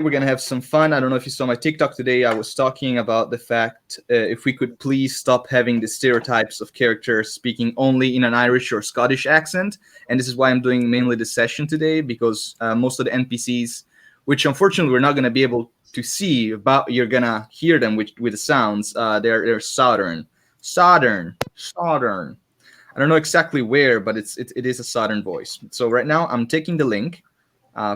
we're gonna have some fun. I don't know if you saw my TikTok today. I was talking about the fact if we could please stop having the stereotypes of characters speaking only in an Irish or Scottish accent. And this is why I'm doing mainly this session today, because most of the NPCs, which unfortunately we're not gonna be able to see, but you're gonna hear them with the sounds. They're southern. I don't know exactly where, but it is a southern voice. So right now I'm taking the link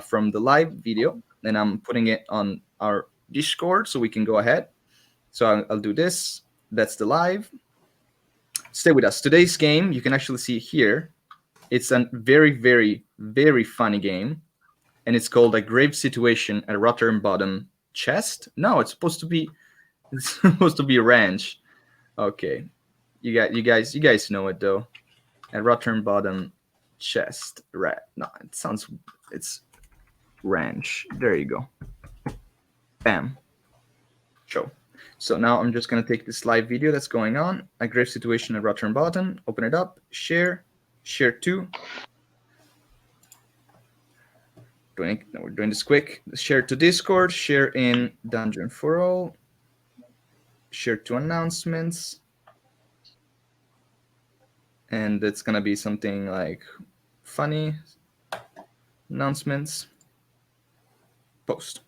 from the live video, and I'm putting it on our Discord so we can go ahead. So I'll do this. That's the live. Stay with us. Today's game, you can actually see here, it's a very, very, very funny game, and it's called A Grave Situation at Rotternbottom Chest. No, it's supposed to be a ranch. Okay, you guys know it though. At Rotternbottom Chest, rat. No, it's ranch. There you go. Bam. Show. So now I'm just gonna take this live video that's going on. A grave situation at Rotternbottom. Open it up. Share to. We're doing this quick. Share to Discord. Share in Dungeon for All. Share to announcements. And it's gonna be something like funny announcements. Post.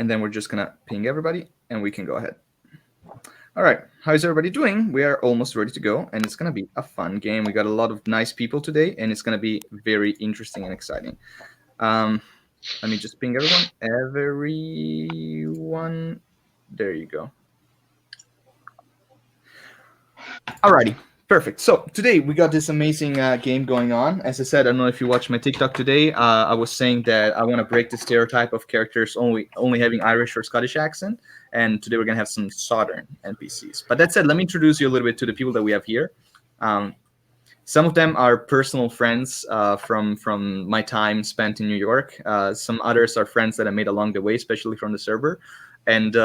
And then we're just gonna ping everybody and we can go ahead. All right, how's everybody doing? We are almost ready to go, and it's gonna be a fun game. We got a lot of nice people today, and it's gonna be very interesting and exciting. Let me just ping everyone. Everyone, there you go. Alrighty, perfect. So today we got this amazing game going on. As I said, I don't know if you watched my TikTok today. I was saying that I want to break the stereotype of characters only having Irish or Scottish accent. And today we're gonna have some Southern NPCs. But that said, let me introduce you a little bit to the people that we have here. Some of them are personal friends from my time spent in New York. Some others are friends that I made along the way, especially from the server. And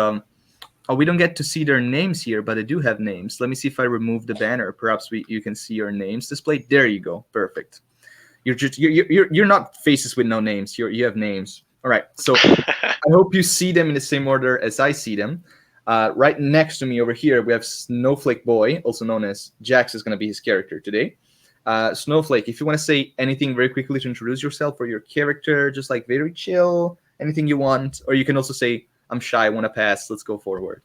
we don't get to see their names here, but they do have names. Let me see if I remove the banner. Perhaps you can see your names displayed. There you go. Perfect. You're not faces with no names. You have names. All right. So I hope you see them in the same order as I see them. Right next to me over here, we have Snowflake Boy, also known as Jax, is going to be his character today. Snowflake, if you want to say anything very quickly to introduce yourself or your character, just like very chill, anything you want, or you can also say, I'm shy, I want to pass, let's go forward.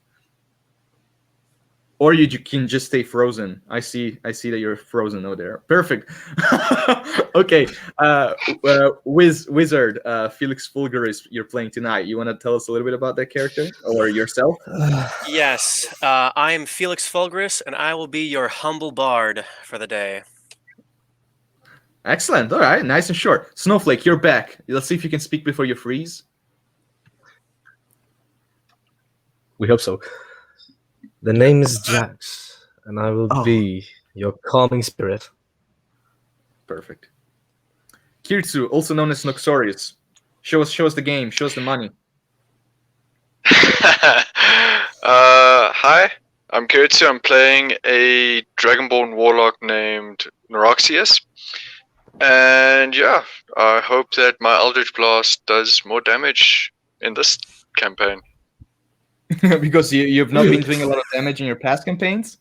Or you can just stay frozen. I see that you're frozen over there. Perfect. Okay. Wizard, Felix Fulguris, you're playing tonight. You want to tell us a little bit about that character or yourself? Yes. I am Felix Fulguris, and I will be your humble bard for the day. Excellent. All right. Nice and short. Snowflake, you're back. Let's see if you can speak before you freeze. We hope so. The name is Jax, and I will be your calming spirit. Perfect. Kirtsu, also known as Noxorius. Show us the game. Show us the money. Hi, I'm Kirtsu. I'm playing a Dragonborn warlock named Neroxius. And yeah, I hope that my Eldritch Blast does more damage in this campaign. Because you've not been doing a lot of damage in your past campaigns?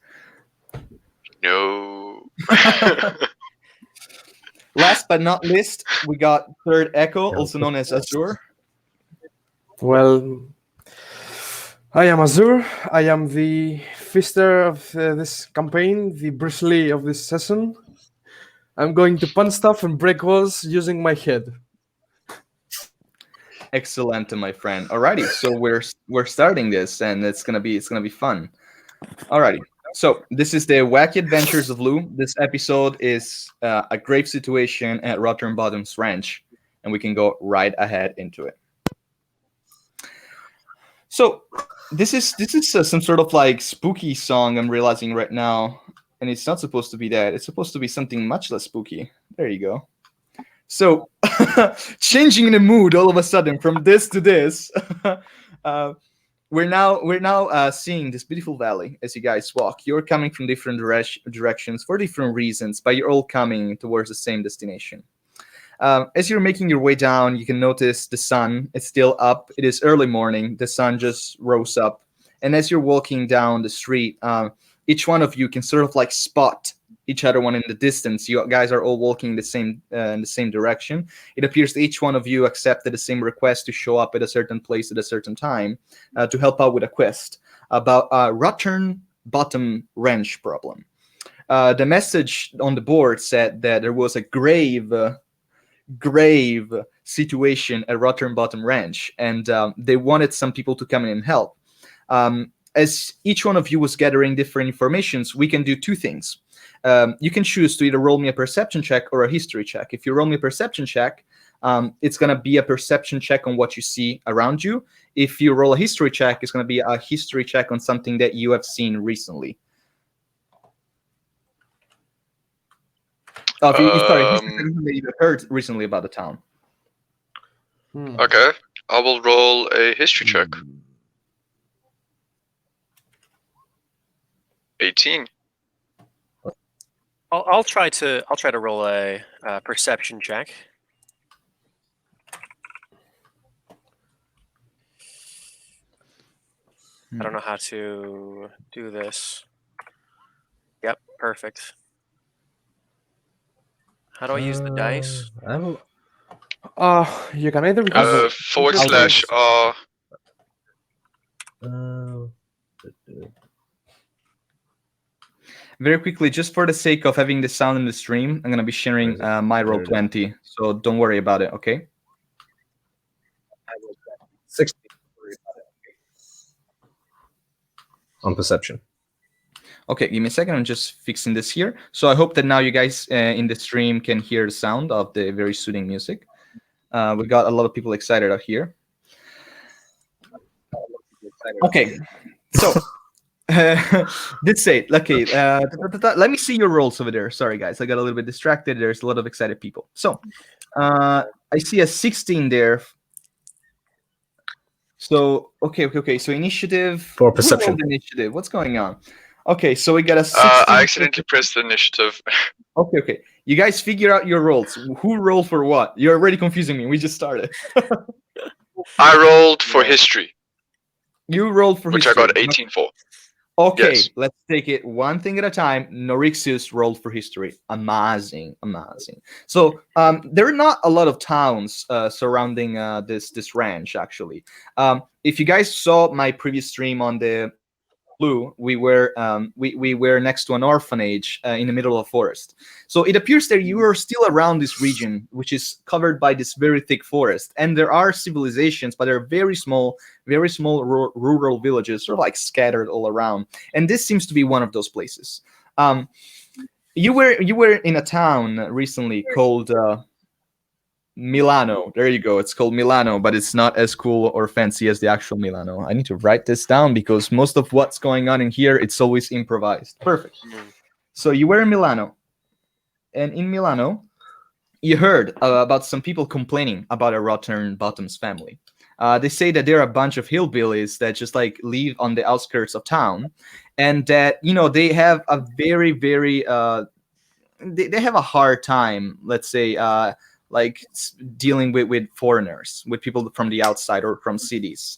No. Last but not least, we got Third Echo, also known as Azure. Well, I am Azure. I am the fister of this campaign, the Bruce Lee of this season. I'm going to punch stuff and break walls using my head. Excellent, my friend. Alrighty, so we're starting this, and it's gonna be fun. Alrighty, so this is the Wacky Adventures of Lou. This episode is a grave situation at Rotternbottom's ranch, and we can go right ahead into it. So this is some sort of like spooky song I'm realizing right now, and it's not supposed to be that. It's supposed to be something much less spooky. There you go. So, changing the mood all of a sudden from this to this, we're now seeing this beautiful valley as you guys walk. You're coming from different directions for different reasons, but you're all coming towards the same destination. As you're making your way down, you can notice the sun. It's still up. It is early morning. The sun just rose up. And as you're walking down the street, each one of you can sort of like spot each other one in the distance. You guys are all walking in the same direction. It appears that each one of you accepted the same request to show up at a certain place at a certain time to help out with a quest about a Rotternbottom wrench problem. The message on the board said that there was a grave situation at Rotternbottom Ranch, and they wanted some people to come in and help. As each one of you was gathering different informations, we can do two things. You can choose to either roll me a perception check or a history check. If you roll me a perception check, it's going to be a perception check on what you see around you. If you roll a history check, it's going to be a history check on something that you have seen recently. Oh, sorry, that you heard recently about the town. Okay, I will roll a history check. 18. I'll try to roll a perception check. I don't know how to do this. Yep, perfect. How do I use the dice? You can either use /R. Very quickly, just for the sake of having the sound in the stream, I'm going to be sharing my roll 20, so don't worry about it, okay? 60 on perception. Okay, give me a second. I'm just fixing this here. So I hope that now you guys in the stream can hear the sound of the very soothing music. We got a lot of people excited out here. Okay, so let's say, okay, let me see your rolls over there. Sorry, guys, I got a little bit distracted. There's a lot of excited people. So I see a 16 there. So, okay. So initiative. For perception. Initiative. What's going on? Okay, so we got a 16. I accidentally pressed the initiative. Okay. You guys figure out your rolls. Who rolled for what? You're already confusing me. We just started. I rolled for history. You rolled for history. Which I got 18 for. Okay, yes. Let's take it one thing at a time. Norixius rolled for history. Amazing. So there are not a lot of towns surrounding this ranch, actually. If you guys saw my previous stream on the Blue, we were next to an orphanage in the middle of a forest. So it appears that you are still around this region, which is covered by this very thick forest. And there are civilizations, but they're very small rural villages, sort of like scattered all around. And this seems to be one of those places. You were in a town recently called Milano. There you go. It's called Milano, but it's not as cool or fancy as the actual Milano. I need to write this down because most of what's going on in here, it's always improvised. Perfect. So you were in Milano, and in Milano, you heard about some people complaining about a Rotternbottom's family. They say that there are a bunch of hillbillies that just like live on the outskirts of town, and that they have a very they have a hard time. Let's say. Like dealing with foreigners, with people from the outside or from cities.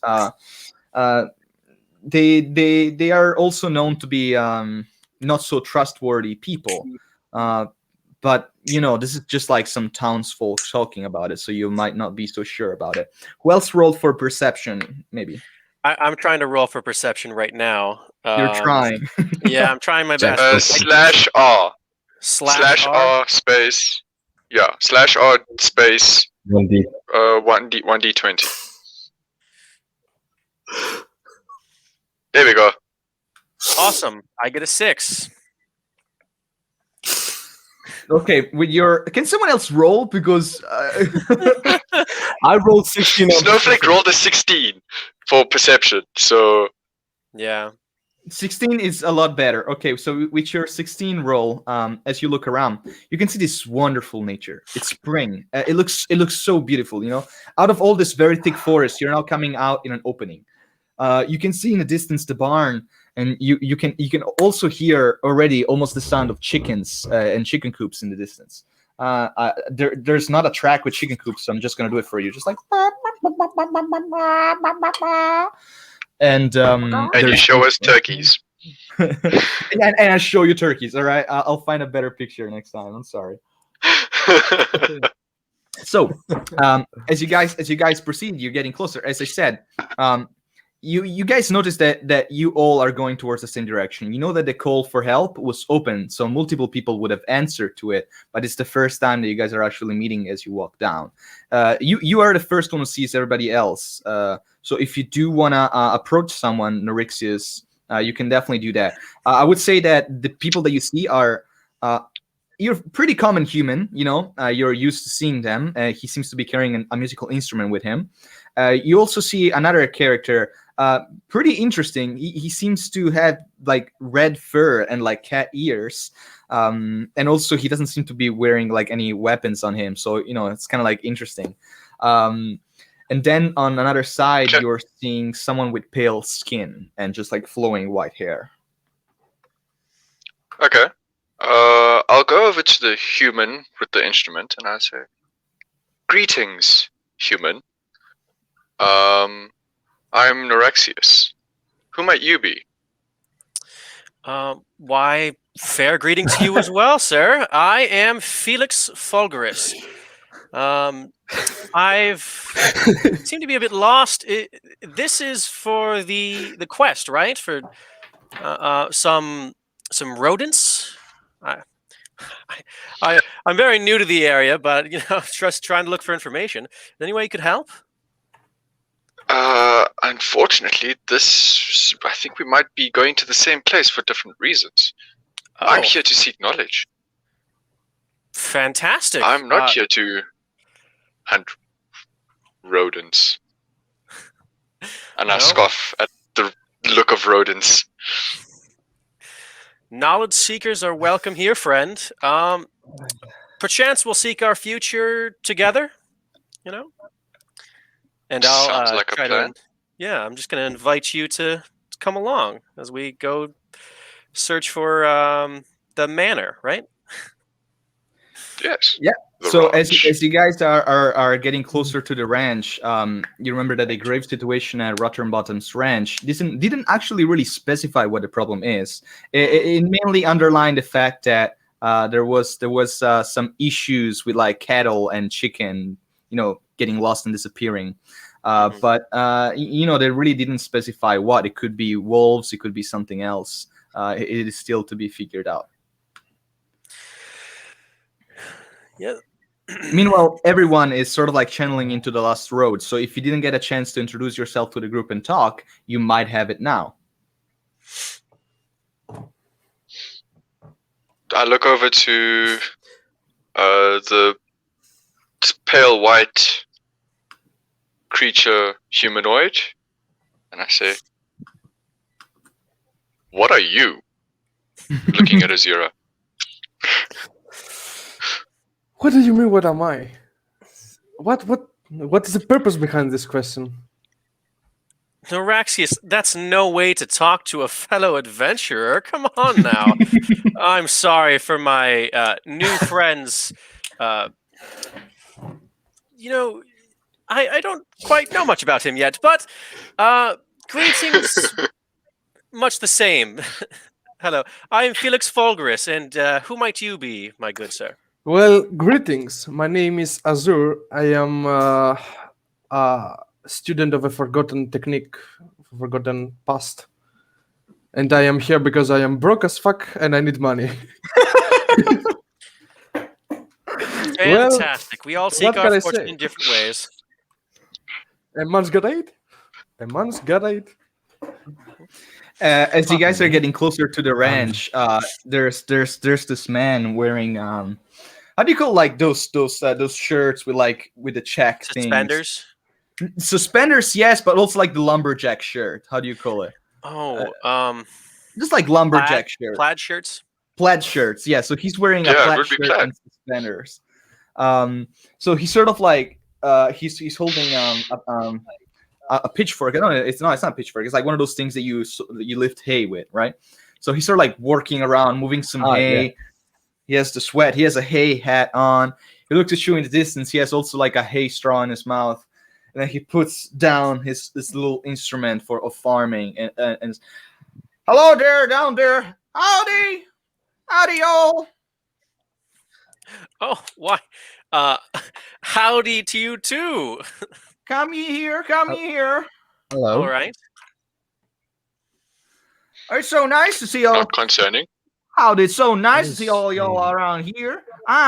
They are also known to be not so trustworthy people. But this is just like some townsfolk talking about it, so you might not be so sure about it. Who else rolled for perception? Maybe. I'm trying to roll for perception right now. You're trying. Yeah, I'm trying my best. /R. /R space. Yeah, /R space 1D. 1d20. There we go. Awesome. I get a 6. Okay, can someone else roll? Because I rolled 16. Snowflake rolled a 16 for perception, so yeah. 16 is a lot better. Okay, so with your 16 roll, as you look around, you can see this wonderful nature. It's spring. It looks so beautiful. Out of all this very thick forest, you're now coming out in an opening. You can see in the distance the barn, and you can also hear already almost the sound of chickens and chicken coops in the distance. there's not a track with chicken coops, so I'm just gonna do it for you, just like. And And you there's- show us turkeys. and I show you turkeys. All right, I'll find a better picture next time. I'm sorry. So, as you guys proceed, you're getting closer. As I said, you guys notice that you all are going towards the same direction. You know that the call for help was open, so multiple people would have answered to it. But it's the first time that you guys are actually meeting as you walk down. You are the first one who sees everybody else. So if you do wanna approach someone, Norixius, you can definitely do that. I would say that the people that you see are. You're pretty common human, you know. You're used to seeing them. He seems to be carrying a musical instrument with him. You also see another character, pretty interesting. He seems to have like red fur and like cat ears, and also he doesn't seem to be wearing like any weapons on him. So you know it's kind of like interesting. And then on another side, you're seeing someone with pale skin and just like flowing white hair. Okay. I'll go over to the human with the instrument and I say, "Greetings, human. I'm Norexius. Who might you be?" Why, fair greeting to you as well, sir. I am Felix Fulgurus. I've seem to be a bit lost. This is for the quest, right? For some rodents. I'm very new to the area, but you know, just trying to look for information. Any way you could help? Unfortunately, I think we might be going to the same place for different reasons. I'm Oh, here to seek knowledge. fantastic. I'm not here to hunt rodents. And I No. scoff at the look of rodents. Knowledge seekers are welcome here, friend. Perchance we'll seek our future together, you know? And I'll Sounds like a try plan. to. Yeah, I'm just going to invite you to come along as we go search for the manor, right? Yes. Yeah. The So ranch. as you guys are getting closer to the ranch, you remember that the grave situation at Rotternbottom's ranch didn't actually really specify what the problem is. It mainly underlined the fact that there was some issues with like cattle and chicken, you know, getting lost and disappearing. But you know, they really didn't specify what. It could be wolves, it could be something else. It is still to be figured out. Yeah. Meanwhile, everyone is sort of like channeling into the last road. So if you didn't get a chance to introduce yourself to the group and talk, you might have it now. I look over to the pale white creature humanoid, and I say, "What are you?" Looking at Azura. What do you mean? What am I? What is the purpose behind this question? Noraxius, that's no way to talk to a fellow adventurer. Come on now. I'm sorry for my new friends. You know, I don't quite know much about him yet, but greetings, much the same. Hello, I am Felix Fulgurus, and who might you be, my good sir? Well, greetings. My name is Azur. I am a student of a forgotten technique, forgotten past. And I am here because I am broke as fuck and I need money. Fantastic. We all seek what can our I fortune say? in different ways. A man's got it. A man's got it. As you guys are getting closer to the ranch, there's this man wearing how do you call like those shirts with the check Suspenders. things? Suspenders, yes, but also like the lumberjack shirt. How do you call it? Oh, Just like lumberjack shirt. plaid shirts. Plaid shirts, yeah. So he's wearing a Yeah, it plaid would be shirt plaid. and suspenders. So he's sort of like he's holding a pitchfork. No, it's not a pitchfork. It's like one of those things that you lift hay with, right? So he's sort of like working around, moving some hay. Yeah. He has the sweat. He has a hay hat on. He looks at you in the distance. He has also like a hay straw in his mouth. And then he puts down his this little instrument of farming and hello there, down there. Howdy. Howdy, y'all. Oh, why? Uh, howdy to you too. Come ye here. Come ye here. Hello. All right. It's so nice to see y'all. Not concerning. Howdy, it's so nice to Yes, see all y'all around here.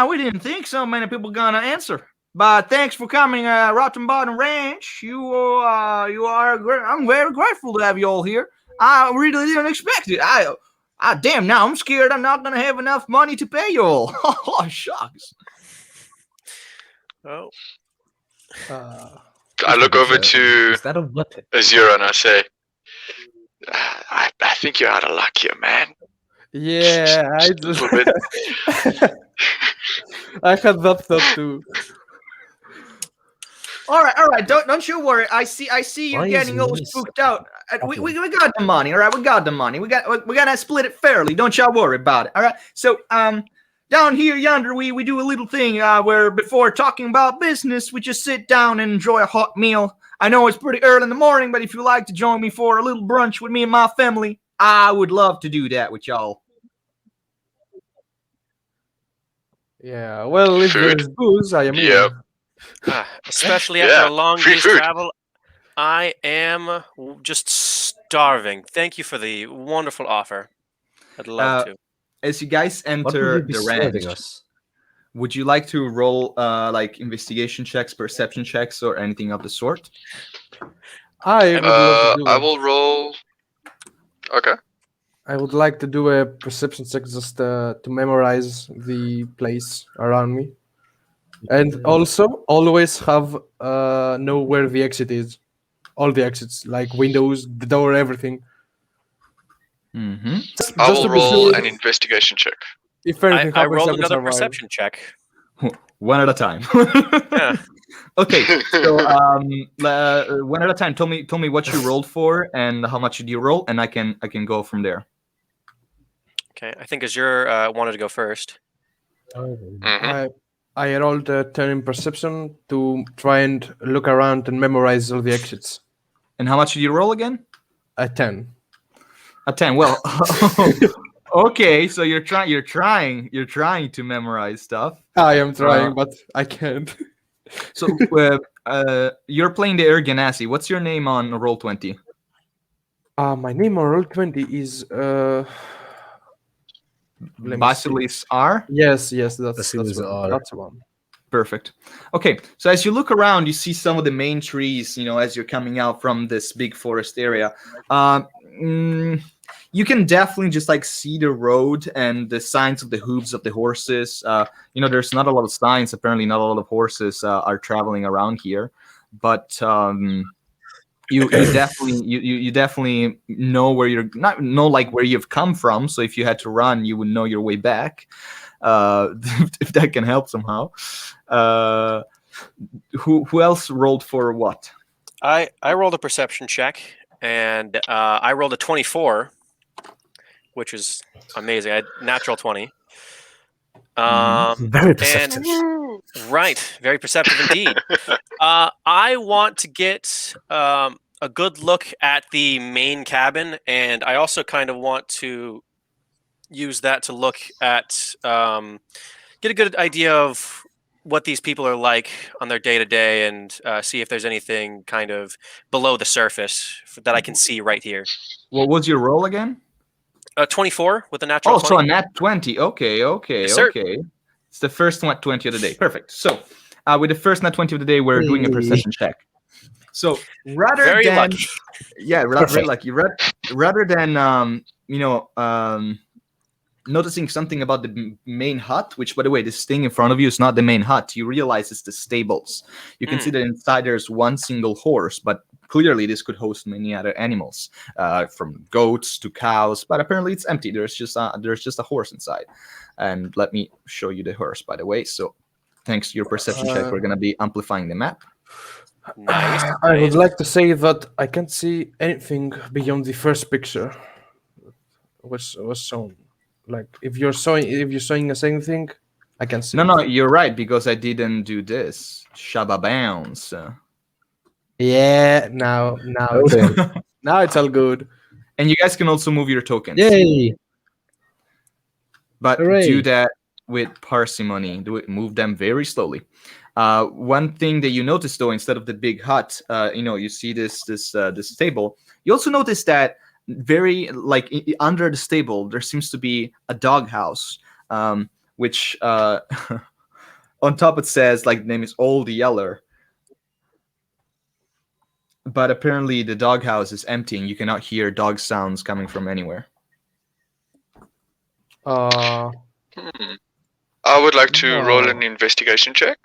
We didn't think so many people gonna answer. But thanks for coming, Rotternbottom Ranch. You are. I'm very grateful to have you all here. I really didn't expect it. Damn. Now I'm scared. I'm not gonna have enough money to pay you all. Oh shucks. Oh, I look over to Is that a weapon? Azura and I say, I think you're out of luck here, man. Yeah, I Just a little bit. I had that thought too. All right. Don't you worry. I see you're Why is getting all this spooked out. We got the money. All right, we got the money. We gotta split it fairly. Don't y'all worry about it. All right. So down here yonder, we do a little thing where before talking about business, we just sit down and enjoy a hot meal. I know it's pretty early in the morning, but if you like to join me for a little brunch with me and my family, I would love to do that with y'all. Yeah, well, if Food? there's booze, I am Yep. in. especially Yeah, after a long free day's food. travel, I am just starving. Thank you for the wonderful offer. I'd love to. As you guys What would enter you be the serving ranch, us? would you like to roll like investigation checks, perception checks, or anything of the sort? I would love to do I it. will roll. Okay. I would like to do a perception check just to memorize the place around me, and also always have know where the exit is. All the exits, like windows, the door, everything. Mm-hmm. I Just will to be roll sure an investigation check. if anything I happens, rolled I will another survive. perception check. One at a time. Yeah. Okay, so one at a time. Tell me what you rolled for and how much did you roll, and I can go from there. Okay. I think Azure wanted to go first. Mhm. I rolled a 10 in perception to try and look around and memorize all the exits. And how much did you roll again? A 10. A 10. Well, okay. So you're trying to memorize stuff. I am trying, but I can't. So you're playing the Air Ganassi. What's your name on Roll20? My name on Roll20 is let me see. Basilis R. Yes, that's Basilis one. R. That's one. Perfect. Okay, so as you look around, you see some of the main trees, as you're coming out from this big forest area. You can definitely just like see the road and the signs of the hooves of the horses. There's not a lot of signs. Apparently, not a lot of horses are traveling around here, but you definitely know where you're not know like where you've come from. So if you had to run, you would know your way back. If that can help somehow. Who else rolled for what? I rolled a perception check, and I rolled a 24, which is amazing. I had natural 20. Very perceptive. Right, very perceptive indeed. I want to get a good look at the main cabin, and I also kind of want to use that to look at, get a good idea of what these people are like on their day to day, and see if there's anything kind of below the surface that I can see right here. What was your roll again? 24 with a natural 20. So a nat 20. Okay. Yes, sir. It's the first nat 20 of the day. Perfect. So with the first nat 20 of the day, we're doing a perception check. So rather Very than lucky. very lucky. Rather than noticing something about the main hut, which, by the way, this thing in front of you is not the main hut. You realize it's the stables. You can see that inside there's one single horse, but clearly this could host many other animals, from goats to cows. But apparently it's empty. There's just a horse inside. And let me show you the horse, by the way. So thanks to your perception check, we're going to be amplifying the map. Nice. I would like to say that I can't see anything beyond the first picture, which was shown. Like if you're showing us anything, I can see. No, it. you're right because I didn't do this. Shabba bounce. Yeah. Now Oh, it's then. all, now it's all good. And you guys can also move your tokens. Yay! But do Hooray. that with parsimony. Move them very slowly. One thing that you notice though, instead of the big hut, you see this table. You also notice that very like under the stable there seems to be a doghouse, which on top it says like the name is Old Yeller. But apparently the doghouse is empty and you cannot hear dog sounds coming from anywhere. Uh, I would like to roll No. an investigation check.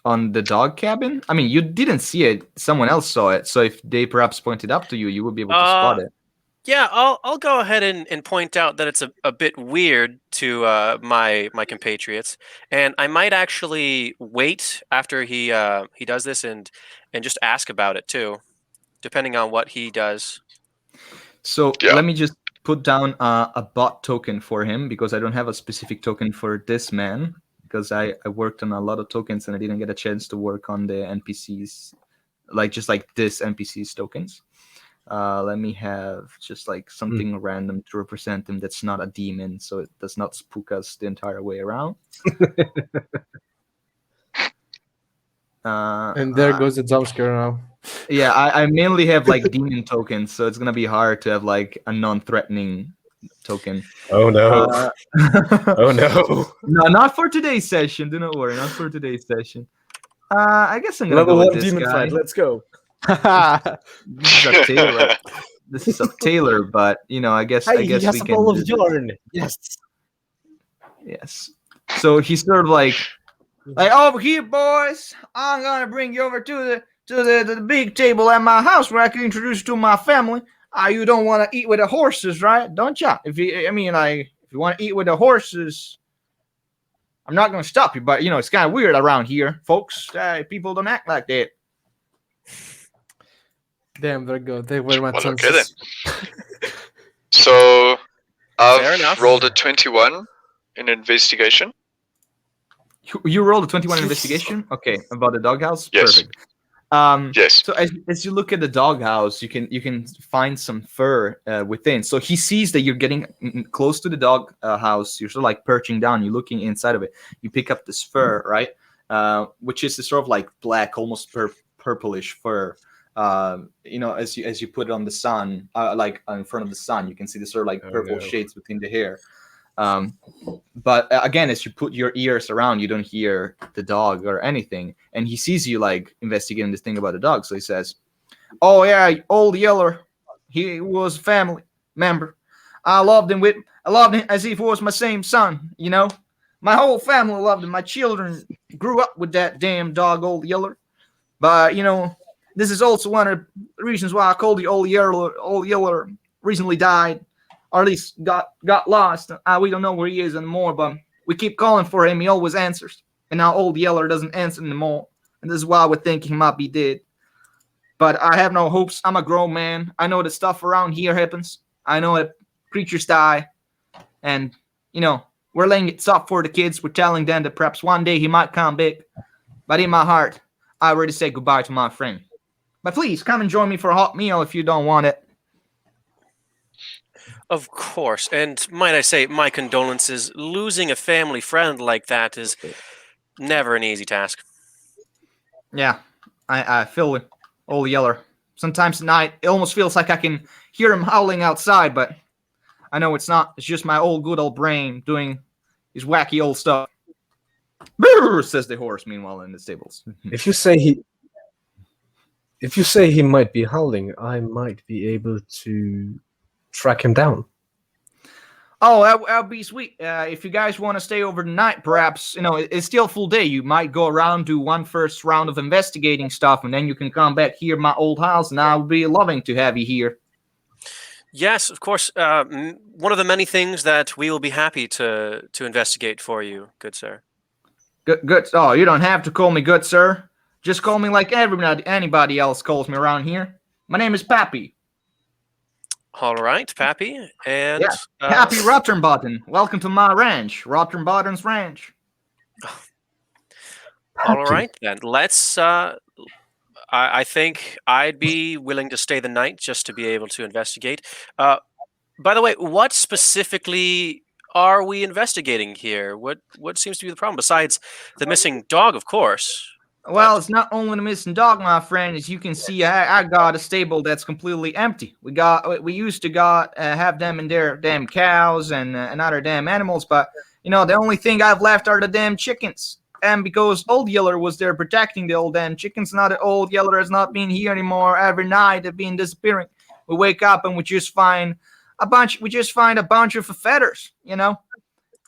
On the dog cabin? I mean, you didn't see it. Someone else saw it. So if they perhaps pointed up to you, you would be able to spot it. Yeah, I'll go ahead and point out that it's a bit weird to my compatriots, and I might actually wait after he does this and just ask about it too, depending on what he does. So Yeah. let me just put down a bot token for him because I don't have a specific token for this man because I worked on a lot of tokens and I didn't get a chance to work on the NPCs, like this NPC's tokens. Let me have just like something random to represent him that's not a demon, so it does not spook us the entire way around. and there goes the jump scare now. Yeah, I mainly have like demon tokens, so it's gonna be hard to have like a non-threatening token. Oh no. Oh no. No, not for today's session. Do not worry, not for today's session. I guess I'm gonna Level go with 1 this demon guy. fight, let's go. This is a tailor. This is a tailor, but I guess Hey, I guess he has we a can. ball of do this. yarn. Yes. Yes. So he's sort of like over here, boys. I'm gonna bring you over to the big table at my house where I can introduce you to my family. You don't want to eat with the horses, right? Don't you? If you want to eat with the horses, I'm not gonna stop you. But it's kind of weird around here, folks. People don't act like that. Damn, there go. They were my Well, okay chances. So Fair I've enough. rolled a 21 in investigation. You rolled a 21 investigation. Okay, about the doghouse. Yes. Perfect. Yes. So as you look at the doghouse, you can find some fur within. So he sees that you're getting close to the dog house. You're sort of like perching down. You're looking inside of it. You pick up this fur, right? Which is this sort of like black, almost purplish fur. As you put it on the sun, like in front of the sun, you can see the sort of like purple shades within the hair. But again, as you put your ears around, you don't hear the dog or anything. And he sees you like investigating this thing about the dog. So he says, "Oh yeah, Old Yeller, he was a family member. I loved him as if he was my same son. My whole family loved him. My children grew up with that damn dog, Old Yeller. But this is also one of the reasons why I called the Old Yeller. Old Yeller recently died." Or at least got lost. We don't know where he is anymore, but we keep calling for him. He always answers. And now Old Yeller doesn't answer anymore. And this is why we think he might be dead. But I have no hopes. I'm a grown man. I know that stuff around here happens. I know that creatures die. And, we're laying it soft for the kids. We're telling them that perhaps one day he might come back. But in my heart, I already said goodbye to my friend. But please, come and join me for a hot meal if you don't want it. Of course, and might I say, my condolences. Losing a family friend like that is never an easy task. Yeah, I feel it. Old Yeller. Sometimes at night, it almost feels like I can hear him howling outside, but I know it's not. It's just my good old brain doing his wacky old stuff. Brrr, says the horse, meanwhile, in the stables. If you say he might be howling, I might be able to track him down. Oh, that'd be sweet. If you guys want to stay over the night, perhaps, it's still full day. You might go around, do one first round of investigating stuff, and then you can come back here, my old house, and I would be loving to have you here. Yes, of course. One of the many things that we will be happy to investigate for you, good sir. Good. Oh, you don't have to call me good, sir. Just call me like anybody else calls me around here. My name is Pappy. All right, Pappy. And Yeah. Happy Rotternbottom. Welcome to my ranch, Rotternbottom's ranch. all Happy. right then. Let's. I think I'd be willing to stay the night just to be able to investigate. By the way, what specifically are we investigating here? What seems to be the problem besides the missing dog, of course? Well, it's not only the missing dog, my friend. As you can see, I got a stable that's completely empty. We used to have them in their damn cows and other damn animals, but the only thing I've left are the damn chickens. And because Old Yeller was there protecting the old damn chickens, now the Old Yeller has not been here anymore. Every night they've been disappearing. We wake up and we just find a bunch of feathers,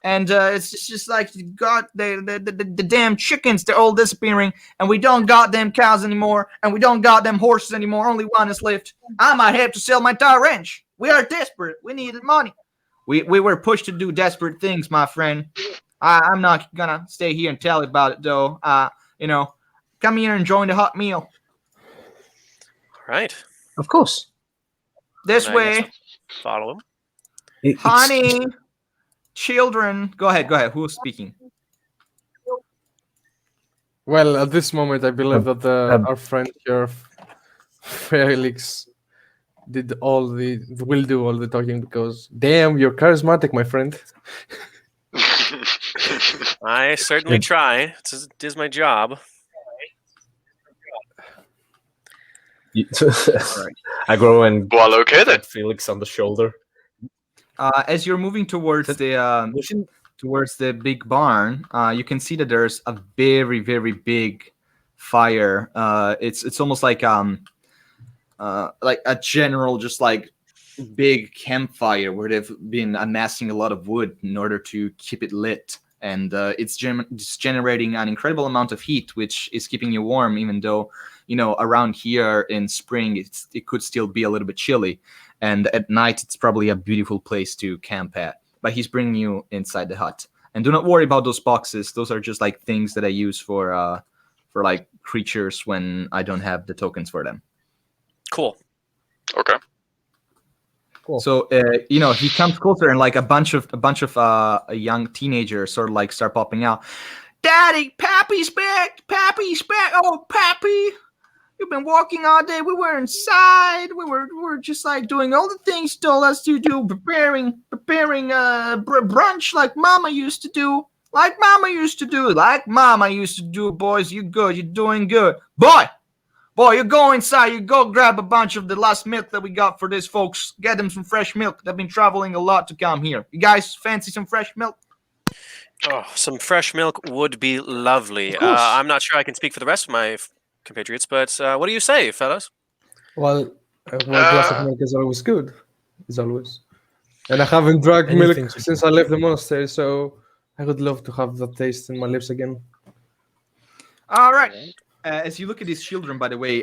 And it's just like God, the damn chickens, they're all disappearing, and we don't got them cows anymore, and we don't got them horses anymore. Only one is left. I might have to sell my entire ranch. We are desperate. We needed money. We were pushed to do desperate things, my friend. I'm not gonna stay here and tell you about it, though. Come here and join the hot meal. All right. Of course. This And I guess way, I'll follow him. honey, children. Go ahead. Who's speaking? Well, at this moment, I believe that our friend here, Felix, will do all the talking because, damn, you're charismatic, my friend. I certainly try. It is my job. I go and Well, okay then. pat Felix on the shoulder. As you're moving towards the big barn, you can see that there's a very, very big fire. It's almost like a general, just like big campfire where they've been amassing a lot of wood in order to keep it lit, and it's generating an incredible amount of heat, which is keeping you warm, even though around here in spring it could still be a little bit chilly. And at night, it's probably a beautiful place to camp at. But he's bringing you inside the hut. And do not worry about those boxes. Those are just like things that I use for like creatures when I don't have the tokens for them. Cool. Okay. Cool. So he comes closer, and like a bunch of young teenagers sort of like start popping out. Daddy, Pappy's back. Pappy's back. Oh, Pappy. We've been walking all day. We were inside. We were just like doing all the things told us to do, preparing brunch like Mama used to do. Like Mama used to do, boys. You good. You're doing good. Boy, you go inside. You go grab a bunch of the last milk that we got for these folks. Get them some fresh milk. They've been traveling a lot to come here. You guys fancy some fresh milk? Oh, some fresh milk would be lovely. I'm not sure I can speak for the rest of my compatriots, but what do you say, fellas? Well, one glass of milk is always good. Is always. And I haven't drank milk since I left the monastery, so I would love to have that taste in my lips again. All right. As you look at these children, by the way,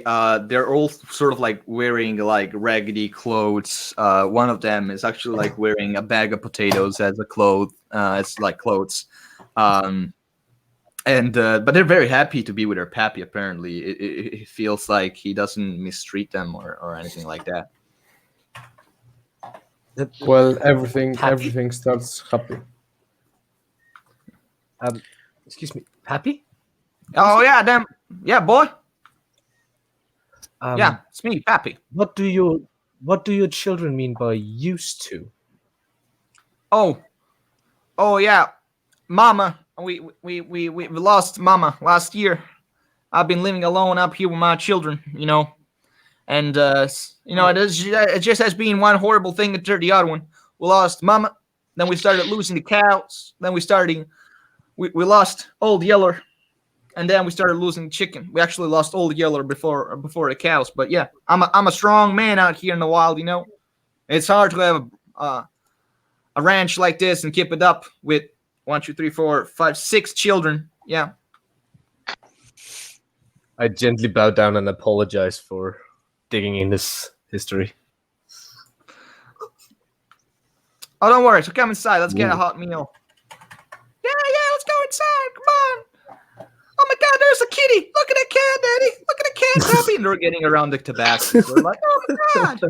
they're all sort of like wearing like raggedy clothes. One of them is actually like wearing a bag of potatoes as clothes. But they're very happy to be with their pappy. Apparently, it feels like he doesn't mistreat them or anything like that. Well, everything starts happy. Excuse me, Pappy? Oh yeah, damn, yeah, boy. Yeah, it's me, Pappy. What do your children mean by used to? Oh yeah, Mama. We lost Mama last year. I've been living alone up here with my children, and it just has been one horrible thing after the other one. We lost Mama, then we started losing the cows, then we lost Old Yeller, and then we started losing the chicken. We actually lost Old Yeller before the cows, but yeah, I'm a strong man out here in the wild, It's hard to have a ranch like this and keep it up with 1, 2, 3, 4, 5, 6 children. Yeah. I gently bow down and apologize for digging in this history. Oh, don't worry. So come inside. Let's get a hot meal. Yeah, let's go inside. Come on. Oh my God, there's a kitty. Look at that cat, Daddy. Look at the cat, Pappy. And they're getting around the tobacco. They're like, oh my God.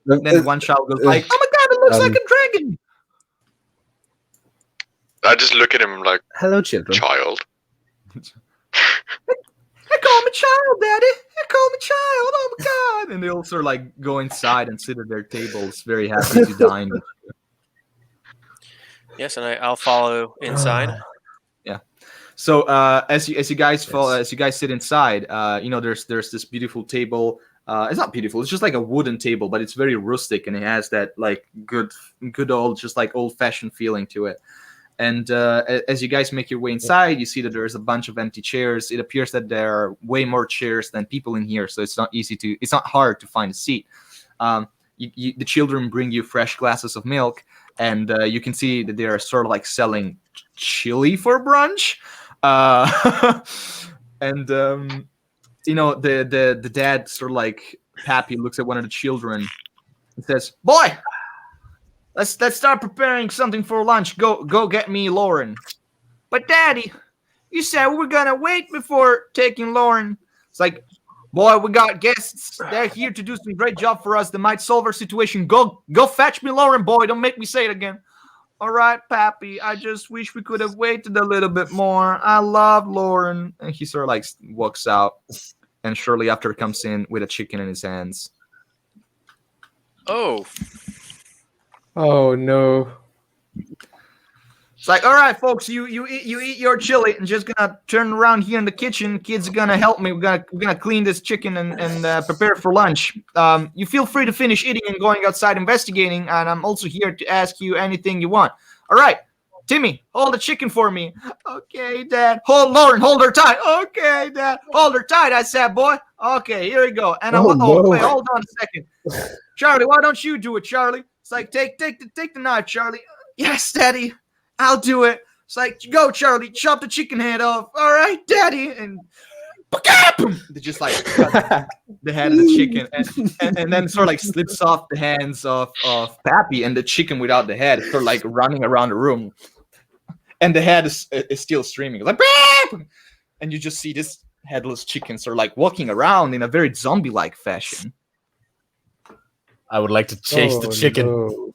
Then one child goes like, "Oh my god, it looks like a dragon!" I just look at him like, Hello, children. child. I call him a child, Daddy. I call him a child. Oh my god! And they all sort of like go inside and sit at their tables, very happy to dine. Yes, and I'll follow inside. So as you guys sit inside, there's this beautiful table. It's not beautiful. It's just like a wooden table, but it's very rustic and it has that like good old, just like old fashioned feeling to it. And as you guys make your way inside, you see that there's a bunch of empty chairs. It appears that there are way more chairs than people in here, so it's not hard to find a seat. The children bring you fresh glasses of milk, and you can see that they are sort of like selling chili for brunch. And the dad sort of like Pappy looks at one of the children and says, "Boy, let's start preparing something for lunch. Go get me Lauren." "But Daddy, you said we're gonna wait before taking Lauren." It's like, "Boy, we got guests. They're here to do some great job for us. They might solve our situation. Go fetch me Lauren, boy. Don't make me say it again." "All right, Pappy. I just wish we could have waited a little bit more. I love Lauren." And he sort of like walks out, and shortly after comes in with a chicken in his hands. Oh, Oh no. It's like, "All right, folks, you eat your chili, and just gonna turn around here in the kitchen. Kids are gonna help me. We're gonna clean this chicken and prepare it for lunch. You feel free to finish eating and going outside investigating. And I'm also here to ask you anything you want. All right, Timmy, hold the chicken for me." "Okay, Dad." Lauren, hold her tight." "Okay, Dad, hold her tight. I said, boy." "Okay, here we go." And wait, hold on a second. "Charlie, why don't you do it, Charlie?" It's like, take the knife, Charlie." "Yes, Daddy. I'll do it." It's like, "Go, Charlie, chop the chicken head off." "All right, Daddy." And they just like cut the head of the chicken, and then sort of like slips off the hands of Pappy, and the chicken without the head is sort of like running around the room, and the head is still streaming, like, and you just see this headless chicken sort of like walking around in a very zombie-like fashion. I would like to chase the chicken. No.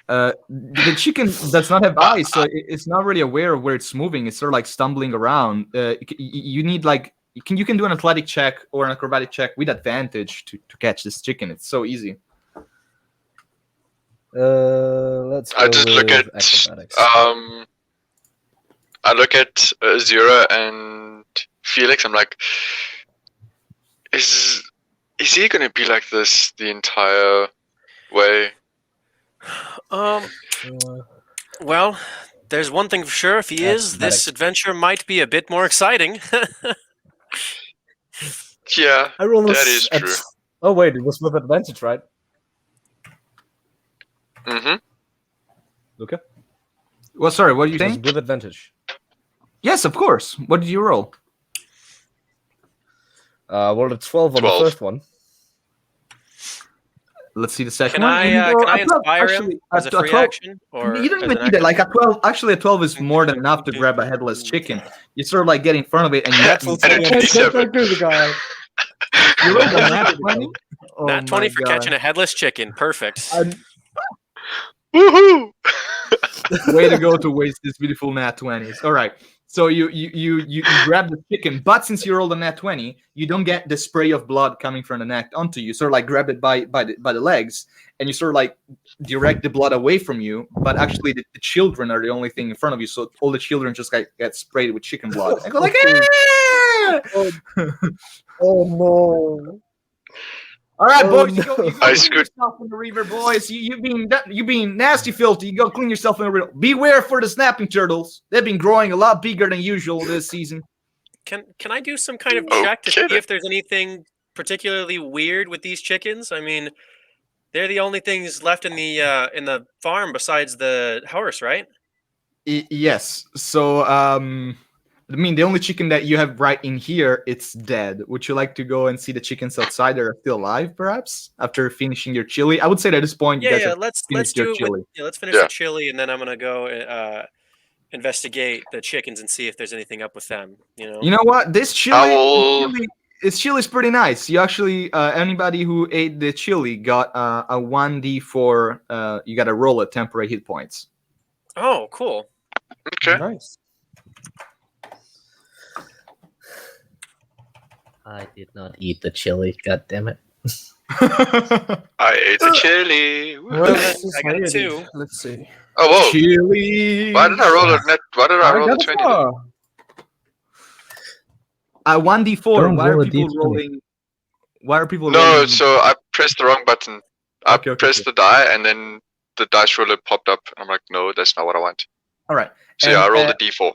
The chicken does not have eyes, so it's not really aware of where it's moving. It's sort of like stumbling around. You need like you can do an athletic check or an acrobatic check with advantage to catch this chicken. It's so easy. Let's. I just look at acrobatics. I look at Azura and Felix. I'm like, is he gonna be like this the entire way? Well, there's one thing for sure. If he is, this adventure might be a bit more exciting. Yeah, I rolled that is true. Oh wait, it was with advantage, right? Mm-hmm. Okay. Well, sorry, what are you It was saying? with advantage. Yes, of course. What did you roll? Rolled a 12 on 12. the first one. Let's see the second Can one. I inspire him as a free action? Or You don't as even an need it. action? Like a 12. Actually, a 12 is more than enough to grab a headless chicken. You sort of like get in front of it, and you And a D7. Good guy. you roll a nat 20. Oh Nat 20 my for God. catching a headless chicken. Perfect. Woohoo! Way to go to waste this beautiful nat 20s. All right. So you grab the chicken, but since you rolled a nat 20, you don't get the spray of blood coming from the neck onto you. Sort of like grab it by the legs, and you sort of like direct the blood away from you. But actually, the children are the only thing in front of you. So all the children just get sprayed with chicken blood and go like, "Ah!" Oh no! All right, Oh, boys, you go I clean scoot- yourself in the river, boys. You being nasty, filthy. You go clean yourself in the river. Beware for the snapping turtles. They've been growing a lot bigger than usual this season. Can I do some kind of Oh, check to see kidding. if there's anything particularly weird with these chickens? I mean, they're the only things left in the farm besides the horse, right? Yes. So, I mean, the only chicken that you have right in here, it's dead. Would you like to go and see the chickens outside that are still alive, perhaps, after finishing your chili? I would say that at this point, you guys have Let's finished do your it. chili. Let's finish Yeah. the chili, and then I'm gonna go investigate the chickens and see if there's anything up with them. You know. You know what? This chili, I will- This chili's pretty nice. You actually, anybody who ate the chili got a 1d4. You got to roll at temporary hit points. Oh, cool. Okay. Nice. I did not eat the chili. God damn it. I ate the chili. Well, Woohoo. this is I got a my edit. 2. Let's see. Oh whoa! Chili. Why did I roll a net? Why did I roll got the a 20? Then? 4. A 1d4. Don't Why are roll a people D20. rolling? Why are people No, rolling? so I pressed the wrong button. I Okay, pressed the die, and then the dice roller popped up. I'm like, no, that's not what I want. All right. So And, yeah, I rolled a d4.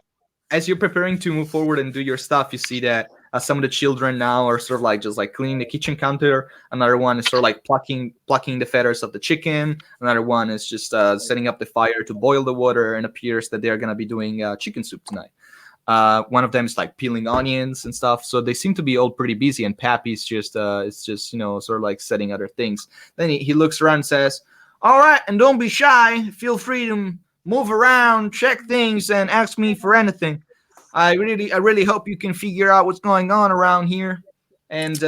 as you're preparing to move forward and do your stuff, you see that some of the children now are sort of like just like cleaning the kitchen counter. Another one is sort of like plucking the feathers of the chicken. Another one is just setting up the fire to boil the water, and appears that they're gonna be doing chicken soup tonight. One of them is like peeling onions and stuff. So they seem to be all pretty busy, and Pappy's just it's just sort of like setting other things. Then he looks around and says, "All right, and don't be shy. Feel free to move around, check things, and ask me for anything. I really hope you can figure out what's going on around here." And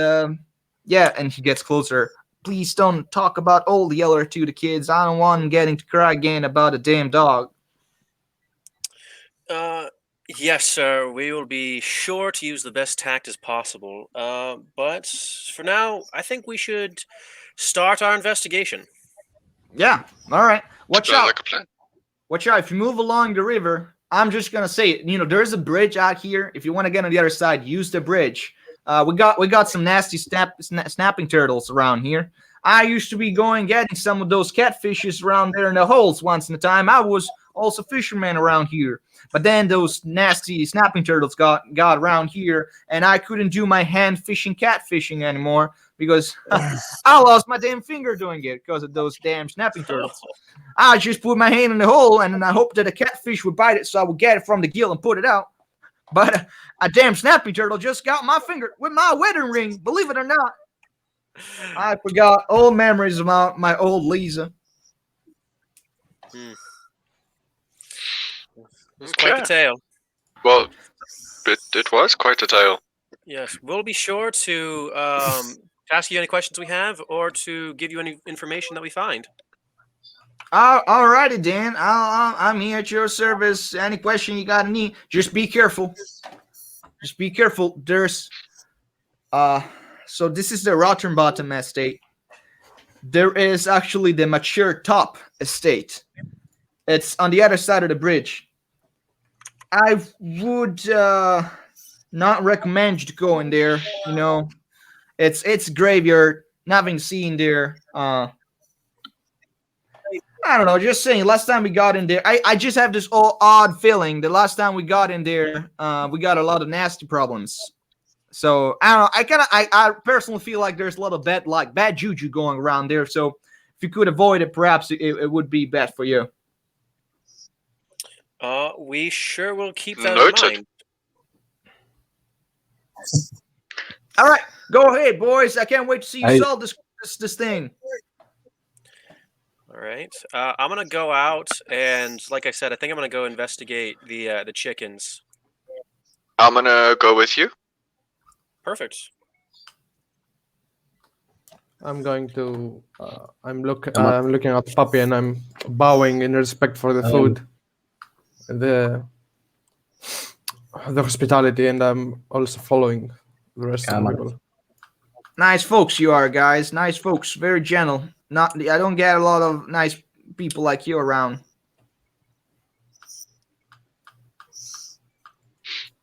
yeah, and he gets closer. "Please don't talk about old Yeller to the kids. I don't want them getting to cry again about a damn dog." Yes, sir. We will be sure to use the best tact as possible. But for now, I think we should start our investigation. Yeah, all right. Watch Sounds out. like a plan. Watch out. If you move along the river, I'm just gonna say it. There's a bridge out here. If you want to get on the other side, use the bridge. We got some nasty snapping turtles around here. I used to be going getting some of those catfishes around there in the holes once in a time. I was also fisherman around here. But then those nasty snapping turtles got around here, and I couldn't do my hand fishing catfishing anymore because I lost my damn finger doing it because of those damn snapping turtles. I just put my hand in the hole, and then I hoped that a catfish would bite it so I would get it from the gill and put it out. But a damn snapping turtle just got my finger with my wedding ring, believe it or not. I forgot old memories about my old Lisa. It's quite the Okay. tale. Well, it was quite a tale. Yes, we'll be sure to ask you any questions we have, or to give you any information that we find. All righty, Dan. I'm here at your service. Any question you gotta need, just be careful. Just be careful. There's so this is the Rotternbottom estate. There is actually the Mature Top estate. It's on the other side of the bridge. I would not recommend you to go in there. It's graveyard. Nothing to see in there. I don't know. Just saying. Last time we got in there, I just have this odd feeling. The last time we got in there, we got a lot of nasty problems. So I don't know. I personally feel like there's a lot of bad juju going around there. So if you could avoid it, perhaps it would be bad for you. We sure will keep that Noted. in mind. All right, go ahead, boys. I can't wait to see you I- solve this thing. All right. I'm gonna go out, and like I said, I think I'm gonna go investigate the chickens. I'm gonna go with you. Perfect. I'm going to. I'm looking at Puppy, and I'm bowing in respect for the food, the hospitality, and I'm also following the rest of the people. Nice folks you are, guys. Nice folks. Very gentle. I don't get a lot of nice people like you around.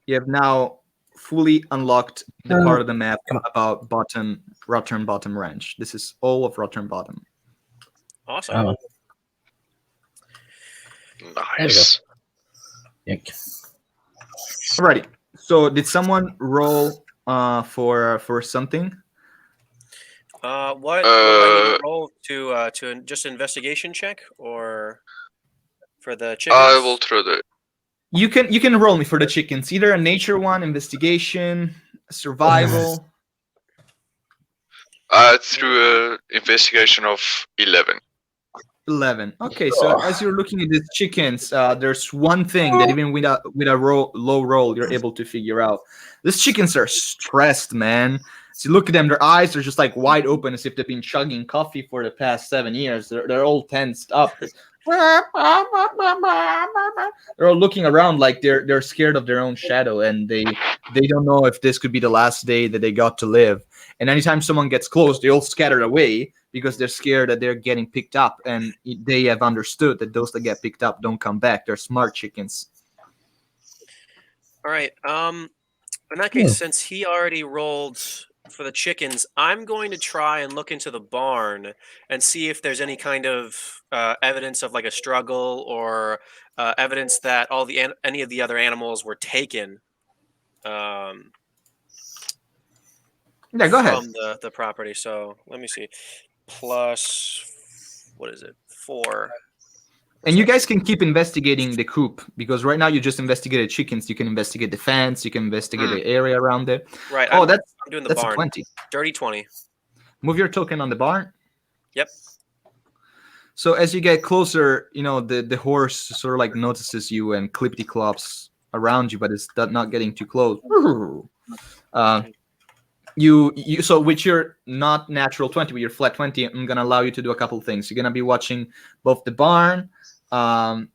You have now fully unlocked the part of the map about Rotternbottom Ranch. This is all of Rotternbottom. Awesome. Nice. Alrighty. So did someone roll for something? What do I need to roll to just an investigation check, or for the chickens? I will throw the. You can roll me for the chickens. Either a nature one, investigation, survival. I threw a investigation of 11. 11. Okay, so as you're looking at these chickens, there's one thing that even with a low roll, you're able to figure out. These chickens are stressed, man. So you look at them, their eyes are just like wide open as if they've been chugging coffee for the past 7 years. They're all tensed up. They're all looking around like they're scared of their own shadow, and they don't know if this could be the last day that they got to live. And anytime someone gets close, they all scatter away because they're scared that they're getting picked up, and they have understood that those that get picked up don't come back. They're smart chickens. All right. In that case, since he already rolled for the chickens, I'm going to try and look into the barn and see if there's any kind of evidence of like a struggle or evidence that any of the other animals were taken. Yeah, go ahead. From the property. So let me see. Plus, what is it? 4. And you guys can keep investigating the coop, because right now you just investigated chickens. You can investigate the fence. You can investigate the area around it. Right. Oh, I'm doing the that's barn. a 20. Dirty 20. Move your token on the barn. Yep. So as you get closer, the horse sort of like notices you and clippity-clops around you, but it's not getting too close. So with your not natural 20, with your flat 20, I'm gonna allow you to do a couple things. You're gonna be watching both the barn and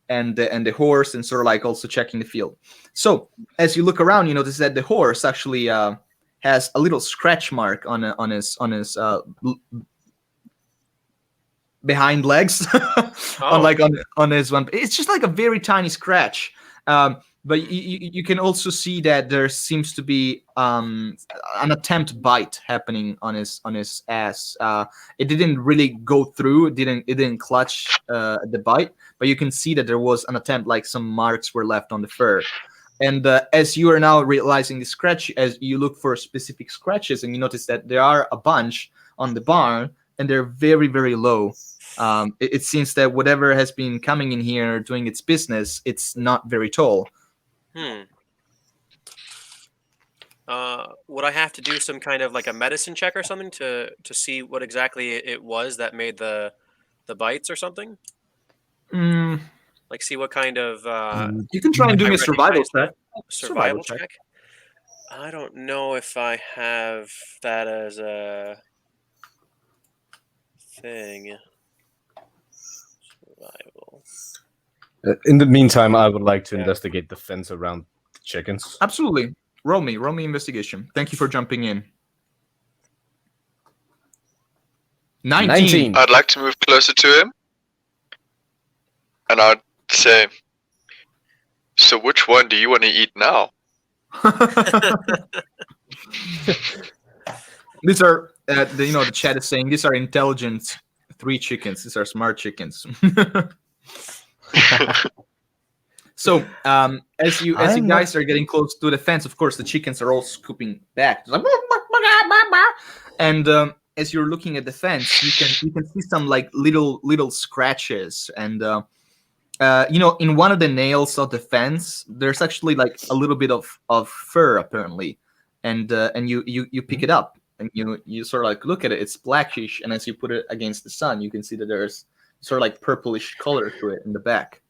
the horse, and sort of like also checking the field. So as you look around, you notice that the horse actually has a little scratch mark on his behind legs, on his one. It's just like a very tiny scratch. But you can also see that there seems to be an attempt bite happening on his ass. It didn't really go through. It didn't clutch the bite, but you can see that there was an attempt, like some marks were left on the fur. And as you are now realizing the scratch, as you look for specific scratches, and you notice that there are a bunch on the barn, and they're very, very low. It seems that whatever has been coming in here doing its business, it's not very tall. Would I have to do some kind of like a medicine check or something to see what exactly it was that made the bites or something? Like see what kind of you can try and do a survival check. Survival check. I don't know if I have that as a thing. Survival. In the meantime, I would like to investigate the fence around the chickens. Absolutely. Roll me investigation. Thank you for jumping in. 19. I'd like to move closer to him, and I'd say, so which one do you want to eat now? These are, the chat is saying, these are intelligent 3 chickens. These are smart chickens. So, as you guys are getting close to the fence, of course, the chickens are all scooping back. And as you're looking at the fence, you can see some like little scratches, and in one of the nails of the fence, there's actually like a little bit of fur apparently, and you pick it up, and you sort of like look at it. It's blackish, and as you put it against the sun, you can see that there's sort of like purplish color to it in the back.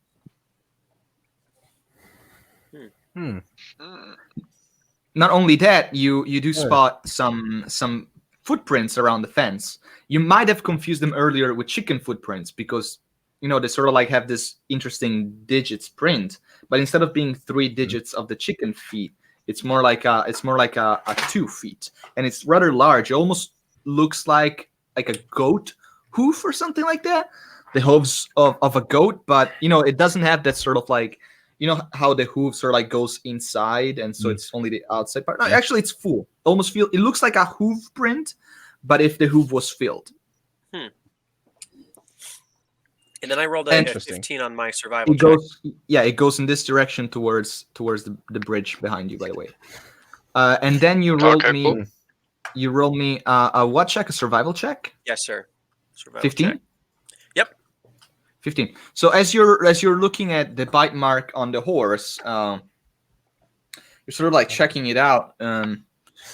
Not only that, you do spot some footprints around the fence. You might have confused them earlier with chicken footprints, because they sort of like have this interesting digits print, but instead of being 3 digits of the chicken feet, it's more like a 2 feet, and it's rather large. It almost looks like a goat hoof or something like that. The hooves of a goat, but it doesn't have that sort of like, how the hoof sort of like goes inside, and so it's only the outside part. No, actually, it's full. It looks like a hoof print, but if the hoof was filled. And then I rolled a 15 on my survival check. It goes in this direction towards the bridge behind you, by the way. And then you rolled me a what check? A survival check? Yes, sir. Survival 15? check. Yep. 15. So as you're looking at the bite mark on the horse, you're sort of like checking it out.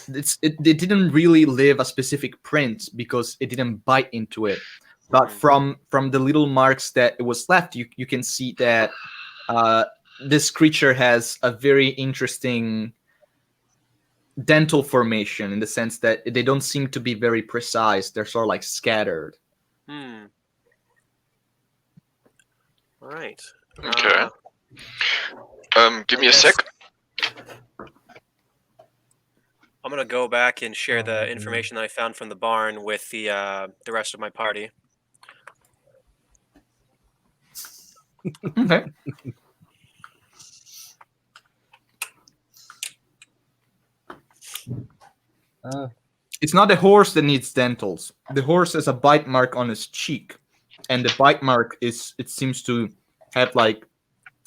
It didn't really leave a specific print because it didn't bite into it. but from the little marks that it was left, you can see that this creature has a very interesting dental formation in the sense that they don't seem to be very precise. They're sort of like scattered. All right. Okay. Give me a sec. I'm gonna go back and share the information that I found from the barn with the rest of my party. Okay. It's not the horse that needs dentals. The horse has a bite mark on his cheek, and the bite mark it seems to have like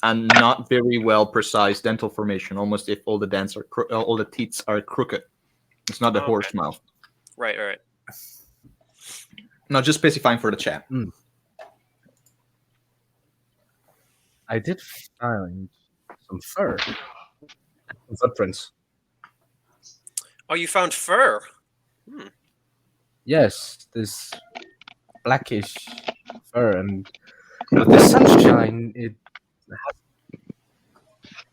a not very well precise dental formation, almost if all the dents are all the teeth are crooked. It's not the horse mouth. Right. All right. No, just specifying for the chat. I did find some fur. Some footprints. Oh, you found fur. Yes, this blackish fur, and with the sunshine, it has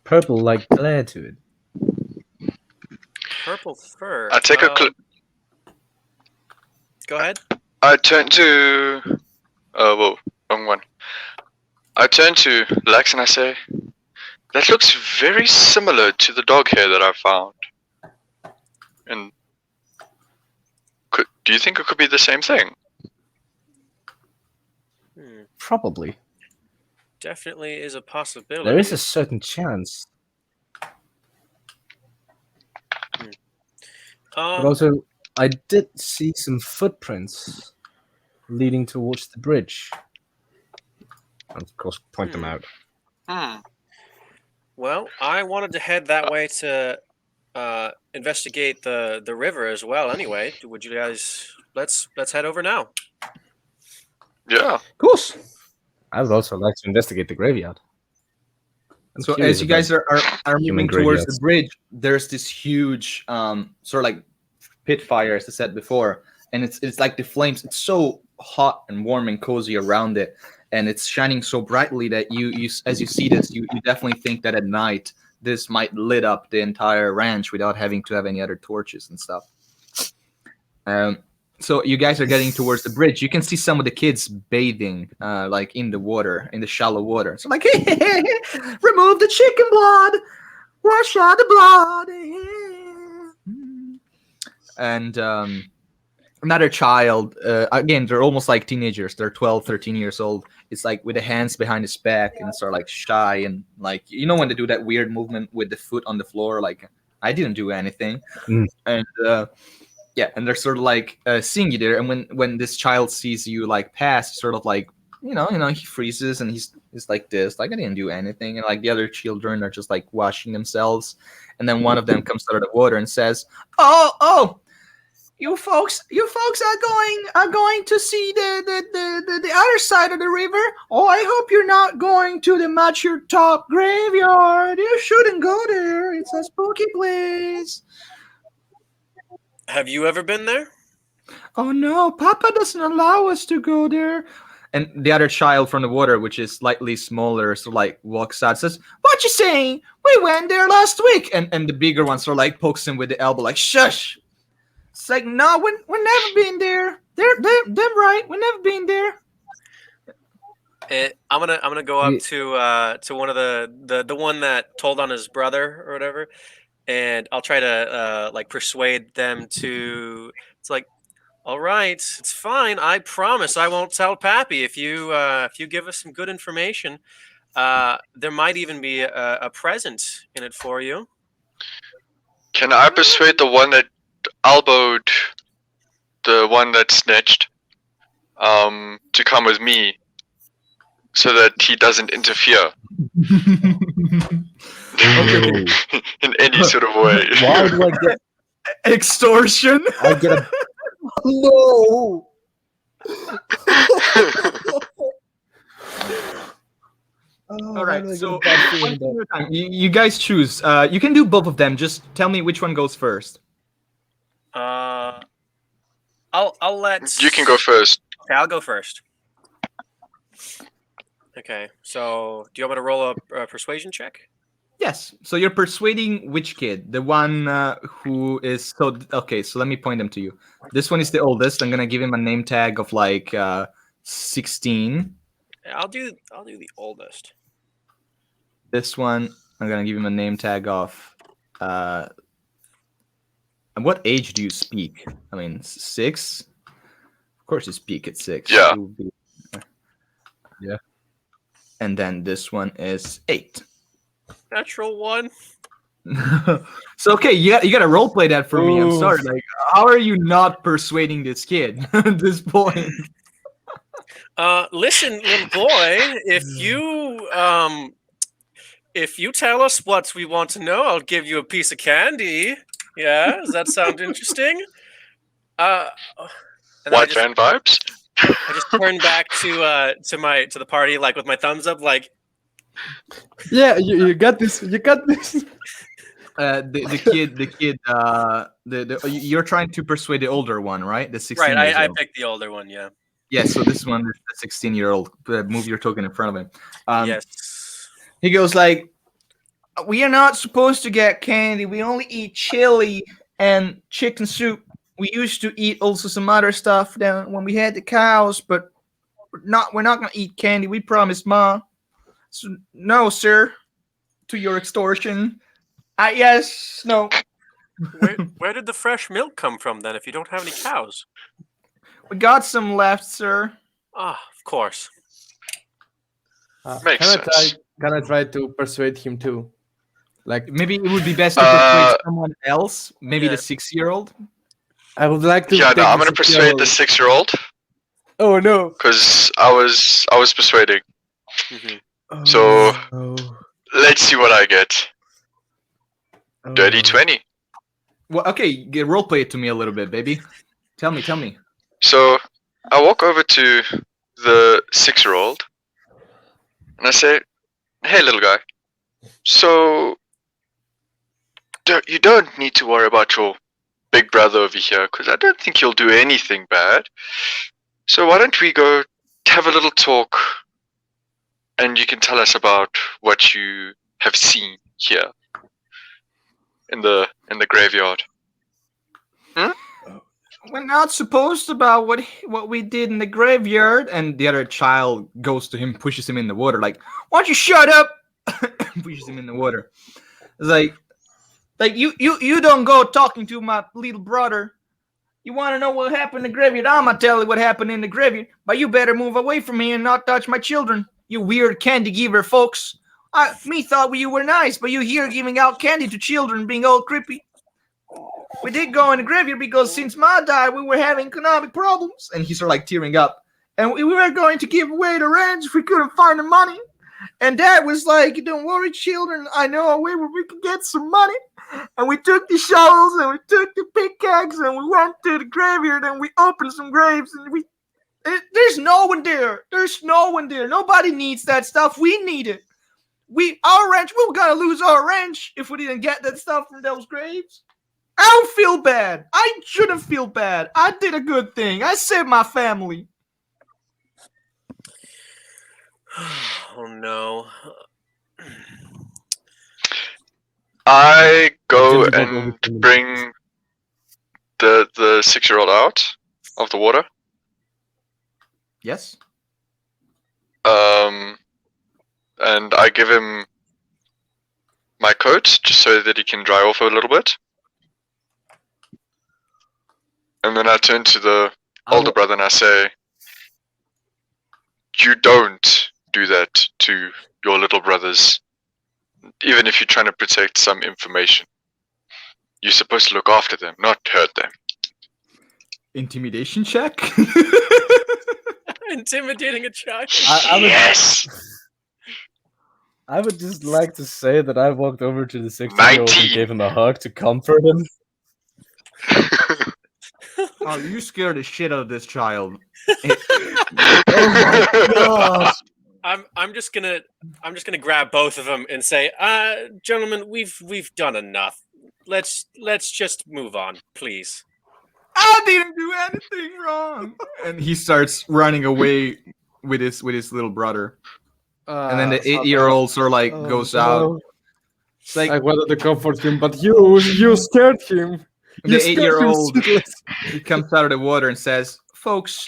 purple-like glare to it. Purple fur. I take a Go ahead. I turn to. Whoa, wrong one. I turn to Lex and I say, "That looks very similar to the dog hair that I found." And do you think it could be the same thing? Probably. Definitely is a possibility. There is a certain chance. But also, I did see some footprints leading towards the bridge. And of course, point them out. Well, I wanted to head that way to investigate the river as well. Anyway, would you guys let's head over now? Yeah. Of course. I would also like to investigate the graveyard. I'm So curious as you guys about are human moving towards the graveyards. bridge, there's this huge sort of like pit fire, as I said before, and it's like the flames. It's so hot and warm and cozy around it, and it's shining so brightly that you as you see this, you definitely think that at night this might lit up the entire ranch without having to have any other torches and stuff. So you guys are getting towards the bridge. You can see some of the kids bathing, like in the water, in the shallow water. So like, remove the chicken blood, wash out the blood. And another child, again, they're almost like teenagers. They're 12, 13 years old. It's like with the hands behind his back and sort of like shy and like, you know, when they do that weird movement with the foot on the floor, like I didn't do anything. And yeah, and they're sort of like seeing you there, and when this child sees you like pass, sort of like you know, he freezes and he's like this, like I didn't do anything, and like the other children are just like washing themselves, and then one of them comes out of the water and says, "Oh, you folks are going to see the other side of the river. Oh, I hope you're not going to the Mature Top graveyard. You shouldn't go there. It's a spooky place." Have you ever been there? "Oh no, Papa doesn't allow us to go there." And the other child from the water, which is slightly smaller, sort of like walks out, says, "What you saying? We went there last week." And the bigger one sort of like pokes him with the elbow, like, "Shush." It's like, "No, we're never been there. They're right. We've never been there." I'm gonna go up to one of the one that told on his brother or whatever, and I'll try to like persuade them to. It's like, all right, it's fine. I promise I won't tell Pappy if you give us some good information. There might even be a present in it for you. Can I persuade the one that elbowed the one that snitched to come with me so that he doesn't interfere Okay. in any sort of way? Why do I get? Extortion. I get a. No. All right, so you guys choose. You can do both of them. Just tell me which one goes first. I'll let. You can go first. Okay, I'll go first. Okay, so do you want me to roll a persuasion check? Yes. So you're persuading which kid? The one who is so okay. So let me point them to you. This one is the oldest. I'm gonna give him a name tag of like 16. I'll do the oldest. This one I'm gonna give him a name tag of. And what age do you speak? I mean, 6. Of course, you speak at 6. Yeah. It would be- Yeah. And then this one is 8. Natural 1. So okay, you got to role play that for me. I'm Ooh. sorry. Like, how are you not persuading this kid at this point? Listen, little boy, if you tell us what we want to know, I'll give you a piece of candy. Yeah, does that sound interesting? And then White van vibes. I just turn back to the party, like with my thumbs up, like, Yeah, you got this. You got this. The kid. You're trying to persuade the older one, right? The 16 right. years I old. picked the older one. Yeah. Yeah. So this one is the 16-year-old. Move your token in front of him. Yes. He goes like, "We are not supposed to get candy. We only eat chili and chicken soup. We used to eat also some other stuff down when we had the cows, but we're not gonna eat candy. We promised, Ma. So, no, sir, to your extortion. Yes, no. Where did the fresh milk come from then? If you don't have any cows? We got some left, sir. Ah, of course. Makes sense. Can I try to persuade him too? Like, Maybe it would be best to persuade Uh, someone else, maybe Yeah. the 6-year-old. I would like to. Yeah, take no, I'm the gonna persuade the 6-year-old. 6-year-old Oh no! because I was persuading. Mhm. Oh, So- no. Let's see what I get. Oh. Dirty 20. Well, okay, role play it to me a little bit, baby. Tell me. So I walk over to the 6-year-old and I say, "Hey, little guy. So you don't need to worry about your big brother over here because I don't think he'll do anything bad. So why don't we go have a little talk and you can tell us about what you have seen here in the graveyard." We're not supposed about what we did in the graveyard. And the other child goes to him, pushes him in the water, like, "Why don't you shut up?" Pushes him in the water. It's like you don't go talking to my little brother. You want to know what happened in the graveyard? I'm gonna tell you what happened in the graveyard, but you better move away from me and not touch my children. You weird candy giver, folks. Me thought you were nice, but you here giving out candy to children, being all creepy. We did go in the graveyard because since Ma died, we were having economic problems. And he's sort of like tearing up. And we were going to give away the ranch if we couldn't find the money. And Dad was like, "Don't worry, children. I know a way where we can get some money." And we took the shovels and we took the pickaxe and we went to the graveyard and we opened some graves and there's no one there. There's no one there. Nobody needs that stuff. We need it. Our ranch, we were gonna lose our ranch if we didn't get that stuff from those graves. I don't feel bad. I shouldn't feel bad. I did a good thing. I saved my family. Oh no. I go Jimmy walked over and to me. bring the 6-year-old out of the water. Yes. And I give him my coat just so that he can dry off a little bit. And then I turn to the older brother and I say, "You don't do that to your little brothers, even if you're trying to protect some information. You're supposed to look after them, not hurt them." Intimidation check. Intimidating a child. Yes! I would just like to say that I walked over to the 16-year-old and 19. gave him a hug to comfort him. Oh, you scared the shit out of this child. Gosh. I'm just gonna grab both of them and say, "Gentlemen, we've done enough. Let's just move on, please." I didn't do anything wrong. And he starts running away with his little brother. And then the 8-year-old sort of like goes out. It's like I wanted to comfort him, but you scared him. the You scared him, 8-year-old shitless. he comes out of the water and says, "Folks,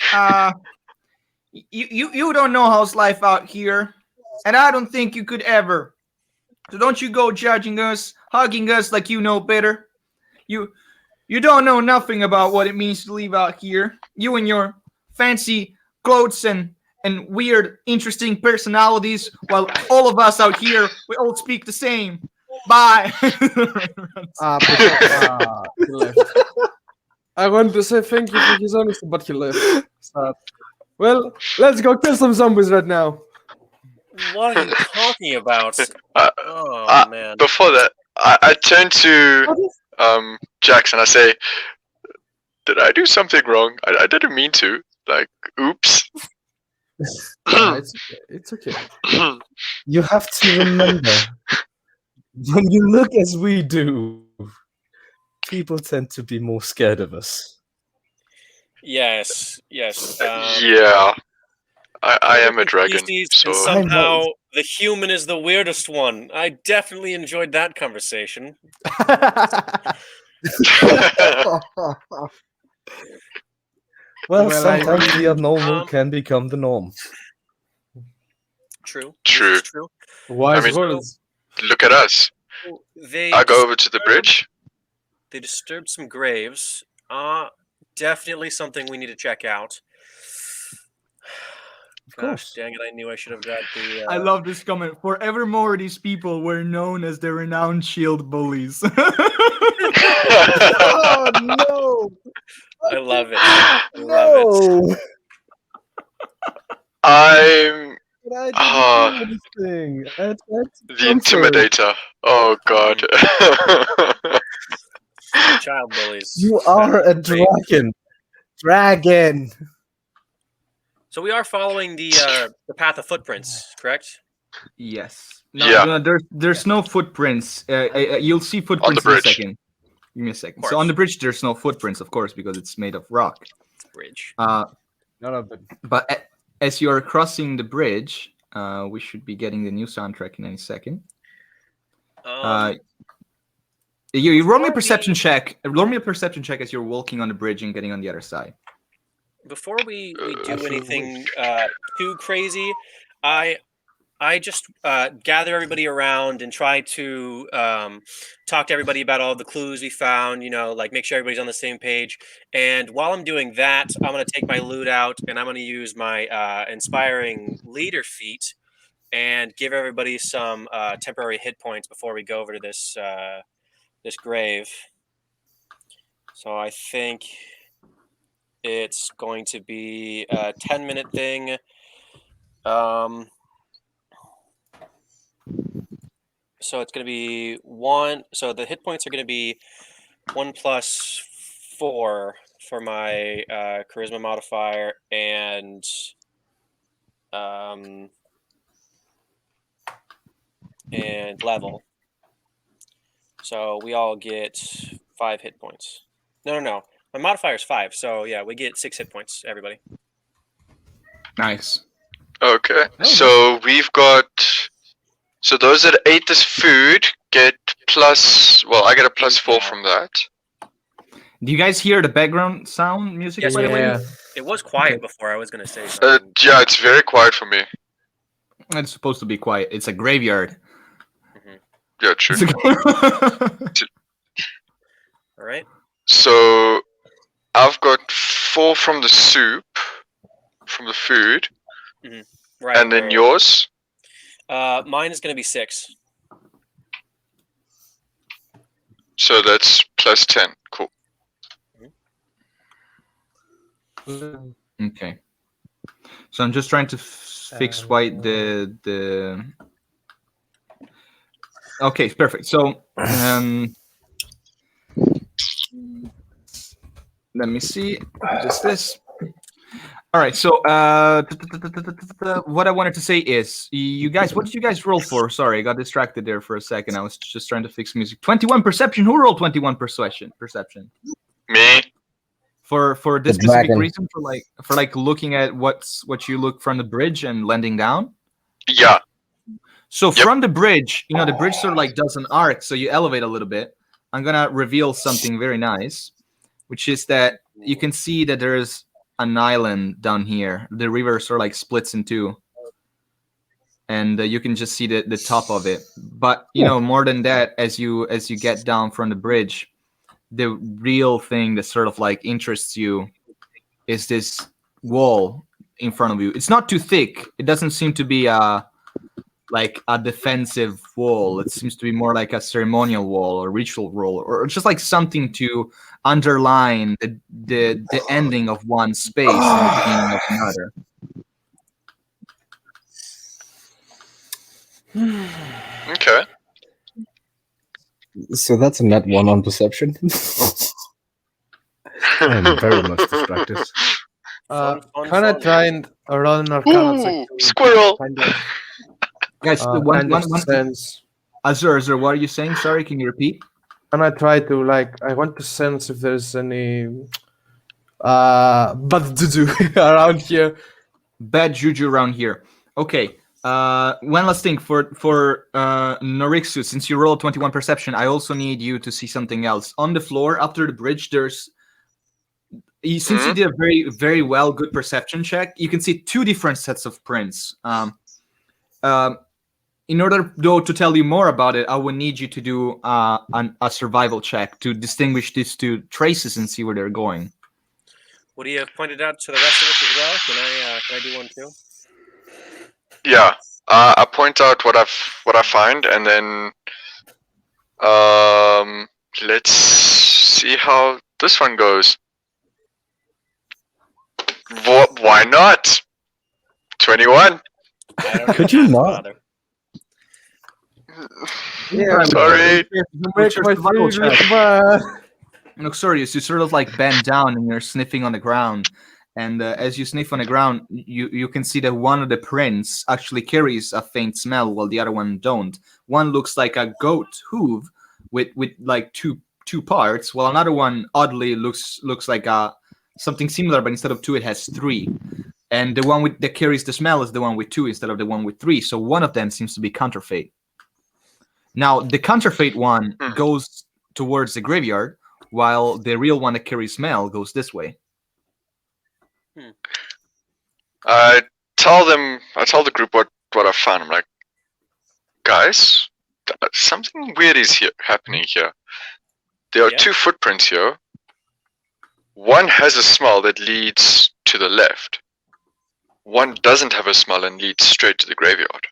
you don't know how's life out here, and I don't think you could ever. So don't you go judging us, hugging us like you know better. You don't know nothing about what it means to live out here. You and your fancy clothes and weird, interesting personalities, while all of us out here, we all speak the same. Bye." He left. I want to say thank you for his honesty, but he left. Sad. Well, let's go kill some zombies right now. What are you talking about? Uh, Oh man. Before that, I turn to Jackson. I say, "Did I do something wrong? I didn't mean to. Like, oops." It's okay. You have to remember, when you look as we do, people tend to be more scared of us. Yes. Yeah, I am a dragon. Species, So and somehow the human is the weirdest one. I definitely enjoyed that conversation. Well, Well, sometimes I- the abnormal Um, can become the norm. True. True. This is true. Wise I mean- words. look at us. They I go over to the bridge. They disturbed some graves. Definitely something we need to check out. Of Gosh, course. dang it! I knew I should have got the. I love this comment. Forevermore, these people were known as the renowned shield bullies. Oh no! I love it. I love it. I'm But I didn't Ah. do anything. I tried to the comfort. intimidator. Oh god. Child bullies. You are a dragon. Dragon. So we are following the path of footprints, correct? Yes. No, Yeah. no, there's no footprints. You'll see footprints in a bridge. second. Give me a second. Of So on course. the bridge, there's no footprints, of course, because it's made of rock. Bridge. None of them. But as you are crossing the bridge, we should be getting the new soundtrack in any second. You roll me a perception check. Roll me a perception check as you're walking on the bridge and getting on the other side. Before we do Actually, anything too crazy, I just gather everybody around and try to talk to everybody about all the clues we found, like make sure everybody's on the same page. And while I'm doing that, I'm going to take my loot out and I'm going to use my inspiring leader feat and give everybody some temporary hit points before we go over to this grave. So I think it's going to be a 10-minute thing. So it's going to be 1. So the hit points are going to be 1 plus 4 for my charisma modifier and level. So we all get 5 hit points. No. My modifier is 5. So yeah, we get 6 hit points, everybody. Nice. Okay. So we've got. So those that ate this food get plus. Well, I get a plus 4 from that. Do you guys hear the background sound music? Yes, by the way? Yeah. It was quiet before. I was going to say Yeah, something. it's very quiet for me. It's supposed to be quiet. It's a graveyard. Yeah, true. All right. So I've got 4 from the soup, from the food, Right. and then yours. Mine is going to be 6. So that's plus 10. Cool. Okay. So I'm just trying to fix why the. Okay, perfect. So let me see. Just this. All right. So what I wanted to say is, you guys, what did you guys roll for? Sorry, I got distracted there for a second. I was just trying to fix music. 21 perception. Who rolled 21 perception? Me. For this The specific dragon. reason, for looking at what you look from the bridge and landing down. Yeah. So Yep. from the bridge, the bridge sort of like does an arc, so you elevate a little bit. I'm gonna reveal something very nice, which is that you can see that there's an island down here. The river sort of like splits in two, and you can just see the top of it. But more than that, as you get down from the bridge, the real thing that sort of like interests you is this wall in front of you. It's not too thick. It doesn't seem to be like a defensive wall. It seems to be more like a ceremonial wall or ritual wall, or just like something to underline the ending of one space and the beginning of another. Okay. So that's a net 1 on perception. I'm very much distracted. Fun, Can I fun. try and roll an Arcana check Ooh, to squirrel. kind of, Guys, kind of sense? Azur, what are you saying? Sorry, can you repeat? Can I try to I want to sense if there's any bad juju around here? Bad juju around here. Okay. One last thing for Norixu, since you rolled 21 perception, I also need you to see something else. On the floor after the bridge, since you did a very, very well good perception check, you can see two different sets of prints. In order, though, to tell you more about it, I would need you to do a survival check to distinguish these two traces and see where they're going. Would you have pointed out to the rest of us as well? Can I do one too? Yeah. I point out what I find, and then let's see how this one goes. Why not? 21. I don't Could even you have to not? bother. Yeah, Sorry. you make my survival thing look check. bad. Noxorius, you sort of like bend down and you're sniffing on the ground. And as you sniff on the ground, you can see that one of the prints actually carries a faint smell, while the other one don't. One looks like a goat hoof with like two parts, while another one oddly looks like something similar, but instead of two, it has three. And the one that carries the smell is the one with two instead of the one with three. So one of them seems to be counterfeit. Now the counterfeit one goes towards the graveyard, while the real one that carries smell goes this way. I tell the group what I found. I'm like, guys, something weird is happening here. There are Yeah. two footprints here. One has a smell that leads to the left. One doesn't have a smell and leads straight to the graveyard.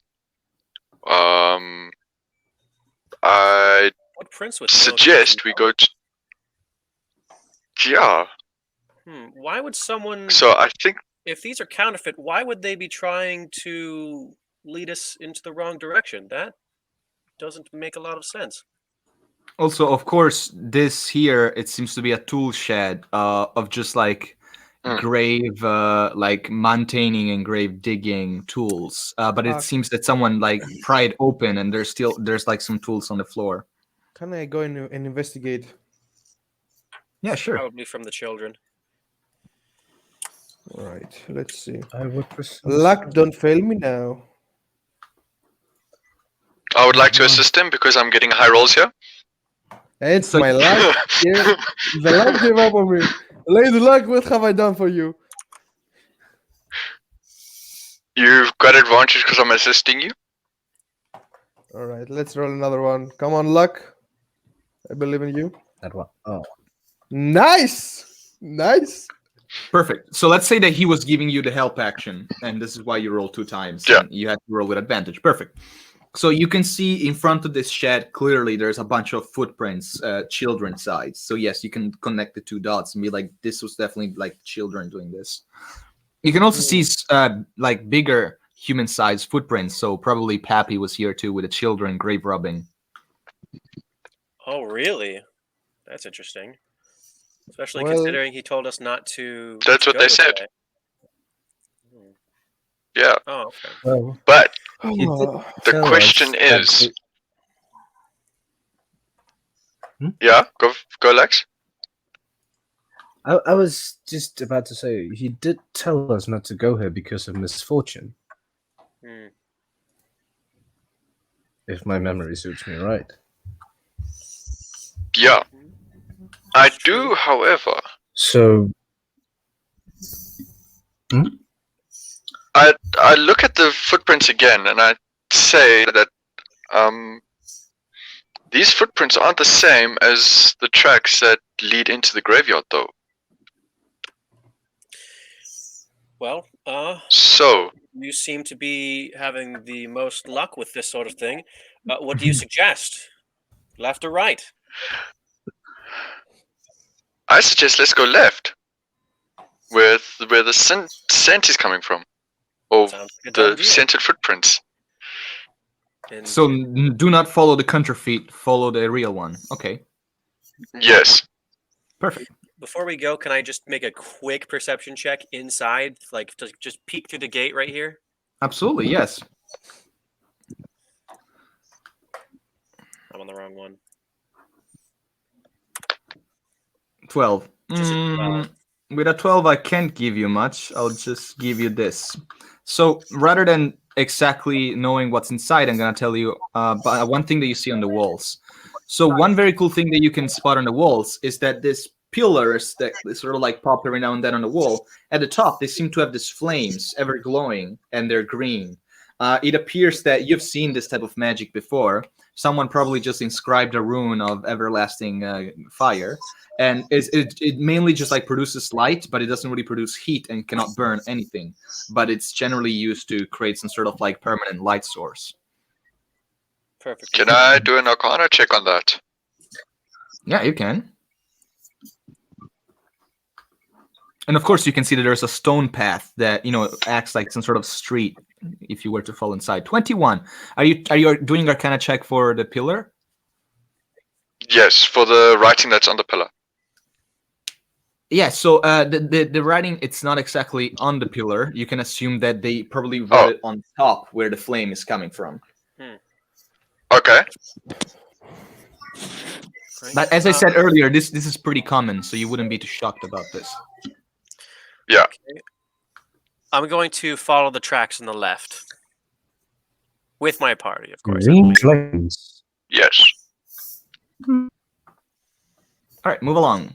I What prince would suggest we go to. Yeah. Why would someone? So I think If these are counterfeit, why would they be trying to lead us into the wrong direction? That doesn't make a lot of sense. Also, of course, this here, it seems to be a tool shed of just like grave, like maintaining and grave digging tools. But it seems that someone like pried it open and there's like some tools on the floor. Can I go and investigate? Yeah, sure. Probably from the children. All right, let's see. I would presume. Luck, don't fail me now. I would like to assist him because I'm getting high rolls here. It's So- my luck. Yeah, the luck gave up on me. Lady Luck, what have I done for you? You've got advantage because I'm assisting you. All right, let's roll another one. Come on, Luck. I believe in you. That one. Oh. Nice. Perfect. So let's say that he was giving you the help action, and this is why you roll 2 times. Yeah. And you had to roll with advantage. Perfect. So you can see in front of this shed, clearly there's a bunch of footprints, children size. So yes, you can connect the 2 dots and be like, this was definitely like children doing this. You can also see like bigger human-sized footprints. So probably Pappy was here too with the children grave rubbing. Oh, really? That's interesting. Especially Well- considering he told us not to. That's to what go they this said. way. Yeah, Oh, okay. Well, but Oh, the tell question us that is, yeah, go Lex. I was just about to say, he did tell us not to go here because of misfortune, Hmm. if my memory suits me right. Yeah, I That's true. do, however, So, I look at the footprints again and I say that these footprints aren't the same as the tracks that lead into the graveyard, though. Well, So, you seem to be having the most luck with this sort of thing. What do you suggest? Left or right? I suggest let's go left, with where the scent is coming from, or Sounds like a the done deal. scented footprints. And So do not follow the counterfeit. Follow the real one. Okay. Yes. Perfect. before we go, can I just make a quick perception check inside? Like, just peek through the gate right here? Absolutely. Yes. I'm on the wrong one. 12. Just a 12. With a 12, I can't give you much. I'll just give you this. So rather than exactly knowing what's inside, I'm going to tell you one thing that you see on the walls. So one very cool thing that you can spot on the walls is that this pillars that sort of like pop every now and then on the wall, at the top, they seem to have these flames ever glowing, and they're green. It appears that you've seen this type of magic before. Someone probably just inscribed a rune of everlasting fire. And it mainly just like produces light, but it doesn't really produce heat and cannot burn anything. But it's generally used to create some sort of like permanent light source. Perfect. Can I do an Arcana check on that? Yeah, you can. And of course, you can see that there's a stone path that acts like some sort of street if you were to fall inside. 21. Are you doing Arcana check for the pillar? Yes, for the writing that's on the pillar. Yeah, so the writing, it's not exactly on the pillar. You can assume that they probably wrote it on top where the flame is coming from. Okay. But as I said earlier, this is pretty common, so you wouldn't be too shocked about this. Yeah. Okay. I'm going to follow the tracks on the left. With my party, of course. green flames. Yes. All right, move along.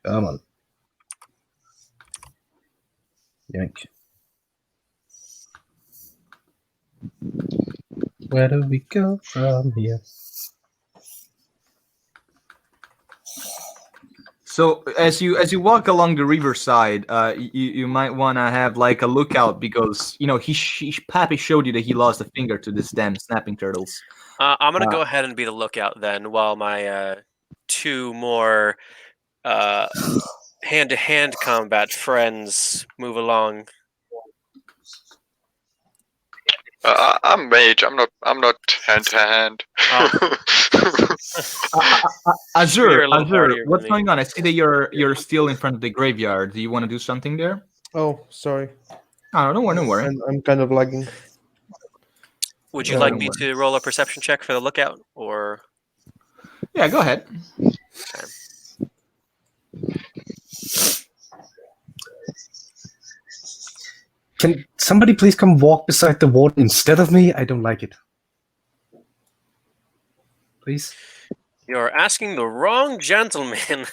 Come on. Yank. Where do we go from here? So as you walk along the riverside, you might want to have like a lookout because Pappy showed you that he lost a finger to this damn snapping turtles. I'm going to go ahead and be the lookout then while my two more hand-to-hand combat friends move along. I'm mage. I'm not hand to hand. Azure, You're a little hardier what's than me. going on? I see that you're still in front of the graveyard. Do you want to do something there? Oh, sorry. Oh, don't worry. I'm kind of lagging. Would you Yeah, like don't me worry. to roll a perception check for the lookout, or? Yeah, go ahead. Can somebody please come walk beside the wall instead of me? I don't like it. Please? You're asking the wrong gentleman.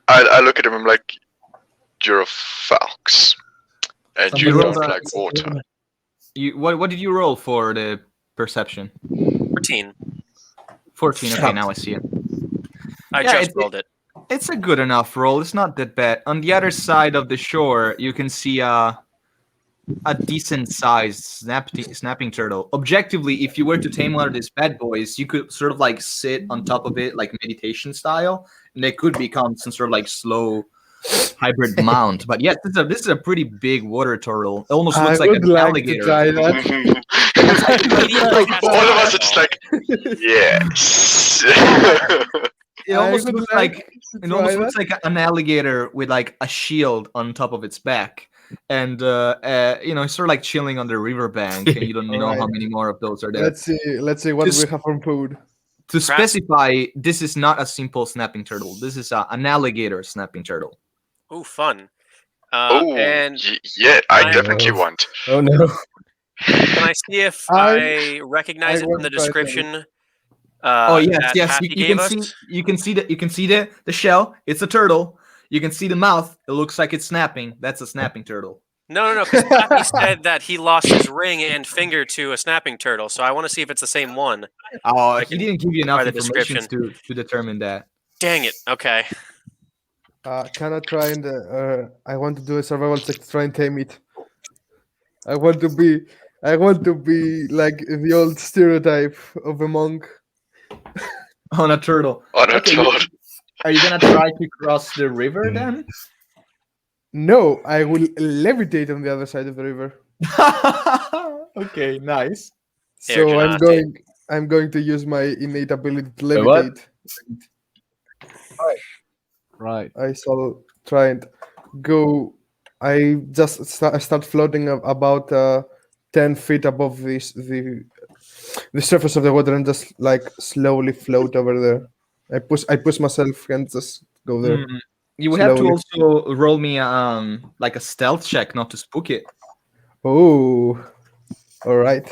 I look at him. I'm like, you're a fox, and you Somebody don't roll like water. What did you roll for the perception? 14. 14. Okay, now I see it. I Yeah, just rolled it. It's a good enough roll. It's not that bad. On the other side of the shore, you can see a decent sized snapping turtle. Objectively, if you were to tame one of these bad boys, you could sort of like sit on top of it like meditation style, and they could become some sort of like slow hybrid mount. But yes, this is a pretty big water turtle. It almost looks like an alligator. To try that. All of us are just like, yes. It almost would looks like like to try like an alligator with like a shield on top of its back, and it's sort of like chilling on the riverbank, and you don't know how Alright. many more of those are there. Let's see what Just- we have from food. To specify, this is not a simple snapping turtle. This is an alligator snapping turtle. Ooh, fun. I I- definitely want. Oh no. Can I see if I recognize I it want from the to try it. description? Oh yes, that yes. Happy You gave can us? see. You can see the shell. It's a turtle. You can see the mouth. It looks like it's snapping. That's a snapping turtle. No. Because Happy said that he lost his ring and finger to a snapping turtle. So I want to see if it's the same one. Oh, I he can didn't give you enough by the information description. to determine that. Dang it. Okay. Can I try and I want to do a survival check to try and tame it. I want to be like the old stereotype of a monk. On a turtle. On a Okay, turtle. Are you gonna try to cross the river then? No, I will levitate on the other side of the river. Okay, nice. So Airgenate. I'm going to use my innate ability to Wait, what? levitate. Right. I shall try and go. I just start floating about 10 feet above the surface of the water and just like slowly float over there. I push myself and just go there. You would have to Slowly. also roll me like a stealth check not to spook it. Oh, all right.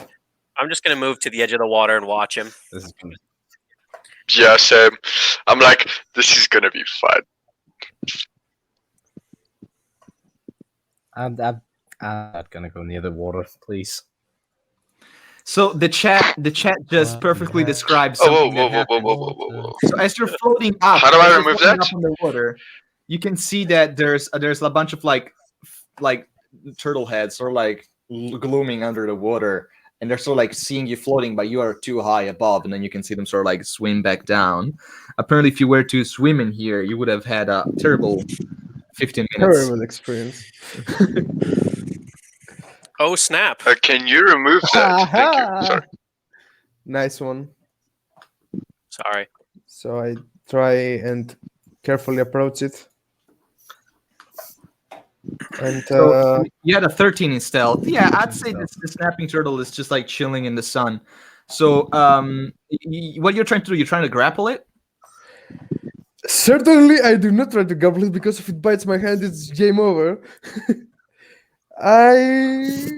I'm just going to move to the edge of the water and watch him. This is gonna Yeah, Sam. I'm like, this is gonna be fun. I'm not gonna go near the water, please. So the chat just perfectly describes Oh, something whoa, that whoa, happened. whoa, whoa, whoa, whoa. So as you're floating up, How do I as you're remove floating that? up on the water, you can see that there's a bunch of like turtle heads or like glooming under the water, and they're sort of like seeing you floating, but you are too high above, and then you can see them sort of like swim back down. Apparently, if you were to swim in here, you would have had a terrible 15 minutes. Terrible experience. Oh, snap. Can you remove that? Thank you. Sorry. Nice one. Sorry. So I try and carefully approach it. And So you had a 13 in stealth. Yeah, I'd say the snapping turtle is just like chilling in the sun. So what you're trying to do, you're trying to grapple it? certainly I do not try to gobble it because if it bites my hand, it's game over. I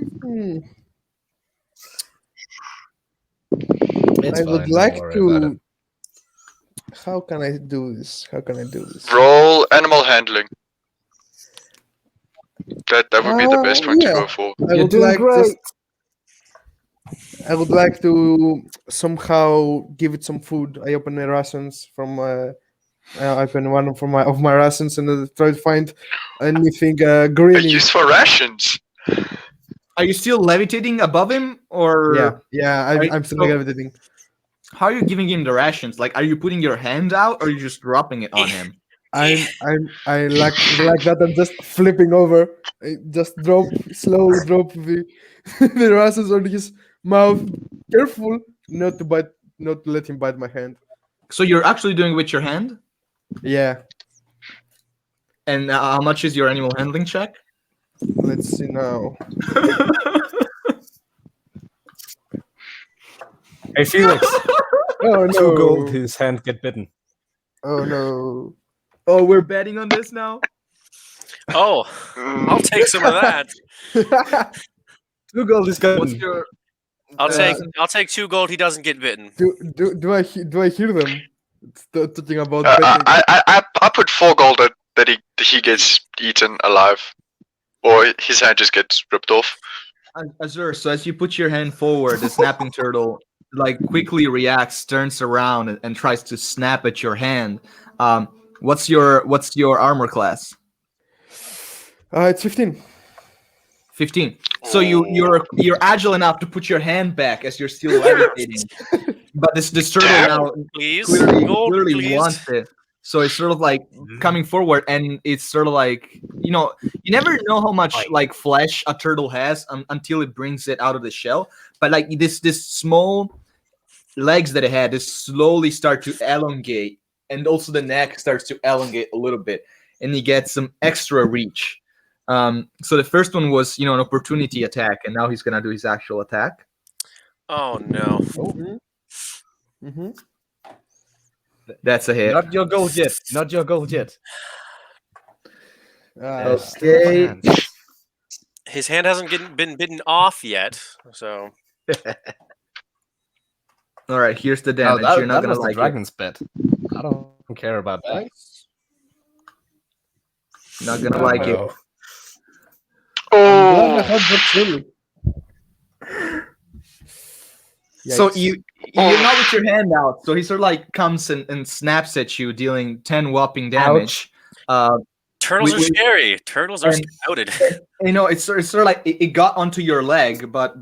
It's I would fine, like don't worry about to. How can I do this? How can I do this? Roll animal handling. That would be the best one to Yeah. go for. I would like I would like to somehow give it some food. I open my rations from I open one of my rations and try to find anything greeny. Use for rations. Are you still levitating above him, or Yeah. I'm still so- levitating. how are you giving him the rations? Like, are you putting your hand out, or are you just dropping it on him? I like that. I'm just flipping over. I just slowly drop the the rations on his mouth. Careful not to let him bite my hand. So you're actually doing it with your hand? Yeah. And how much is your animal handling check? Let's see now. Hey Felix, Oh 2 gold, no! his hand get bitten. Oh no! Oh, we're betting on this now? Oh, I'll take some of that. 2 gold is good. What's your I'll take 2 gold. He doesn't get bitten. Do I hear them talking about I, betting? I put 4 gold that he gets eaten alive, or his hand just gets ripped off. Azur? So as you put your hand forward, the snapping turtle like quickly reacts, turns around, and tries to snap at your hand. What's your armor class? It's 15. 15. So you're agile enough to put your hand back as you're still levitating. But this turtle Damn. now Please. clearly Gold, please. wants it. So it's sort of like coming forward, and it's sort of like, you never know how much like flesh a turtle has until it brings it out of the shell. But like this small legs that it had, they slowly start to elongate, and also the neck starts to elongate a little bit, and you get some extra reach. So the first one was an opportunity attack, and now he's gonna do his actual attack. Oh no. Mm-hmm. That's a hit. Not your gold yet. Not your gold yet. Still have Okay. hands. His hand hasn't been bitten off yet, so All right, here's the Oh, damage. that, You're not that gonna was the like it. dragon's bet. I don't care about that. Nice. Not gonna like it. Oh. I'm glad I Oh, had that chill. So Yikes. you're not with your hand out. So he sort of like comes and snaps at you, dealing 10 whopping damage. turtles We- are scary. Turtles are and- scouted. You know, it's sort of like it got onto your leg, but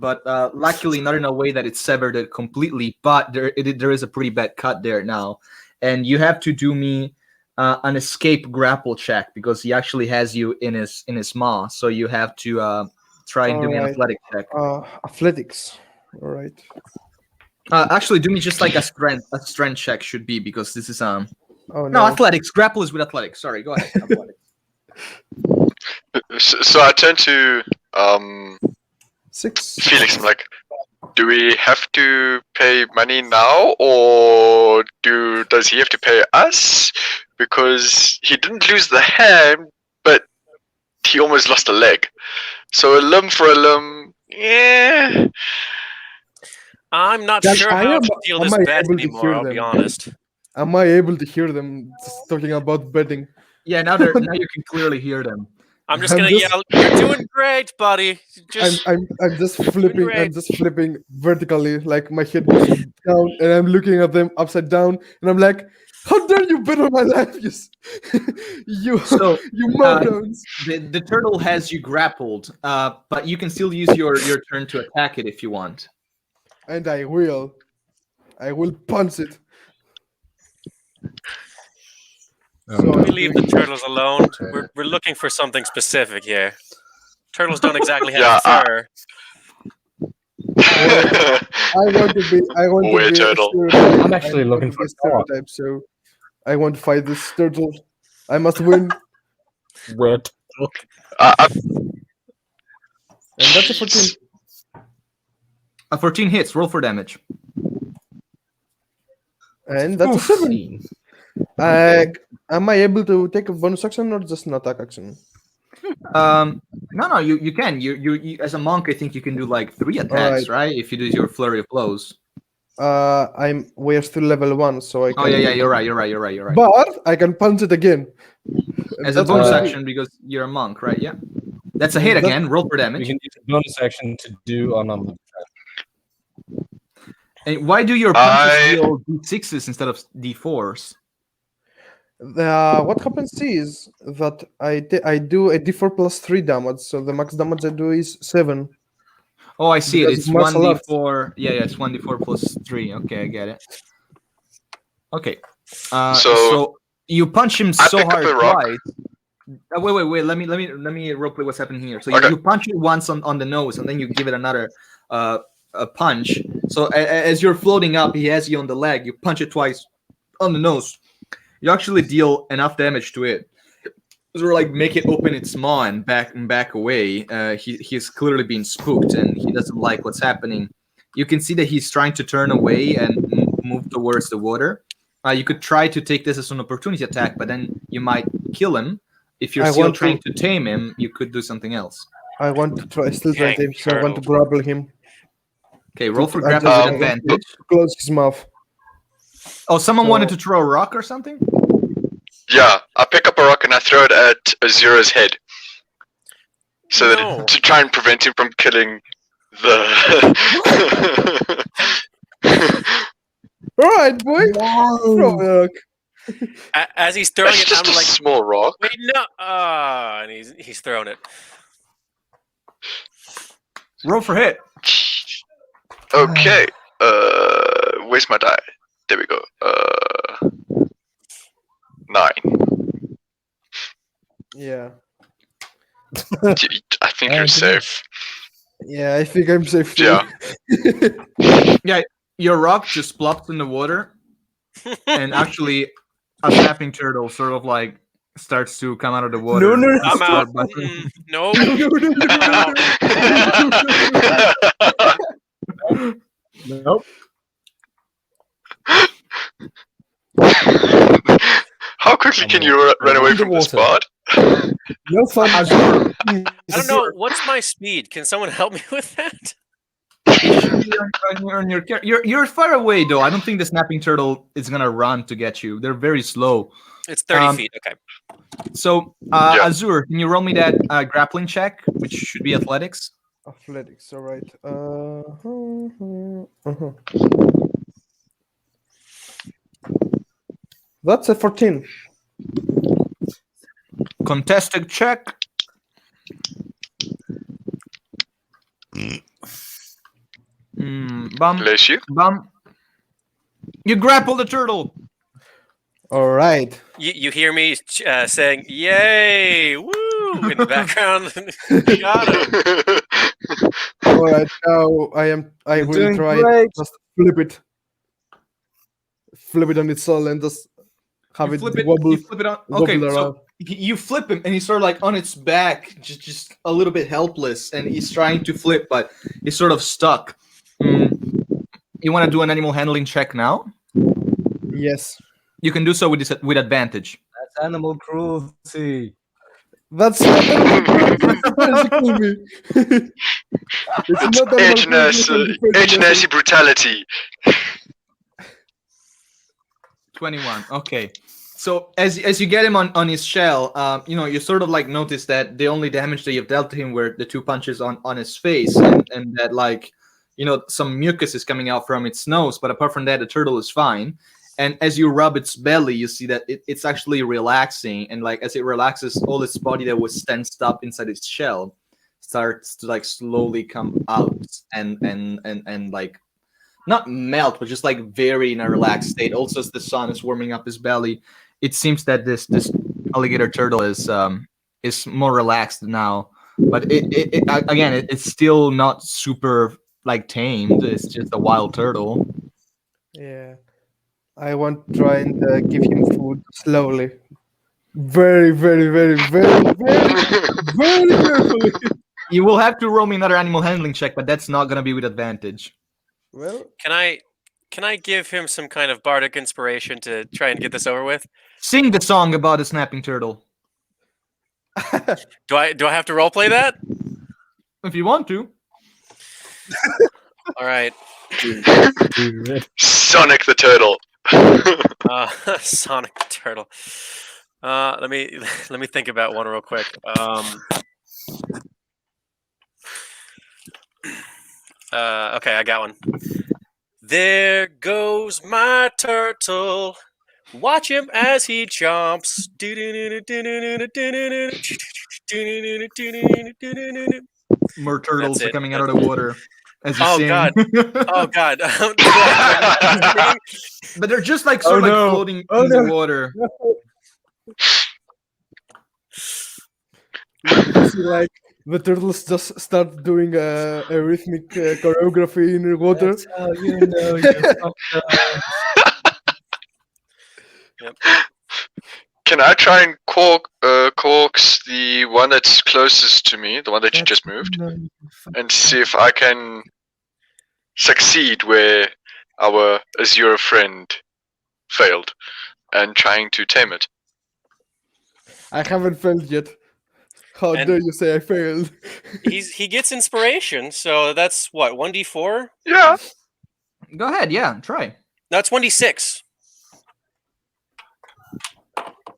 luckily not in a way that it severed it completely. But there is a pretty bad cut there now, and you have to do me an escape grapple check because he actually has you in his maw. So you have to try and do me an Alright. athletic check. Athletics. All right. Actually, do me just like a strength check should be because this is Oh no no. athletics. Grapple is with athletics. Sorry, go ahead. Athletics. so I turn to 6. Felix. I'm like, do we have to pay money now, or does he have to pay us? Because he didn't lose the hand, but he almost lost a leg. So a limb for a limb. Yeah. I'm not That sure I how am- to feel am this I bet able to anymore. hear I'll be them? honest. Am I able to hear them just talking about betting? Yeah, now you can clearly hear them. I'm just I'm gonna just- yell. You're doing great, buddy. Just I'm just flipping. great. I'm just flipping vertically, like my head goes down, and I'm looking at them upside down, and I'm like, "How dare you bet on my life, you So, you morons!" The turtle has you grappled, but you can still use your turn to attack it if you want. And I will punch it. So we I'm leave the doing- turtles alone. Okay. We're looking for something specific here. Turtles don't exactly have Yeah, fur. I want to Weird be a turtle. stereotype. I'm actually I want looking to for be a a dog. stereotype, so I want to fight this turtle. I must win, Wet. I- and that's a 14. 14 hits. Roll for damage. And that's a 7. Am I able to take a bonus action or just an attack action? No, you can. You as a monk, I think you can do like 3 attacks, right? If you do your flurry of blows. We are still level 1, so I can. Oh yeah, you're right. But I can punch it again. As a That's bonus what I do. action because you're a monk, right? Yeah. That's a hit That- again. Roll for We damage. can use a bonus action to do unarmed. And why do your punches deal d6s instead of d4s? What happens is that I do a d4 plus 3 damage, so the max damage I do is 7. Oh, I see it. Because It's it's martial arts. 1d4. Yeah, it's 1d4 plus 3. Okay, I get it. Okay. So- So you punch him I so pick up hard a rock. twice. Wait. Let me roleplay what's happening here. So Okay. you punch it once on the nose, and then you give it another a punch. So as you're floating up, he has you on the leg. You punch it twice on the nose. You actually deal enough damage to it. Sort of like make it open its maw and back away. He's clearly been spooked and he doesn't like what's happening. You can see that he's trying to turn away and move towards the water. You could try to take this as an opportunity attack, but then you might kill him. If you're I still want to- trying to tame him, you could do something else. I want to try, still try Dang to, so I want to turtle. grapple him, Okay, roll for I grapple just- with I want to advantage. close his mouth. Oh, someone so- wanted to throw a rock or something? Yeah, I pick up a rock and I throw it at Azura's head. So No. that to try and prevent him from killing the. All right, boy. Throw the rock. As he's throwing It's it, just I'm a like, small rock. wait, no! And he's throwing it. Roll for hit. Okay. Where's my die? There we go. 9. Yeah. I think you're safe. Yeah, I think I'm safe too. Yeah. Your rock just plops in the water, and actually, a snapping turtle sort of like starts to come out of the water. No. I'm out. But- Nope. Nope. How quickly can you run away from this Underwater. bard? No fun. Azure, I don't know. What's my speed? Can someone help me with that? it should be on your You're far away though. I don't think the snapping turtle is gonna run to get you. They're very slow. It's 30 Um, feet. Okay. So, Yeah. Azure, can you roll me that grappling check, which should be athletics? Athletics, all right. That's a 14. Contested check. Bum, Bless you. bum. You grapple the turtle. All right. You hear me saying "Yay! Woo!" in the background. You got him. All right. Now I You're will doing try great. just flip it on its soul, and just have You it flip it. wobble. You flip it on. wobble Okay, around. so you flip him, and he's sort of like on its back, just a little bit helpless, and he's trying to flip, but he's sort of stuck. You want to do an animal handling check now? Yes. You can do so with advantage. That's animal cruelty. That's not animal cruelty. It's not animal cruelty. Age Nazi brutality. 21. Okay. So as you get him on his shell, you sort of like notice that the only damage that you've dealt to him were the 2 punches on his face, and that like some mucus is coming out from its nose, but apart from that, the turtle is fine. And as you rub its belly, you see that it's actually relaxing, and like as it relaxes, all its body that was tensed up inside its shell starts to like slowly come out and like not melt, but just like very in a relaxed state. Also, as the sun is warming up his belly, it seems that this alligator turtle is more relaxed now. But it's still not super like tamed. It's just a wild turtle. Yeah. I want to try and give him food slowly. Very, very, very, very, very, very carefully. You will have to roll me another animal handling check, but that's not gonna be with advantage. Well, Can I give him some kind of bardic inspiration to try and get this over with? Sing the song about the snapping turtle Do I have to roleplay that? if you want to. All right. Sonic the Turtle. Sonic the Turtle. Let me think about one real quick. Okay, I got one. There goes my turtle. Watch him as he jumps. More turtles That's are it. coming out of the water as you Oh sing. god! Oh god! But they're just like sort of like floating in the water. you see, like the turtles just start doing a rhythmic choreography in the water. That's how you know you're fucked up. Yep. Can I try and coax the one that's closest to me, the one that you just moved, and see if I can succeed where our Azure friend failed and trying to tame it? I haven't failed yet. How And- dare you say I failed? He gets inspiration, so that's what 1d4. Yeah. Go ahead, yeah, try. That's 1d6.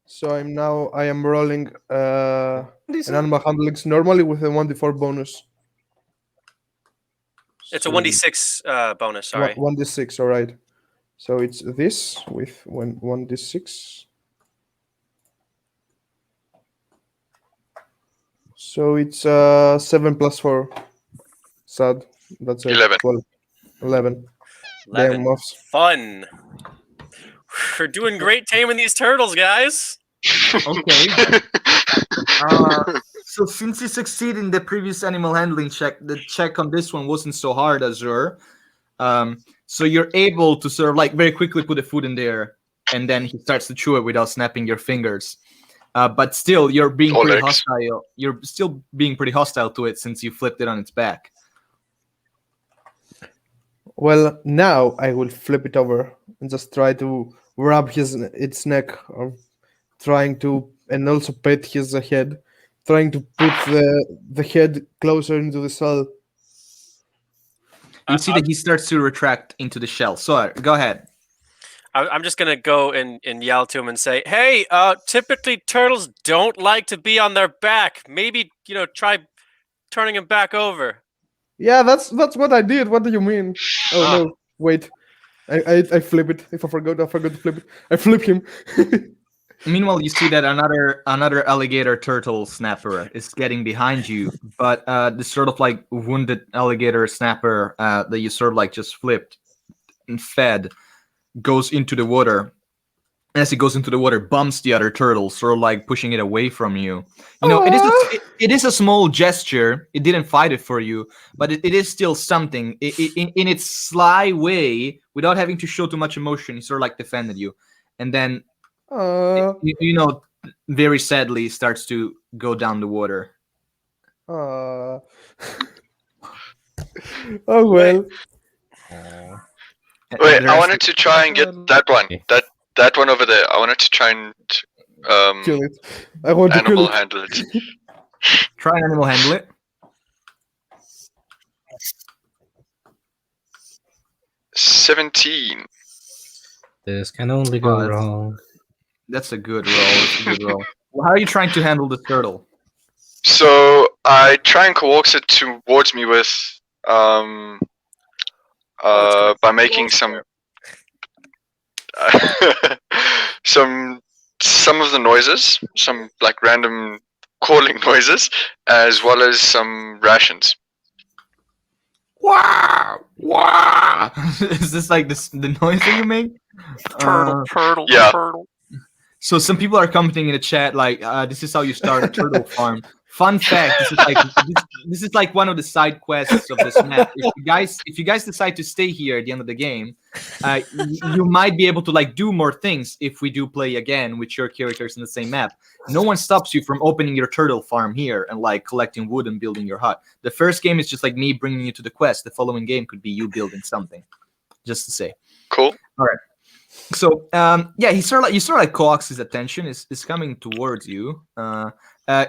So I am rolling an animal handlings normally with a 1d4 bonus. It's a 1d6 bonus. Sorry. 1d6, all right. So it's this with 1d6. So it's 7 plus 4. Sad. That's a 11. 12. 11. 11. Damn muffs. Fun. We're doing great taming these turtles, guys. Okay. So since you succeeded in the previous animal handling check, the check on this one wasn't so hard, Azure. So you're able to sort of like very quickly put the food in there, and then he starts to chew it without snapping your fingers. But still, you're being Or pretty legs. hostile. You're still being pretty hostile to it since you flipped it on its back. Well, now I will flip it over and just try to rub its neck, or trying to, and also pet his head, trying to put the head closer into the cell. You see that he starts to retract into the shell. So go ahead. I'm just gonna go and yell to him and say, "Hey, typically turtles don't like to be on their back. Maybe try turning him back over." Yeah, that's what I did. What do you mean? Oh Ah. no, wait. I flip it. If I forgot to flip it. I flip him. Meanwhile, you see that another alligator turtle snapper is getting behind you, but this sort of like wounded alligator snapper that you sort of like just flipped and fed goes into the water. As it goes into the water, bumps the other turtle, sort of like pushing it away from you. You know, it is a small gesture. It didn't fight it for you, but it is still something. In its sly way, without having to show too much emotion, it sort of like defended you, and then very sadly starts to go down the water. Oh well. Wait, The I rest wanted to try and get that one. That one over there. I wanted to try and Kill it. I want to kill animal it. handle it. try and animal handle it. 17. This can only go that's- wrong. That's a good roll. Well, how are you trying to handle the turtle? So I try and coax it towards me with by making some some of the noises, some like random calling noises, as well as some rations. Wow! Wow! Is this like the noise that you make? Turtle, yeah. turtle. So some people are commenting in the chat like, "This is how you start a turtle farm." Fun fact: this is like one of the side quests of this map. If you guys decide to stay here at the end of the game, you might be able to like do more things if we do play again with your characters in the same map. No one stops you from opening your turtle farm here and like collecting wood and building your hut. The first game is just like me bringing you to the quest. The following game could be you building something. Just to say. Cool. All right. So yeah, you sort of like coax his attention. Is coming towards you.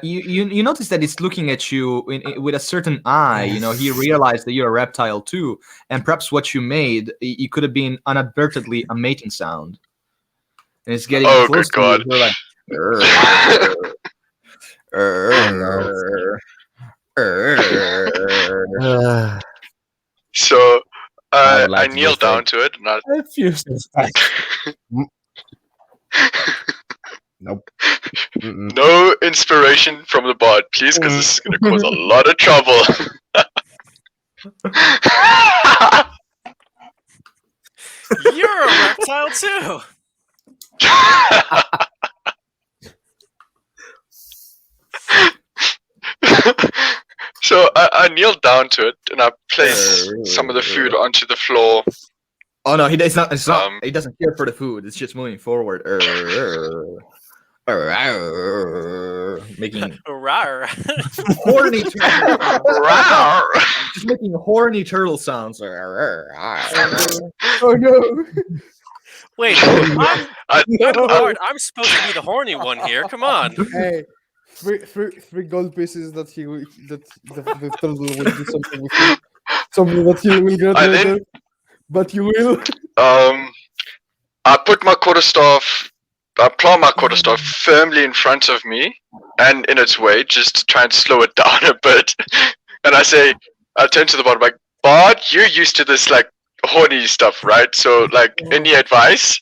You notice that it's looking at you with a certain eye. You know, he realized that you're a reptile too, and perhaps what you made, it could have been inadvertently a mating sound. And it's getting Oh, close good to you. God. You're like, So I would like I to kneel just say- down to it and I I fuse this back. Nope. Mm-mm. no inspiration from the bot, please, because this is going to cause a lot of trouble. You're a reptile too. So I kneel down to it and I place some of the food onto the floor. oh no, he does not. It's not. Um, He doesn't care for the food. It's just moving forward. Making Rawr. horny turtle sounds. Rawr. Just making horny turtle sounds. Oh no. Wait, I- I'm supposed to be the horny one here. Come on. Hey, three gold pieces that the turtle will do something with you. Something that you will get I later. then- But you will. I put my quarterstaff, I plant my quarterstaff firmly in front of me and in its way, just to try and slow it down a bit. And I turn to the bot, like, Bart, you're used to this, like, horny stuff, right? So, like, any advice?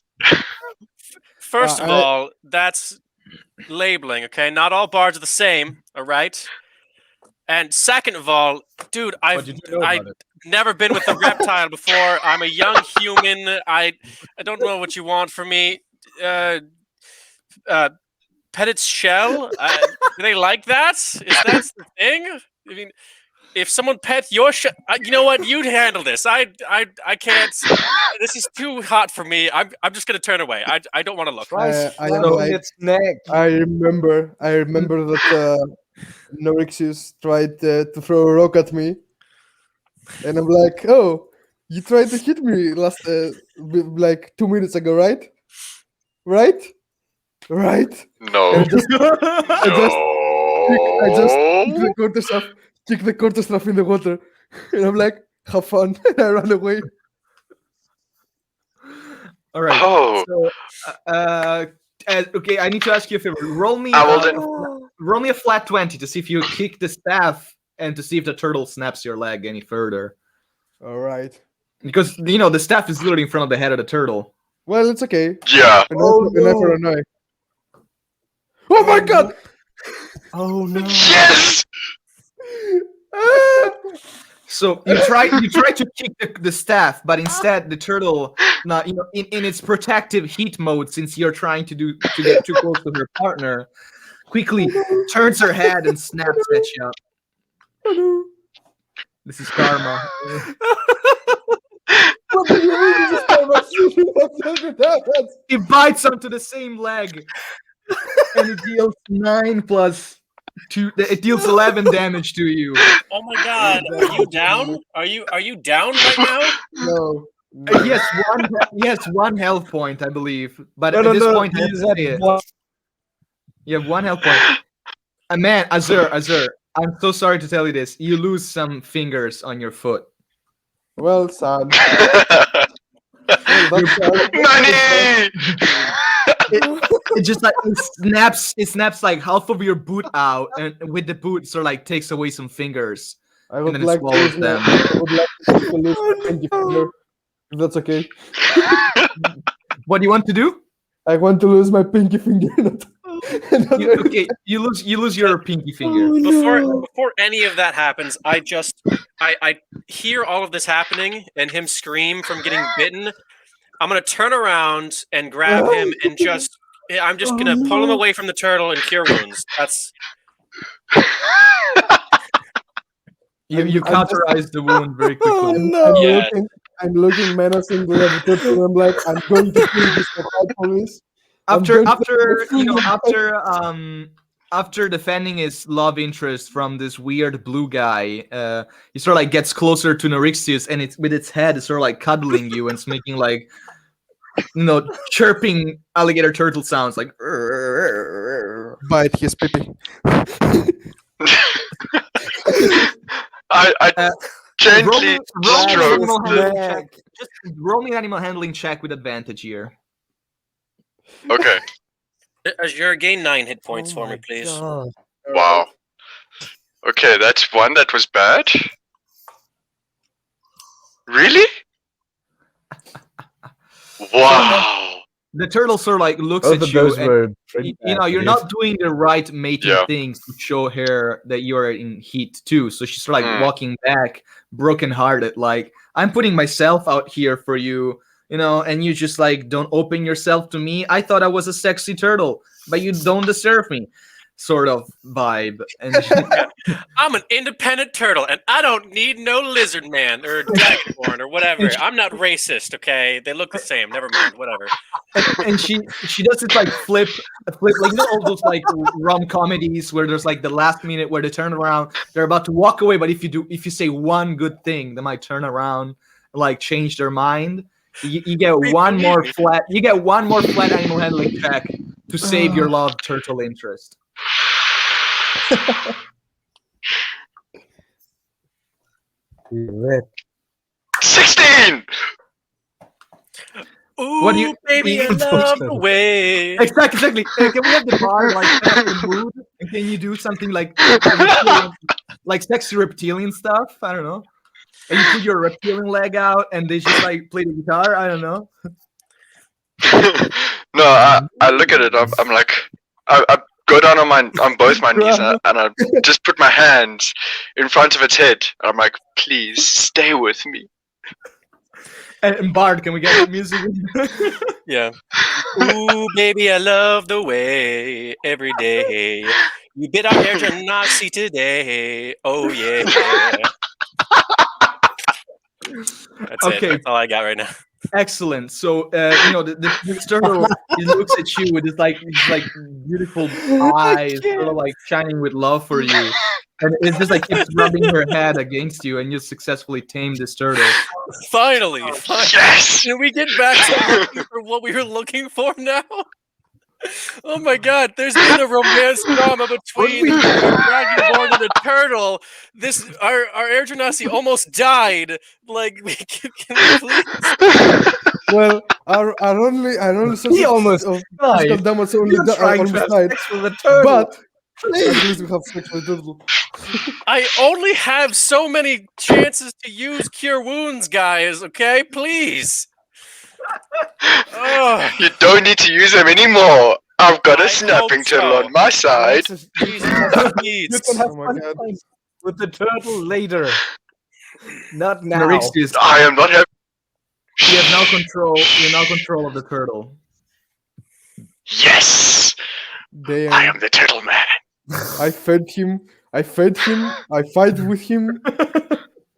First of I- all, that's labeling, okay? Not all bards are the same, all right? And second of all, dude, I've never been with a reptile before. I'm a young human. I don't know what you want from me. Pet its shell? Do they like that? Is that the thing? I mean, if someone pet your shell, you know what? You'd handle this. I can't. This is too hot for me. I'm just gonna turn away. I don't want to look. I am Flapping like, its neck. I remember that Norexius tried to throw a rock at me, and I'm like, "Oh, you tried to hit me like 2 minutes ago, right?" right? Right? No. And I just No. kick the quarter staff in the water, and I'm like, have fun. And I run away. All right. Oh. So, okay, I need to ask you a favor. Roll me a flat 20 to see if you kick the staff and to see if the turtle snaps your leg any further. All right. Because the staff is literally in front of the head of the turtle. Well, it's okay. Yeah. Enough for annoy. Oh my god! Oh no! Yes. Ah! So you try to kick the staff, but instead the turtle, in its protective heat mode, since you're trying to get too close to her partner, quickly turns her head and snaps at you. Oh no! This is karma. What do you mean this is karma? It bites onto the same leg, and it deals 9 plus 2. It deals 11 damage to you. Oh my god! Are you down? Are you down right now? No. Yes, one health point, I believe. But No, at no, this no. point, I have He's to at say it. one. You have 1 health point. Man, Azur, I'm so sorry to tell you this. You lose some fingers on your foot. Well, sad. Money. It just like it snaps like half of your boot out, and with the boot sort of like takes away some fingers. I would then it like to swallows lose my, them. I would like to lose my pinky finger. If that's okay. What do you want to do? I want to lose my pinky finger. You lose your pinky finger. Before any of that happens, I hear all of this happening and him scream from getting bitten. I'm gonna turn around and grab him and I'm just gonna pull him away from the turtle and cure wounds. That's You cauterize the wound very quickly. I'm looking menacingly at the turtle, and I'm like, I'm going to kill this police. After defending his love interest from this weird blue guy, he sort of like gets closer to Norixius, and it's with its head, it's sort of like cuddling you, and it's making like chirping alligator turtle sounds like. Bite his pippy. I gently stroke. Just roll me an animal handling check with advantage here. Okay. Azure, gain 9 hit points for me, please. God. Wow. Okay, that's one that was bad. Really? Wow. The turtle sort of like looks Both at of you, those and were pretty you're bad. not doing the right mating Yeah. things to show her that you're in heat too. So she's sort of like walking back, brokenhearted, like, I'm putting myself out here for you, and you just like don't open yourself to me. I thought I was a sexy turtle, but you don't deserve me, sort of vibe. And I'm an independent turtle, and I don't need no lizard man or dragonborn or whatever. I'm not racist, okay? They look the same. Never mind. Whatever. and she does it like flip like all those like rom comedies where there's like the last minute where they turn around, they're about to walk away, but if you say one good thing, they might turn around, like change their mind. You get one more flat animal handling check to save your love turtle interest. 16. Ooh, What do you- baby, I love the way. Exactly. Can we have the bar like set the mood? And can you do something like sexy reptilian stuff? I don't know. And you put your reptilian leg out, and they just like play the guitar. I don't know. No, I look at it. I'm like, I go down on both my knees, and I just put my hands in front of its head. And I'm like, please stay with me. And Bard, can we get that music? Yeah. Ooh, baby, I love the way every day you bit our hair genasi today. Oh yeah. That's Okay. it. That's all I got right now. Excellent. So the turtle, he looks at you with his like beautiful eyes, sort of like shining with love for you, and it's just like keeps rubbing her head against you, and you successfully tame this turtle. Finally. Yes! Can we get back to looking for what we were looking for now? Oh my god, there's been a romance drama between a dragonborn and a turtle. Our Air Genasi almost died. Like, can we please? Well, our only source He almost of died. physical damage only You're trying to almost have died. sex with a turtle. But Please. at least we have sex with the turtle. I only have so many chances to use cure wounds, guys, okay? Please. Oh, You don't need to use them anymore. I've got I a snapping hope turtle so. on my side. Jesus, Jesus, You please. can have Oh my fun God. time with the turtle later. Not now. Norixius, I am not happy. you have now control. You now control of the turtle. Yes! damn. I am the turtle man. I fed him. I fight with him,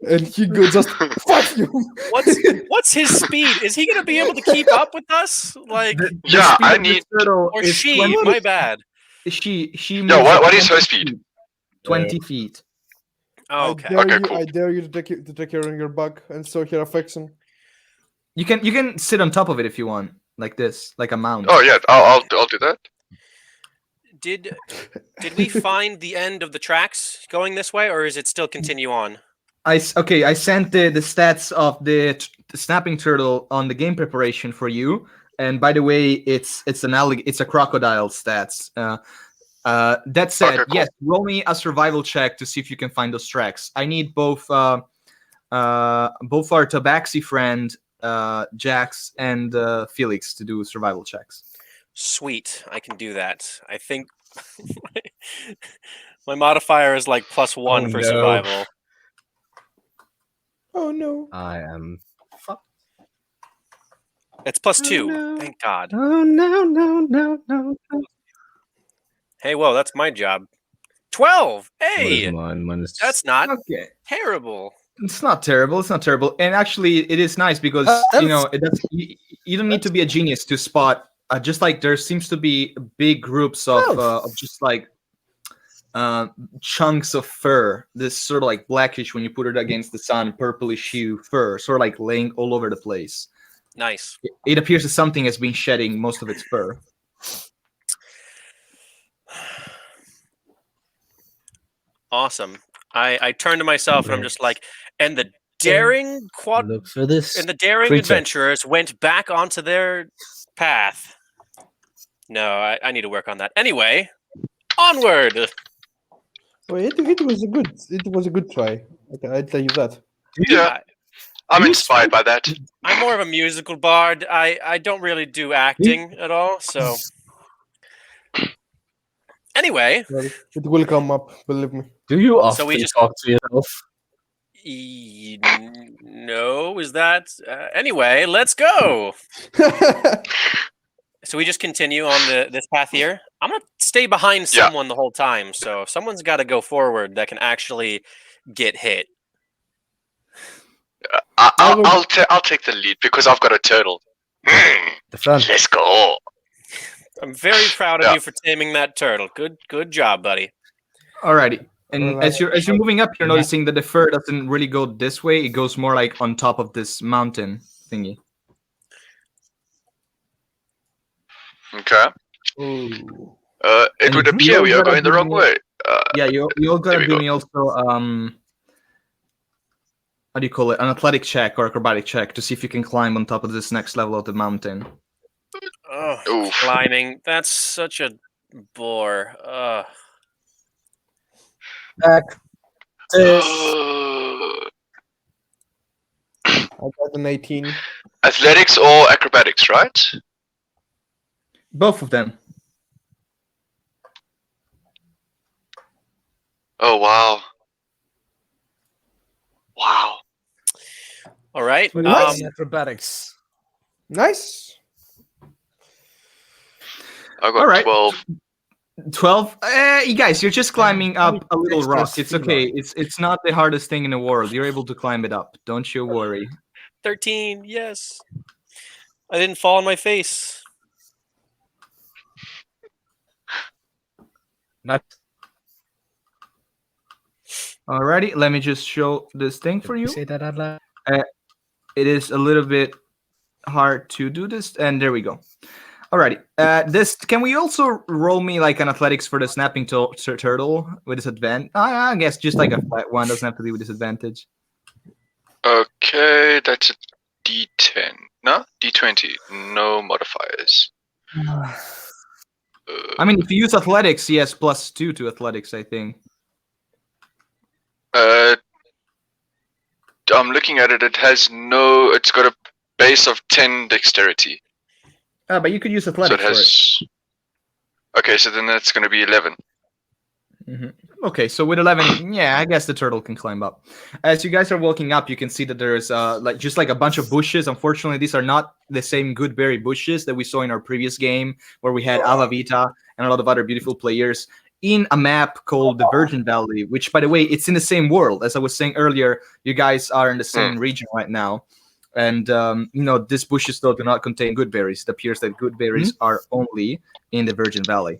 and he just fuck you. What's his speed? Is he gonna be able to keep up with us? Like, The Yeah, speed I of the need- turtle or is she? 20 My bad. She Yeah, moves what at is her 20 speed? feet. 20 feet. Oh, okay. Okay, cool. I dare you to take her on your back and show her affection. You can sit on top of it if you want, like this, like a mount. Oh yeah, I'll do that. Did we find the end of the tracks going this way, or is it still continue on? I sent the stats of the snapping turtle on the game preparation for you. And by the way, it's a crocodile stats. That said, Okay, cool. yes, roll me a survival check to see if you can find those tracks. I need both our Tabaxi friend Jax and Felix to do survival checks. Sweet, I can do that. I think my modifier is like +1 for no. survival. Oh no! I am fucked. It's +2. no. Thank God. Oh no. Hey, whoa, that's my job. 12. What is Hey, mine? Mine is that's not Okay. terrible. It's not terrible. It's not terrible, and actually, it is nice because you don't need to be a genius to spot. Just like there seems to be big groups of just like chunks of fur. This sort of like blackish when you put it against the sun, purplish hue fur, sort of like laying all over the place. Nice. It appears that something has been shedding most of its fur. Awesome. I turn to myself and I'm just like, and the daring Look for this. and the daring creature. adventurers went back onto their path. No, I need to work on that. Anyway, onward. Well, it was a good try. Okay, I'll tell you that. Yeah, I'm inspired by that. I'm more of a musical bard. I don't really do acting at all. So anyway, Well, it will come up, believe me. Do you often we just- talk to yourself? no, is that anyway? Let's go. So we just continue on this path here. I'm gonna stay behind Yeah. someone the whole time. So if someone's got to go forward that can actually get hit. I'll take the lead because I've got a turtle. The front. Let's go. I'm very proud of Yeah. you for taming that turtle. Good job, buddy. Alrighty. And Alright. as you're moving up, you're noticing that the fur doesn't really go this way. It goes more like on top of this mountain thingy. Okay. Ooh. It And would you appear we are gotta going the do wrong more- way. Yeah, you all There gotta we do go. me also how do you call it? An athletic check or acrobatic check to see if you can climb on top of this next level of the mountain. Oh, Oof. climbing. That's such a bore. Back. I got an 18. Athletics or acrobatics, right? Both of them. Oh wow. Wow. All right. Nice. Acrobatics. Nice. I got All right. 12. 12. You guys, you're just climbing up a little Extra rock. It's speed okay. It's not the hardest thing in the world. You're able to climb it up. Don't you worry. 13. Yes. I didn't fall on my face. Not. Alrighty, let me just show this thing for you. Say that out loud. it is a little bit hard to do this. And there we go. Alrighty. This can we also roll me like an athletics for the snapping turtle with disadvantage? I guess just like a flat one, doesn't have to be with disadvantage. Okay, that's a D10. No, D20. No modifiers. I mean, if you use athletics, yes, +2 to athletics, I think. I'm looking at it. It has no. It's got a base of 10 dexterity. But you could use So athletics it has. Okay, so then that's going to be 11. Okay, so with 11, yeah, I guess the turtle can climb up. As you guys are walking up, you can see that there's just a bunch of bushes. Unfortunately, these are not the same goodberry bushes that we saw in our previous game, where we had Avavita and a lot of other beautiful players in a map called the Virgin Valley, which, by the way, it's in the same world. As I was saying earlier, you guys are in the same region right now. And, these bushes, though, do not contain goodberries. It appears that goodberries are only in the Virgin Valley.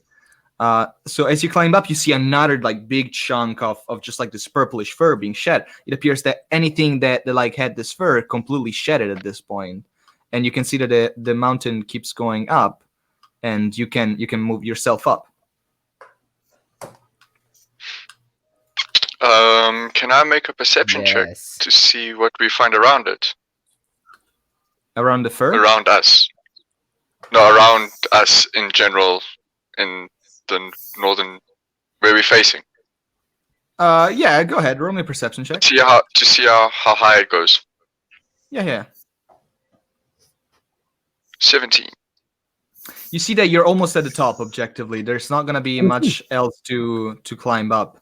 So as you climb up, you see another big chunk of just this purplish fur being shed. It appears that anything that had this fur completely shed it at this point. And you can see that the mountain keeps going up, and you can move yourself up. Can I make a perception check to see what we find around it? Around the fur? Around us. No, around us in general, in the northern, where we're facing. Yeah, go ahead. Roll me a perception check. To see how high it goes. Yeah. 17. You see that you're almost at the top. Objectively, there's not gonna be much else to climb up.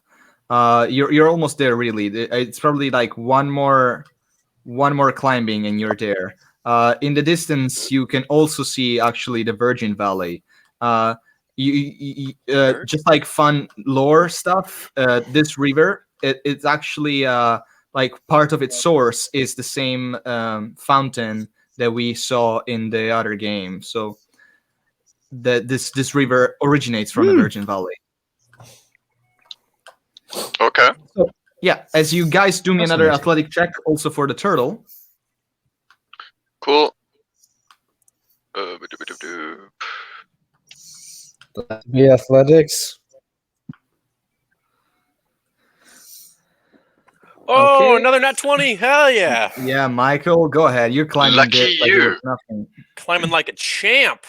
You're almost there. Really, it's probably one more climbing, and you're there. In the distance, you can also see actually the Virgin Valley. You just fun lore stuff. This river, it's actually part of its source is the same fountain that we saw in the other game. So this river originates from the Virgin Valley. Okay. So, yeah, as you guys do me another athletic check also for the turtle. Cool. Be athletics. Oh, Okay. another nat 20. Hell yeah. Yeah, Michael, go ahead. You're climbing Lucky this like you. it was nothing. Climbing like a champ.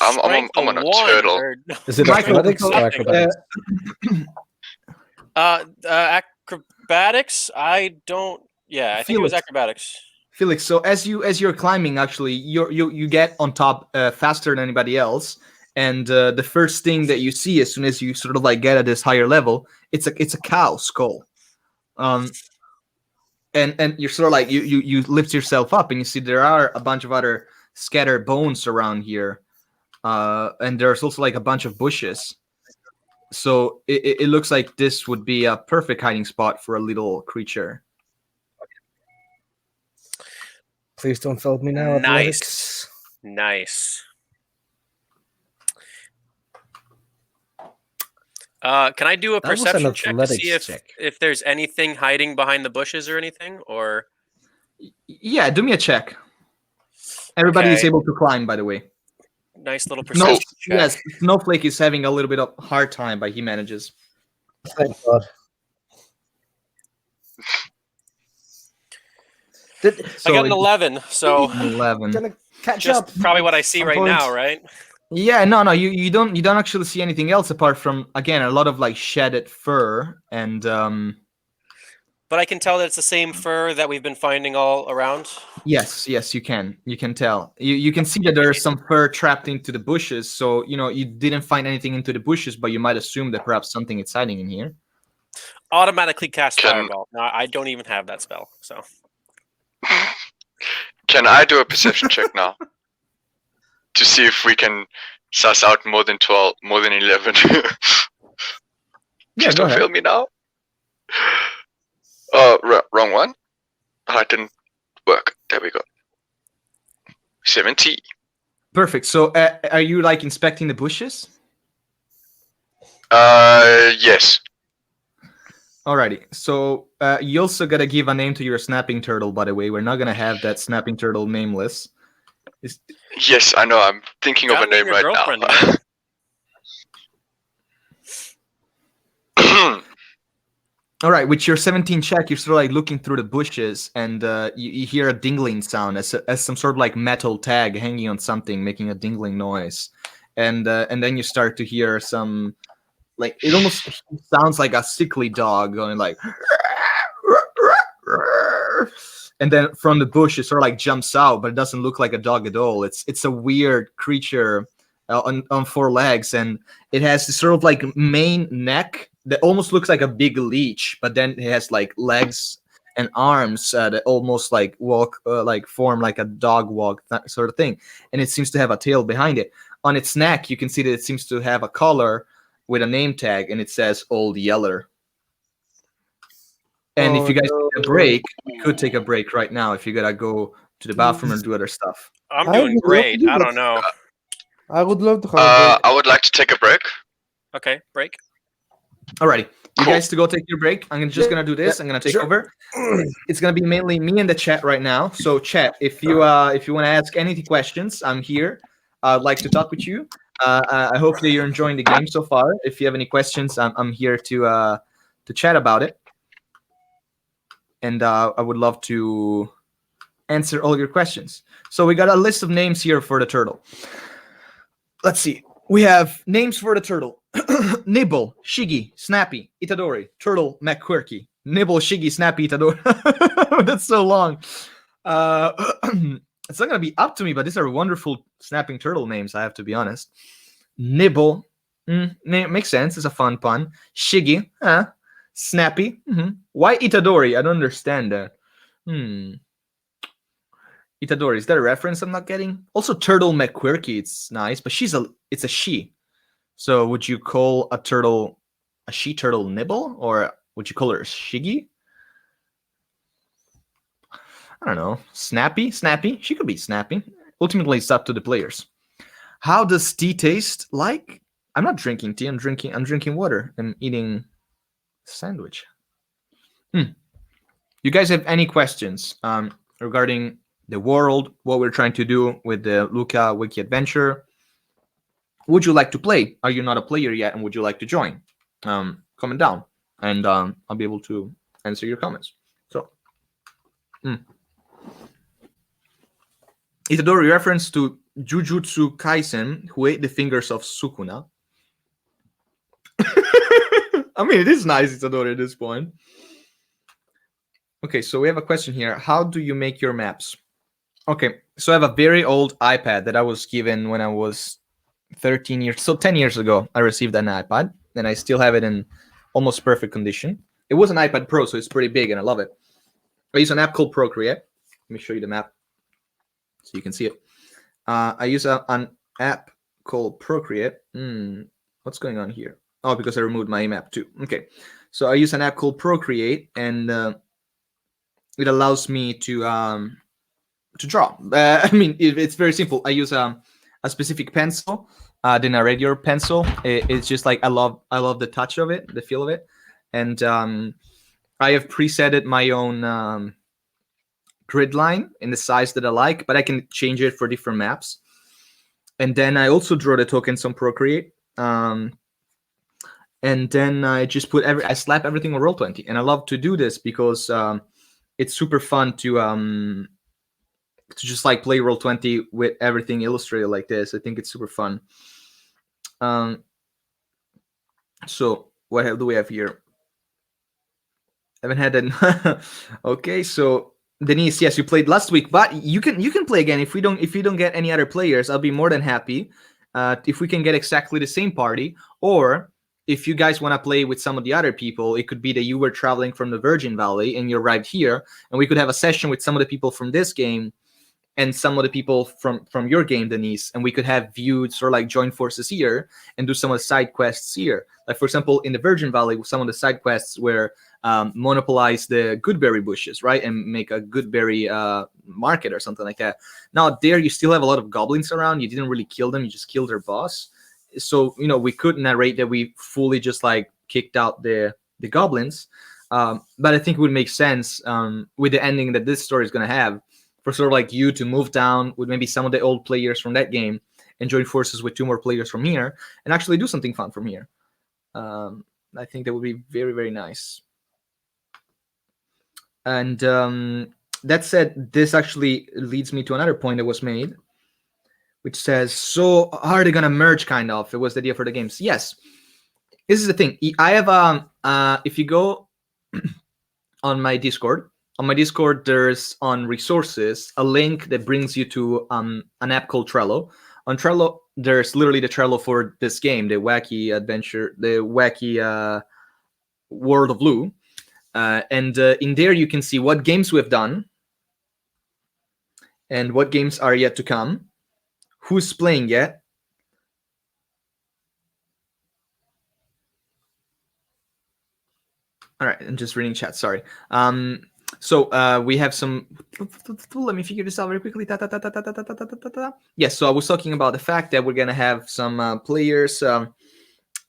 I'm on a turtle. Is it Michael, athletics or acrobatics? Acrobatics? I don't. Yeah, I think it was acrobatics. Felix, so as you're climbing, actually, you get on top faster than anybody else, and the first thing that you see as soon as you sort of get at this higher level, it's a cow skull, and you're sort of you lift yourself up, and you see there are a bunch of other scattered bones around here, and there's also a bunch of bushes. So it looks like this would be a perfect hiding spot for a little creature. Please don't fail me now. Nice. Athletics. Nice. Can I do a That was an perception check to see athletics if there's anything hiding behind the bushes or anything? Or Yeah, do me a check. Everybody is Okay. able to climb, by the way. nice little No, perception check. yes, Snowflake is having a little bit of hard time, but he manages. Thank God. I got an 11, so 11. Gonna catch just up. probably what I see Some right point. now, right? Yeah, no, you don't actually see anything else apart from, again, a lot of shedded fur and But I can tell that it's the same fur that we've been finding all around. yes, you can tell. You can see that there's some fur trapped into the bushes, so you didn't find anything into the bushes, but you might assume that perhaps something is hiding in here. Automatically cast Can- fireball. No, I don't even have that spell, so Can I do a perception check now? To see if we can suss out more than 12, more than 11. Yeah, Please go don't ahead. fail me now. Wrong one. That didn't work. There we go. 70. Perfect. So are you inspecting the bushes? Yes. Alrighty. So you also gotta give a name to your snapping turtle. By the way, we're not gonna have that snapping turtle nameless. It's, Yes, I know. I'm thinking of a Gotta name name your right girlfriend, now. all right. With your 17 check, you're sort of like looking through the bushes, and you hear a dingling sound as some sort of like metal tag hanging on something, making a dingling noise, and then you start to hear some like it almost sounds like a sickly dog going like. And then from the bush, it sort of like jumps out, but it doesn't look like a dog at all. It's a weird creature on four legs, and it has this sort of like main neck that almost looks like a big leech, but then it has like legs and arms that almost like walk, like form like a dog walk sort of thing. And it seems to have a tail behind it. On its neck, you can see that it seems to have a collar with a name tag, and it says Old Yeller. And if you guys take a break, we could take a break right now if you gotta go to the bathroom and do other stuff. I'm I doing would love to great. do I that. don't know. I would love to have a break. I would like to take a break. Okay, break. Alrighty, you Cool. guys to go take your break. Just gonna do this. I'm gonna take over. It's gonna be mainly me in the chat right now. So chat, if you want to ask any questions, I'm here. I'd like to talk with you. I hope that you're enjoying the game so far. If you have any questions, I'm here to chat about it. And I would love to answer all your questions. So we got a list of names here for the turtle. Let's see. We have names for the turtle. Nibble, Shiggy, Snappy, Itadori, Turtle, McQuirky. Nibble, Shiggy, Snappy, Itadori. That's so long. It's not going to be up to me, but these are wonderful snapping turtle names, I have to be honest. Nibble, makes sense. It's a fun pun. Shiggy, Snappy. Why Itadori? I don't understand that. Itadori, is that a reference I'm not getting? Also, Turtle McQuirky, it's nice, but it's a she. So would you call a turtle a she turtle Nibble, or would you call her Shiggy? I don't know. Snappy? She could be Snappy. Ultimately, it's up to the players. How does tea taste like? I'm not drinking tea. I'm drinking water. I'm eating sandwich. You guys have any questions regarding the world, what we're trying to do with the Luca Wiki Adventure? Would you like to play? Are you not a player yet, and would you like to join? Comment down, and I'll be able to answer your comments. So, Itadori reference to Jujutsu Kaisen, who ate the fingers of Sukuna. I mean, it is nice, Itadori, at this point. Okay, so we have a question here. How do you make your maps? Okay, so I have a very old iPad that I was given when I was 13 years. So 10 years ago, I received an iPad, and I still have it in almost perfect condition. It was an iPad Pro, so it's pretty big, and I love it. I use an app called Procreate. Let me show you the map so you can see it. I use an app called Procreate. What's going on here? Oh, because I removed my map too. Okay, so I use an app called Procreate, and it allows me to draw. I mean, it's very simple. I use a specific pencil, the Narrator pencil. It's just like I love the touch of it, the feel of it, and I have presetted my own grid line in the size that I like, but I can change it for different maps. And then I also draw the tokens on Procreate, and then I just I slap everything on Roll20, and I love to do this because it's super fun to just like play Roll20 with everything illustrated like this. I think it's super fun. So what do we have here? I haven't had that. Okay, so Denise, yes, you played last week, but you can play again if you don't get any other players. I'll be more than happy if we can get exactly the same party, or if you guys want to play with some of the other people. It could be that you were traveling from the Virgin Valley and you arrived here, and we could have a session with some of the people from this game and some of the people from your game, Denise, and we could have viewed sort of like join forces here and do some of the side quests here. Like, for example, in the Virgin Valley, some of the side quests were monopolize the goodberry bushes, right, and make a goodberry market or something like that. Now there you still have a lot of goblins around. You didn't really kill them, you just killed their boss. So we could narrate that we fully just like kicked out the the goblins. But I think it would make sense with the ending that this story is going to have for sort of like you to move down with maybe some of the old players from that game and join forces with 2 more players from here and actually do something fun from here. I think that would be very, very nice. And that said, this actually leads me to another point that was made, which says, so how are they going to merge, kind of? It was the idea for the games. Yes. This is the thing. I have, if you go on my Discord, there's on resources a link that brings you to an app called Trello. On Trello, there's literally the Trello for this game, the wacky adventure, the wacky World of Lou. And in there, you can see what games we've done and what games are yet to come, who's playing yet. All right, I'm just reading chat. Sorry. So we have some. Let me figure this out very quickly. Yes. So I was talking about the fact that we're gonna have some players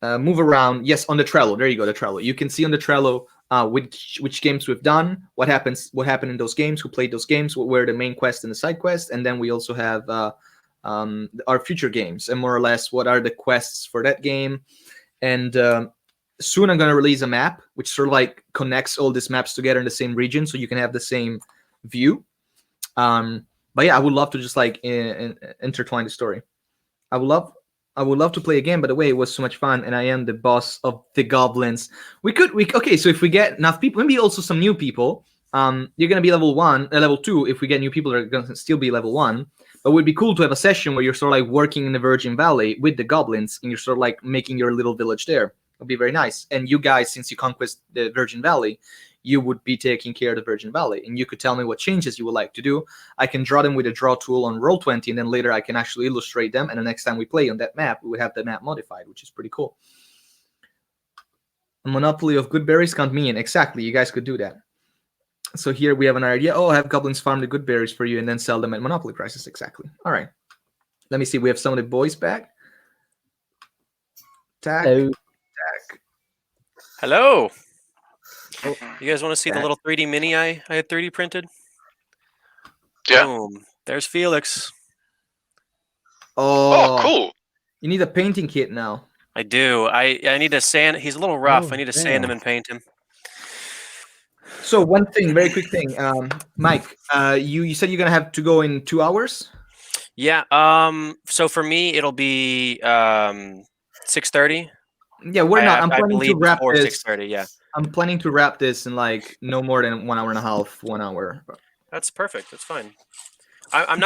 move around. Yes, on the Trello. There you go. The Trello. You can see on the Trello which games we've done, what happened in those games, who played those games, what were the main quest and the side quest, and then we also have our future games and more or less what are the quests for that game. And soon I'm going to release a map which sort of like connects all these maps together in the same region so you can have the same view. But yeah, I would love to just like intertwine the story. I would love to play again. By the way, it was so much fun, and I am the boss of the goblins. Okay. So if we get enough people, maybe also some new people, you're gonna be level 2. If we get new people, they're gonna still be level 1. But it would be cool to have a session where you're sort of like working in the Virgin Valley with the goblins, and you're sort of like making your little village there. It'll be very nice. And you guys, since you conquest the Virgin Valley, you would be taking care of the Virgin Valley, and you could tell me what changes you would like to do. I can draw them with a draw tool on Roll20, and then later I can actually illustrate them, and the next time we play on that map, we would have the map modified, which is pretty cool. A monopoly of good berries can't mean. Exactly, you guys could do that. So here we have an idea. Oh, have goblins farm the good berries for you and then sell them at monopoly prices. Exactly. All right. Let me see. We have some of the boys back. Tack. Hello. Oh, You guys want to see the little 3D mini I had 3D printed? Yeah. Boom. There's Felix. Oh, cool. You need a painting kit now. I do. I need to sand. He's a little rough. I need to sand him and paint him. So one thing, very quick thing, Mike. You said you're gonna have to go in 2 hours. Yeah. So for me, it'll be 6:30. Yeah, we're not. I'm I planning to believe wrap before this. 6:30. Yeah. I'm planning to wrap this in like no more than 1 hour and a half, 1 hour. That's perfect. That's fine. I'm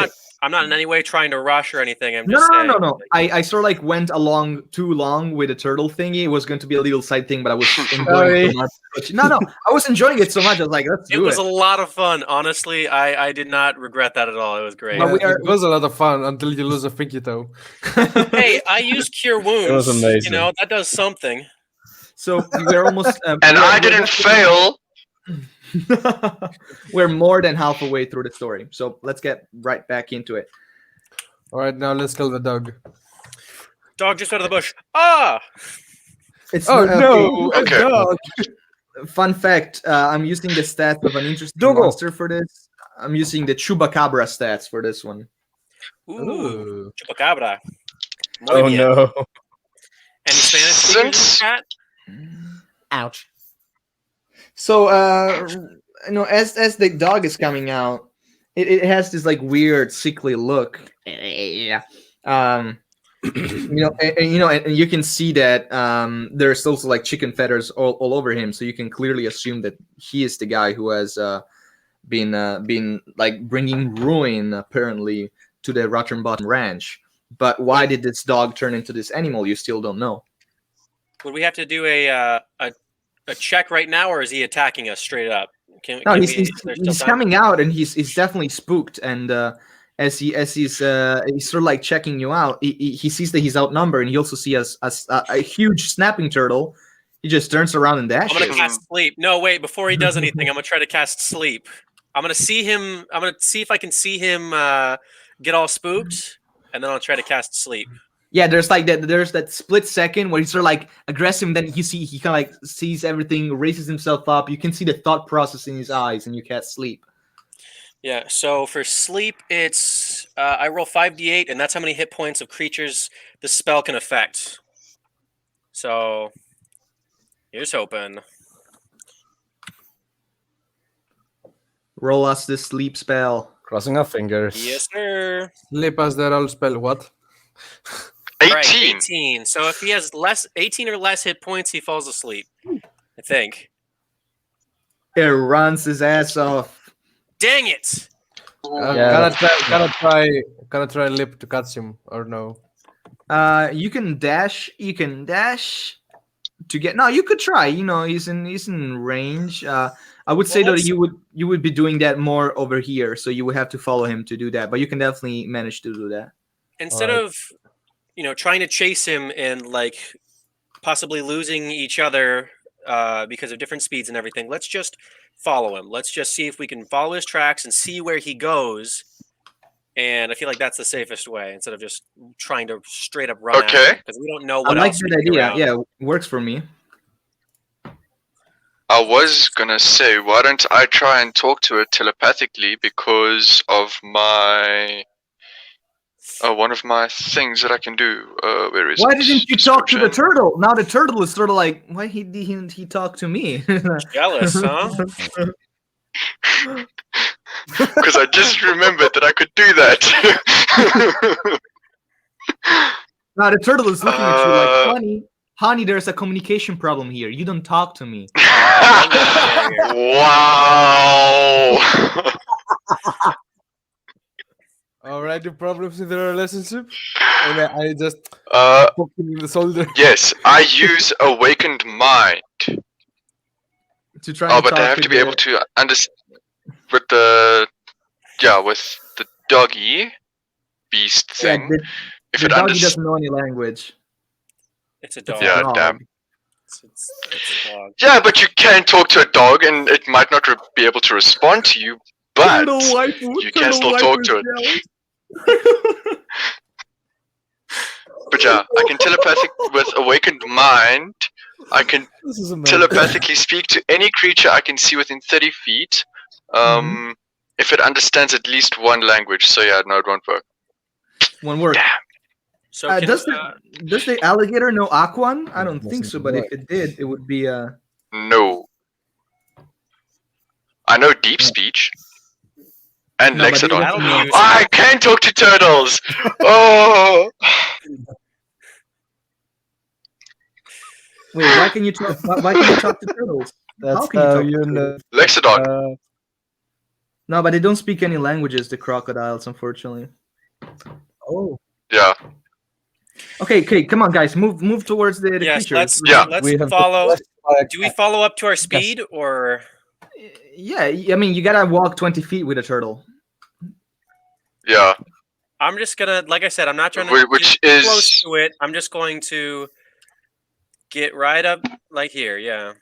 not in any way trying to rush or anything. I'm just saying. No. I sort of like went along too long with the turtle thingy. It was going to be a little side thing, but I was enjoying it so much. No, I was enjoying it so much. I was like, let's do it. It was a lot of fun. Honestly, I did not regret that at all. It was great. But it was a lot of fun until you lose a pinky toe. Hey, I used Cure Wounds. It was amazing. You know, that does something. So we're almost. And I didn't fail. We're more than half a way through the story. So let's get right back into it. All right, now let's kill the dog. Dog just out of the bush. Ah! It's no, a Okay. dog. Fun fact, I'm using the stats of an interesting Doggo. monster for this. I'm using the Chupacabra stats for this one. Ooh. Chupacabra. Oh Muy bien. no. Any Spanish speakers in the chat? Ouch. So, as the dog is coming out, it has this like weird sickly look. Yeah. And you can see that there's also like chicken feathers all over him, so you can clearly assume that he is the guy who has been like bringing ruin apparently to the Rotternbottom ranch. But why did this dog turn into this animal? You still don't know. Would we have to do a check right now, or is he attacking us straight up? No, he's coming out, and he's definitely spooked. And as he's sort of like checking you out, he sees that he's outnumbered, and he also sees a huge snapping turtle. He just turns around and dashes. I'm gonna cast sleep. No, wait. Before he does anything, I'm gonna try to cast sleep. I'm gonna see him. I'm gonna see if I can see him get all spooked, and then I'll try to cast sleep. Yeah, there's like that. There's that split second where he's sort of like aggressive, and then you see he kind of like sees everything, raises himself up. You can see the thought process in his eyes, and you can't sleep. Yeah, so for sleep, it's I roll 5d8, and that's how many hit points of creatures the spell can affect. So here's hoping. Roll us this sleep spell. Crossing our fingers. Yes, sir. Sleep as the roll spell. What? 18. Right, 18. So if he has 18 or less hit points, he falls asleep. I think. It runs his ass off. Dang it! Yeah, Can I try Lip to catch him or no? You can dash. You can dash to get. No, you could try. You know, he's in range. I would say that you would be doing that more over here, so you would have to follow him to do that. But you can definitely manage to do that. Instead of trying to chase him and like possibly losing each other because of different speeds and everything, let's just follow him. Let's just see if we can follow his tracks and see where he goes. And I feel like that's the safest way instead of just trying to straight up run Okay. because we don't know I what like else. that idea. Yeah, works for me. I was gonna say, why don't I try and talk to it telepathically because of my one of my things that I can do. Where is Why it? didn't you talk to the Description. turtle? Now the turtle is sort of like, why didn't he talk to me? Jealous, huh? Because I just remembered that I could do that. Now the turtle is looking at you like, Uh, honey, there's a communication problem here. You don't talk to me. Wow. Already problems in the relationship, and I just poke him in the shoulder. Yes, I use awakened mind. To try. Oh, and but they talk have to be able to understand with the doggy beast Yeah, thing. If the it doggy understands, doesn't know any language. It's a It's dog. a yeah, dog. damn. It's a dog. Yeah, but you can talk to a dog, and it might not be able to respond to you, but you can still talk to it. But yeah, I can telepathic with awakened mind. I can This is amazing. telepathically speak to any creature I can see within 30 feet. If it understands at least one language. So yeah, no, it won't work. One word. So Does the alligator know Aquan? I don't think so, but Right. if it did, it would be No. I know deep speech. And No, but Lexodon. that'll be useful. I can talk to turtles! Oh! Wait, why can you talk? Why can you talk to turtles? That's How can you how talk to you turtles? know. Lexodon. No, but they don't speak any languages. The crocodiles, unfortunately. Oh, Yeah. Okay, come on, guys, move towards the Yes, creatures. let's we have follow. been Do we follow up to our speed or? Yeah, I mean, you gotta walk 20 feet with a turtle. Yeah. I'm just gonna, like I said, I'm not trying to Which get is close to it. I'm just going to get right up, like here. Yeah,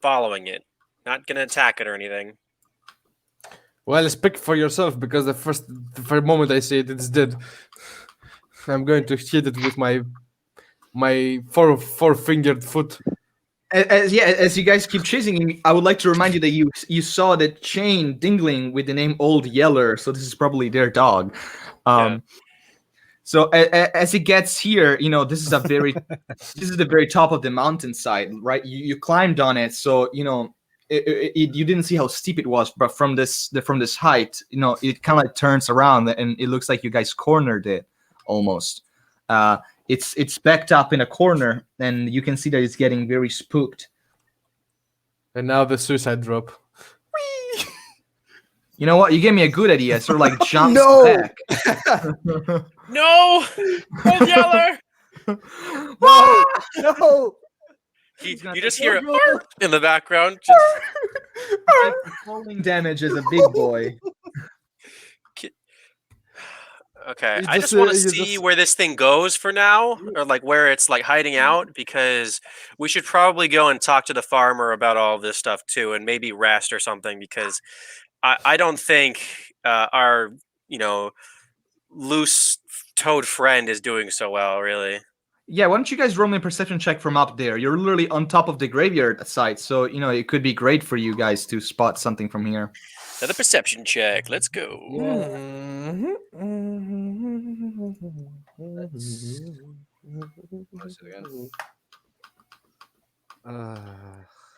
following it. Not gonna attack it or anything. Well, speak for yourself because the first moment I see it, it's dead. I'm going to hit it with my four-fingered foot. As you guys keep chasing him, I would like to remind you that you saw the chain dingling with the name Old Yeller, so this is probably their dog. So as it gets here, this is this is the very top of the mountainside, right? You climbed on it, so you didn't see how steep it was, but from this height, it kind of like turns around and it looks like you guys cornered it almost. It's backed up in a corner, and you can see that it's getting very spooked. And now the suicide drop. You know what? You gave me a good idea. Sort of like jumps No! back. No, Old Yeller. No! You just hear it in the background. Just Falling damage as a big boy. okay. You I just, just want to you see just- where this thing goes for now, or like where it's like hiding out, because we should probably go and talk to the farmer about all this stuff too, and maybe rest or something, because I don't think our loose toad friend is doing so well, really. Yeah, why don't you guys roll me a perception check from up there? You're literally on top of the graveyard site, so it could be great for you guys to spot something from here. Another perception check. Let's go.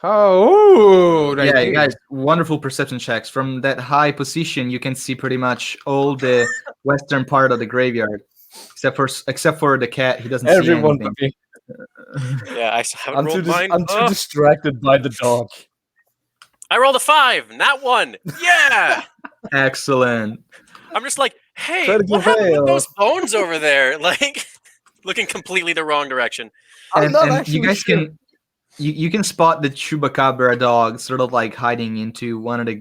Oh, right Yeah, here. guys, wonderful perception checks. From that high position, you can see pretty much all the western part of the graveyard, except for the cat. He doesn't Everyone see but anything. me. Yeah, I haven't rolled mine. I'm too distracted by the dog. I rolled a 5. Not one. Yeah. Excellent. I'm just like, hey, Critical what happened fail. with those bones over there? Like, looking completely the wrong direction. I'm not And actually you guys sure. can you can spot the chupacabra dog sort of like hiding into one of the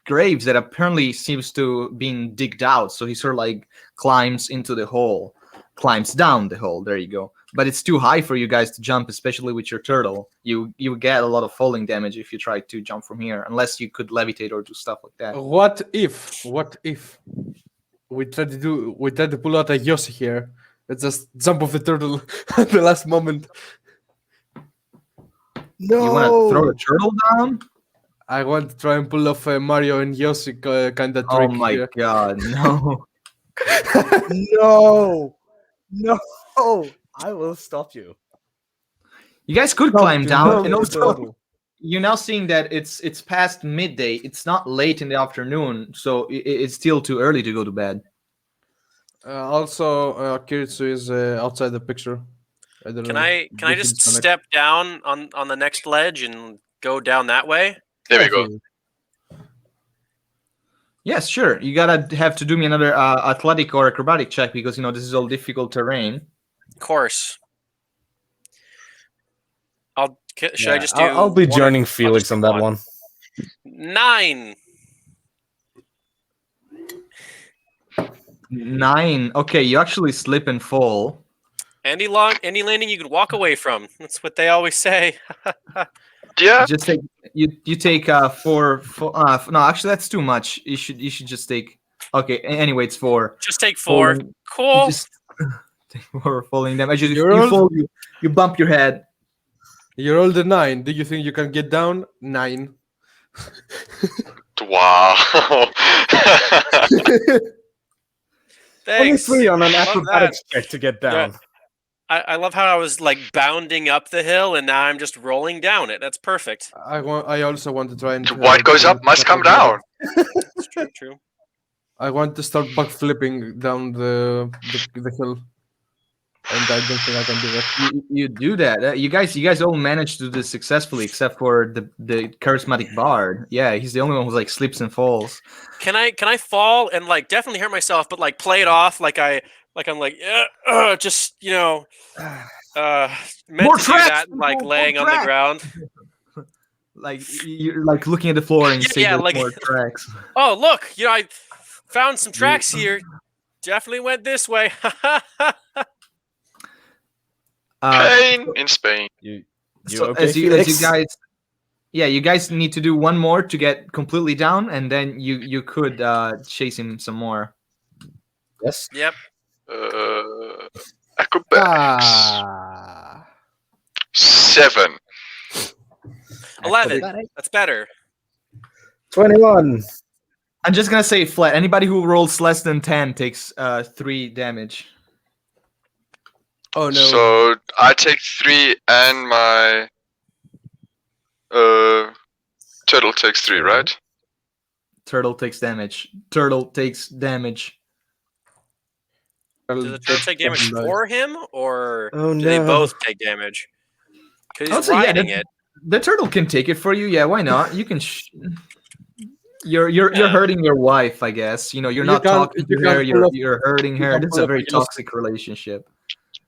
graves that apparently seems to being digged out. So he sort of like climbs into the hole, climbs down the hole. There you go. But it's too high for you guys to jump, especially with your turtle. You get a lot of falling damage if you try to jump from here, unless you could levitate or do stuff like that. What if we try to pull out a Yossi here? Let's just jump off the turtle at the last moment. No. You want to throw the turtle down? I want to try and pull off a Mario and Yossi kind of trick. Oh my here. god, no. No. No. I will stop you. You guys could climb down, and No, also turtle. you're now seeing that it's past midday. It's not late in the afternoon, so it's still too early to go to bed. Also, Kiritsu is outside the picture. I don't Can know. I We just should connect. step down on the next ledge and go down that way? There we go. Yes, sure. You gotta have to do me another athletic or acrobatic check because this is all difficult terrain. Of course. Should I just do? I'll be one or- joining I'll Felix just on do that one. 9. 9. Okay, you actually slip and fall. Any landing you could walk away from. That's what they always say. Yeah. Just take you take 4. No, actually that's too much. You should just take. Okay, anyway, it's 4. Just take 4. Falling- Cool. You just take 4 falling damage. You You're fall. You bump your head. You rolled a 9. Do you think you can get down? 9. Wow. Only Thanks. 3 on an Love acrobatics check to get down. I love how I was like bounding up the hill and now I'm just rolling down it. That's perfect. I also want to try and. What goes up must come down. That's true. True. I want to start backflipping down the hill, and I don't think I can do it. You do that. You guys all managed to do this successfully, except for the charismatic bard. Yeah, he's the only one who like slips and falls. Can I fall and like definitely hurt myself, but like play it off like I'm like just meant More to do tracks, that like more laying on tracks. the ground. Like you're like looking at the floor and you Yeah, say yeah, there's like- more tracks. Oh look, I found some tracks here. Definitely went this way. Pain in Spain. You So okay, as you Felix? guys, yeah, you guys need to do one more to get completely down, and then you could chase him some more. Yes. Yep. Acrobatics. Ah. 7. 11. That's better. 21. I'm just gonna say flat. Anybody who rolls less than 10 takes 3 damage. Oh no. So I take 3 and my turtle takes 3, right? Turtle takes damage. Turtle takes damage. Does the turtle take damage for him, or Oh, do they no. both take damage? Because I'll he's say, yeah, riding it. The turtle can take it for you. Yeah, why not? You can. You're Yeah. hurting your wife, I guess. You're You not can't- talking you to her. can't pull off- You're hurting her. can't This is pull a off very a Yossi. toxic relationship.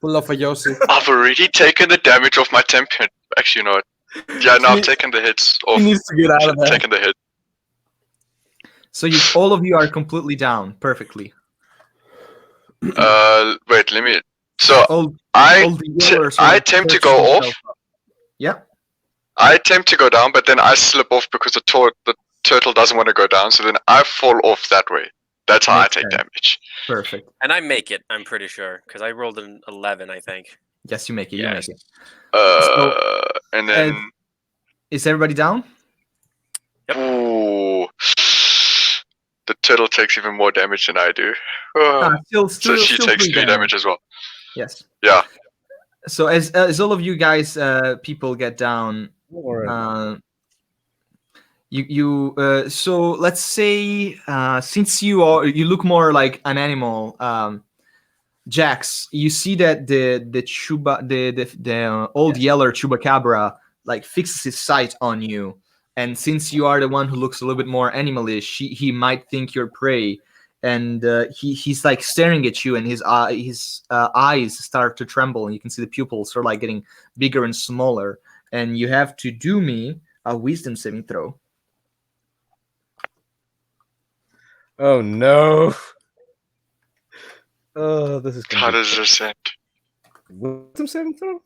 Pull off a Yossi. I've already taken the damage of my temp hit. Actually, no. Yeah, no, I've taken the hits He off. needs to get out of there. Taken the hit. So all of you are completely down, perfectly. Wait, let me. So All I the yellers I will attempt to perch go themselves off. up. Yeah. I attempt to go down, but then I slip off because the turtle doesn't want to go down. So then I fall off that way. That's how Makes I take sense. damage. Perfect. And I make it, I'm pretty sure, because I rolled an 11, I think. Yes, you make it. You Yes. make it. And then Is everybody down? Yep. ooh, the turtle takes even more damage than I do. Still, So she still takes 3 3 damage as well. Yes. Yeah. So as all of you guys people get down, so let's say since you look more like an animal, Jax, you see that the old yeller chupacabra like fixes his sight on you, and since you are the one who looks a little bit more animalish, he might think you're prey, and he's like staring at you, and his eyes start to tremble, and you can see the pupils sort of like getting bigger and smaller, and you have to do me a wisdom saving throw. Oh no. Oh, this is How gonna does this end? Wisdom saving throw?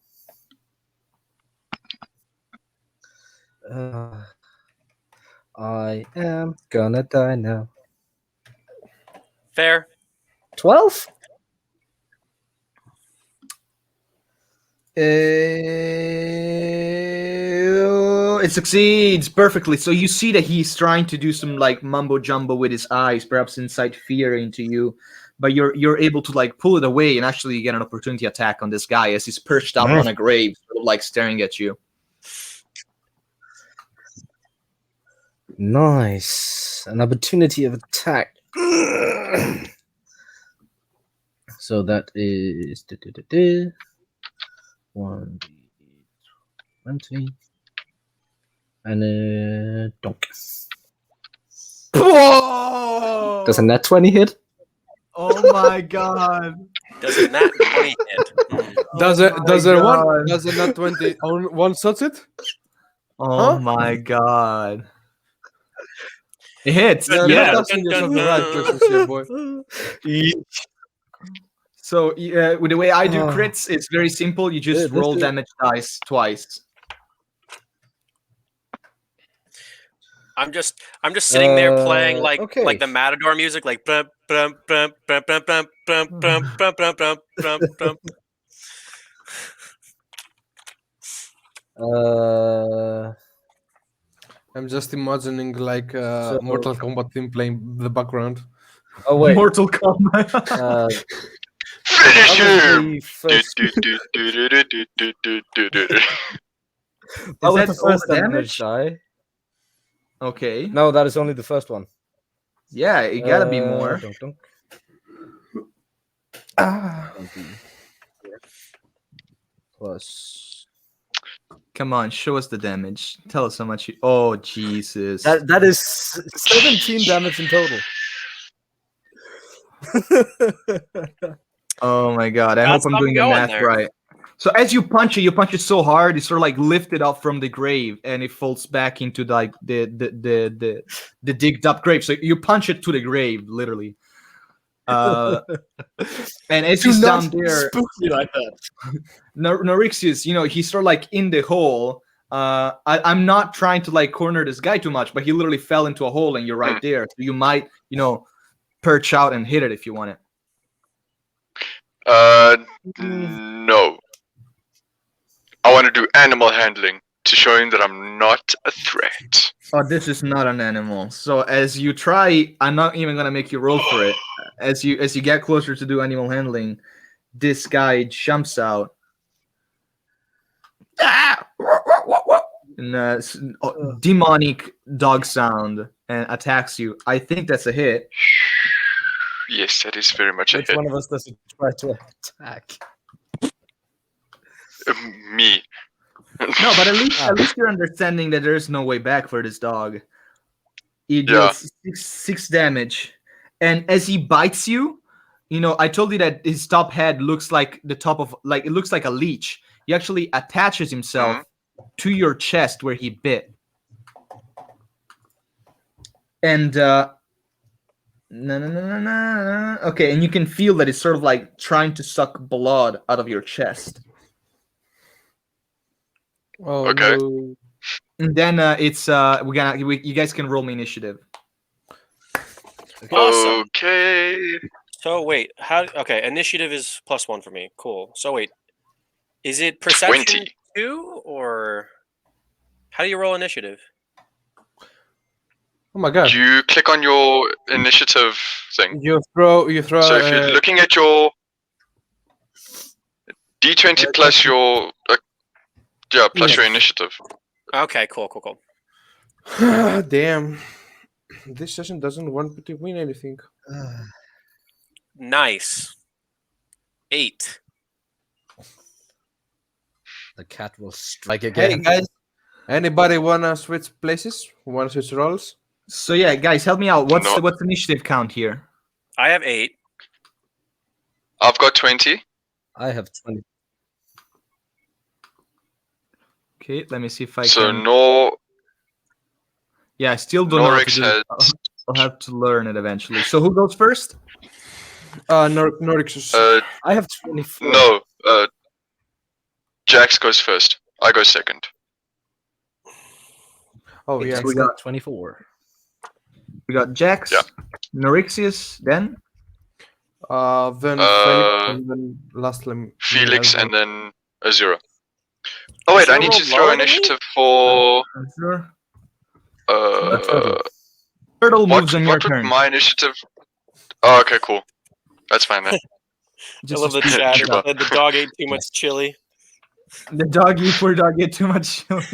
I am gonna die now. Fair. 12? It succeeds perfectly. So you see that he's trying to do some like mumbo jumbo with his eyes, perhaps incite fear into you, but you're able to like pull it away and actually get an opportunity attack on this guy as he's perched up on a grave, sort of like staring at you. Nice. An opportunity of attack. So that is 1d20 and a donk. Whoa! Does a net 20 hit? Oh my god! Doesn't that 20 hit? Does Oh it? my Does it God. one? Does it not 20 on one shots it? Oh Huh? my god! It hits. Yeah, Yeah. not asking yourself the right questions here, boy. So with the way I do Oh. crits, it's very simple. You just Yeah, this roll is- damage dice twice. I'm just sitting there playing like okay. the Matador music, like brum, brum, brum, brum, brum, brum, brum, brum, brum, brum, brum, brum, brum. I'm just imagining like So- Mortal Kombat team playing the background. Oh wait. Mortal Kombat. Finish that him! was the first. Is That was that the all first the damage damage? die. Okay. No, that is only the first one. Yeah, it gotta be more. Dunk, dunk. Ah. 20 plus. Come on, show us the damage. Tell us how much. Oh Jesus! That is 17 damage in total. Oh my God! I Got hope I'm some doing the going math there. right. So as you punch it so hard, it's sort of like lifted up from the grave, and it falls back into like the digged up grave. So you punch it to the grave, literally. And as he's down there, spooky like that. Norixius, he's sort of like in the hole. I'm not trying to like corner this guy too much, but he literally fell into a hole, and you're right there. So you might, perch out and hit it if you want it. No. I want to do animal handling to show him that I'm not a threat. Oh, this is not an animal. So as you try, I'm not even gonna make you roll for it. As you get closer to do animal handling, this guy jumps out. And demonic dog sound and attacks you. I think that's a hit. Yes, that is very much a Which hit. one of us does it try to attack? Me. No, but at least you're understanding that there's no way back for this dog. He Yeah. deals six damage, and as he bites you, I told you that his top head looks like the top of it looks like a leech. He actually attaches himself to your chest where he bit, and no. Okay, and you can feel that it's sort of like trying to suck blood out of your chest. Oh, Okay. no. And then it's you guys can roll me initiative. Awesome. Okay. So wait, how? Okay, initiative is +1 for me. Cool. So wait, is it perception 20. 2 or how do you roll initiative? Oh my god. You click on your initiative thing. You throw. So if you're looking at your D20 plus your plus your initiative. Okay, cool. Damn. This session doesn't want me to win anything. Nice. 8. The cat will strike Hey again. guys, anybody wanna switch places? Wanna switch roles? So yeah, guys, help me out. What's No. what's initiative count here? I have 8. I've got 20. I have 20. Okay, let me see if I So can. Yeah, I still don't know how to Norix do has it. I'll have to learn it eventually. So who goes first? Norix. I have 24. no. Jax goes first. I go second. Oh yeah. so we got 24. We got Jax, Yeah. Norixius, then Then Uh, Felix, and then lastly Felix me as and then Azura. Oh wait, Azura I need to rolled throw lower than me? initiative for Azure. Turtle. Turtle moves what on your would turn. my initiative? Oh, okay, cool. That's fine then. I love the to speed chat. it up. The dog ate too much chili. The doggy, poor dog, ate too much chili.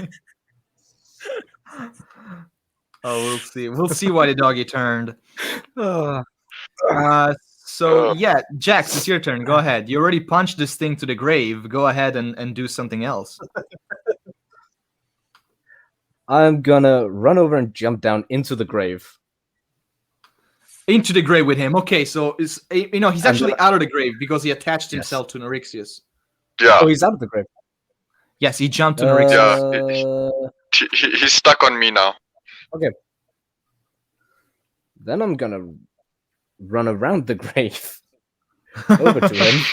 Oh, we'll see. We'll see why the doggy turned. So yeah, Jax, it's your turn. Go ahead. You already punched this thing to the grave. Go ahead and do something else. I'm gonna run over and jump down into the grave. Into the grave with him. Okay, so he's And actually then- out of the grave because he attached Yes. himself to Norixius. Yeah, Oh, he's out of the grave. Yes, he jumped to Norixius. he's stuck on me now. Then I'm gonna run around the grave over to him.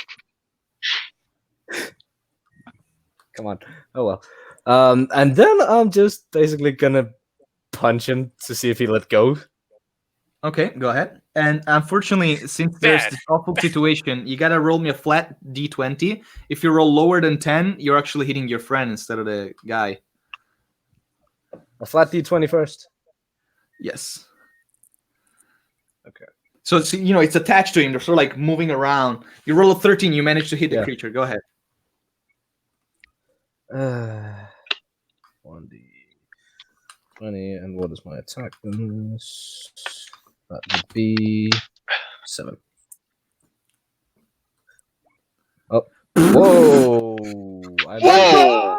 Come on. Oh well. And then I'm just basically gonna punch him to see if he let go. Okay, go ahead. And unfortunately, since there's Bad. this awful situation, you gotta roll me a flat d20. If you roll lower than 10, you're actually hitting your friend instead of the guy. A flat D20 first. Yes. Okay. So it's, it's attached to him. They're sort of like moving around. You roll a 13, you manage to hit the Yeah. creature. Go ahead. 1d20, and what is my attack bonus? That would be 7. Oh, whoa! Whoa!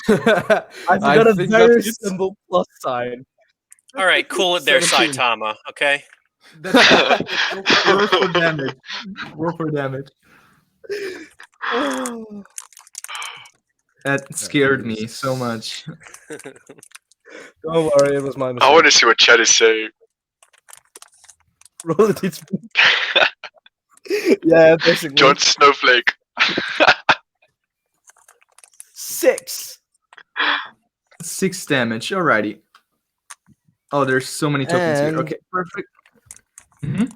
I've I got a think very that's it. simple plus sign. All right, cool it there, 17. Saitama. Okay. Roll for damage. Roll for damage. That scared me so much. Don't worry, it was my mistake. I want to see what chat is saying. Roll it. Yeah, basically. John Snowflake. 6. 6 damage. Alrighty. Oh, there's so many tokens here. And- Okay, perfect. Mhm.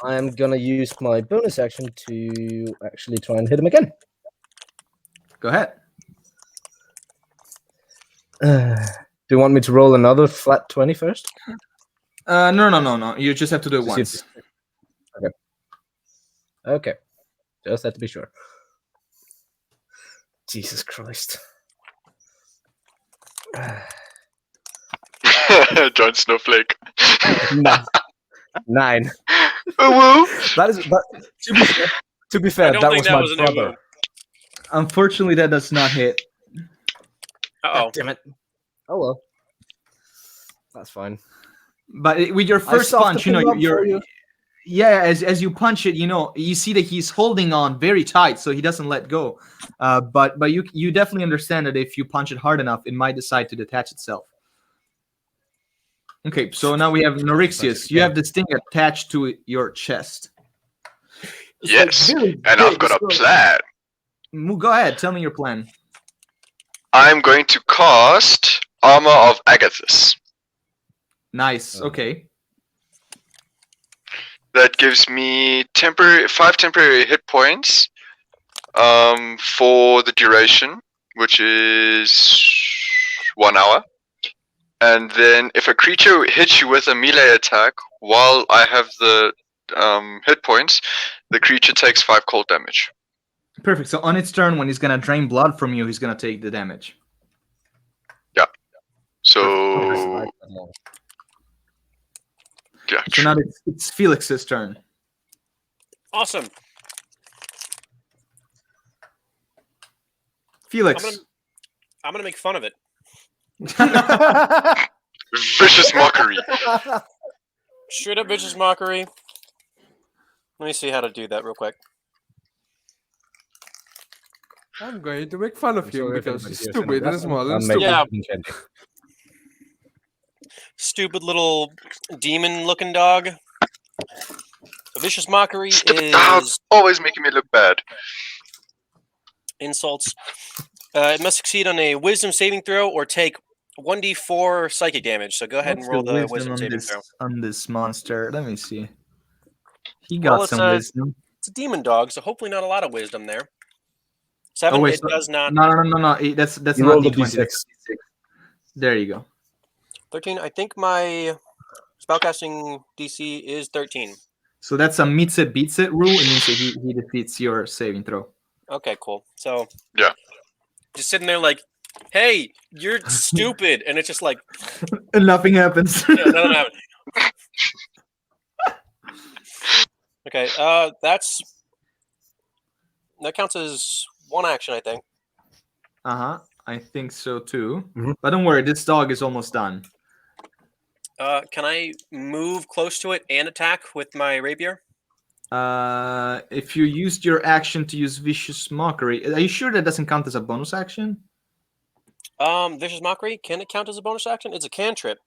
I'm gonna use my bonus action to actually try and hit him again. Go ahead. Do you want me to roll another flat 20 first? No. You just have to do it To see once. if- Okay. Just have to be sure. Jesus Christ. John Snowflake. 9. Woo! That is to be fair, don't that think was that my was a new brother. move. Unfortunately, that does not hit. Uh-oh. Damn it. Oh well. That's fine. But with your I first softened punch, him up for you're you. yeah. As you punch it, you see that he's holding on very tight, so he doesn't let go. But you definitely understand that if you punch it hard enough, it might decide to detach itself. Okay, so now we have Norixius. You have this thing attached to your chest. Yes, and I've got a plan. Go ahead, tell me your plan. I'm going to cast Armor of Agathis. Nice. Okay. That gives me 5 temporary hit points for the duration, which is 1 hour. And then if a creature hits you with a melee attack while I have the hit points, the creature takes 5 cold damage. Perfect. So on its turn, when he's gonna drain blood from you, he's gonna take the damage. So yeah. So now it's Felix's turn. Awesome. Felix. I'm gonna make fun of it. Vicious mockery. Straight up vicious mockery. Let me see how to do that real quick. I'm going to make fun of him sorry if because he's anybody hears stupid and small and I'm stupid. making Yeah. enchanting. Stupid little demon-looking dog. A vicious mockery Stupid dog, is always making me look bad. insults. It must succeed on a wisdom saving throw or take 1d4 psychic damage. So go ahead What's and roll the wisdom wisdom on saving this, throw. on this monster? Let me see. He Well, got it's some a- wisdom. It's a demon dog, so hopefully not a lot of wisdom there. 7, Oh wait, it does not. No. That's You not rolled a D20. D6. That's D6. There you go. 13, I think my spellcasting DC is 13. So that's a meets it beats it rule. It means that he defeats your saving throw. Okay, cool. So Yeah. just sitting there like, hey, you're stupid. And it's just like, And nothing happens. yeah, nothing happened. Okay, that counts as one action, I think. I think so too. Mhm. But don't worry, this dog is almost done. Can I move close to it and attack with my rapier? If you used your action to use vicious mockery, are you sure that doesn't count as a bonus action? Vicious mockery, can it count as a bonus action? It's a cantrip.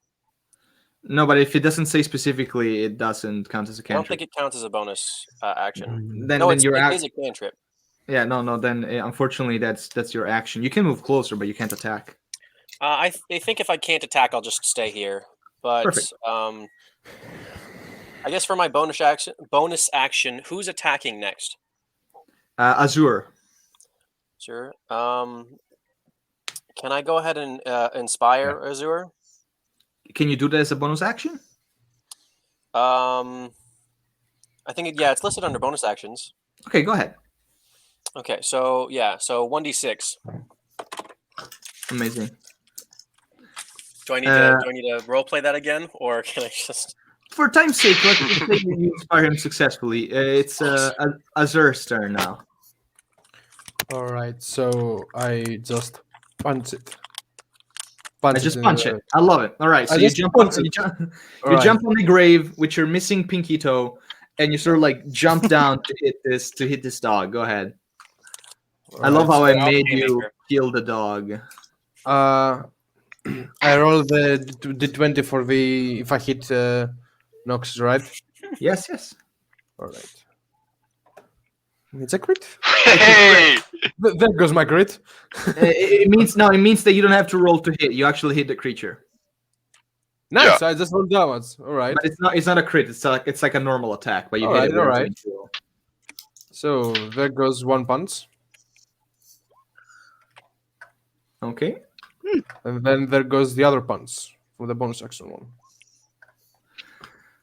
No, but if it doesn't say specifically, it doesn't count as a I don't cantrip. think it counts as a bonus action. Then, No, then your it is a cantrip. Yeah, no. Then unfortunately, that's your action. You can move closer, but you can't attack. I think if I can't attack, I'll just stay here. But Perfect. I guess for my bonus action, who's attacking next? Azure. Sure. Can I go ahead and inspire Azure? Can you do that as a bonus action? I think it's listed under bonus actions. Okay, go ahead. Okay, so 1d6. Amazing. Do I need to role play that again, or can I just? For time's sake, let's say you inspire him successfully. It's Azure's turn now. All right, so I just punch it. I just punch it. I love it. All right, so I you just jump punch on, it. you jump on the grave with your missing pinky toe, and you sort of like jump down to hit this dog. Go ahead. I love how I made you kill the dog. I roll the d20 for the if I hit Nox, right? Yes. All right. It's a crit. Hey! There goes my crit. It means that you don't have to roll to hit. You actually hit the creature. Nice. I just rolled downwards. All right. But it's not a crit. It's like a normal attack, but you hit it. All right. So there goes one punch, Okay. and then there goes the other punch for the bonus action one.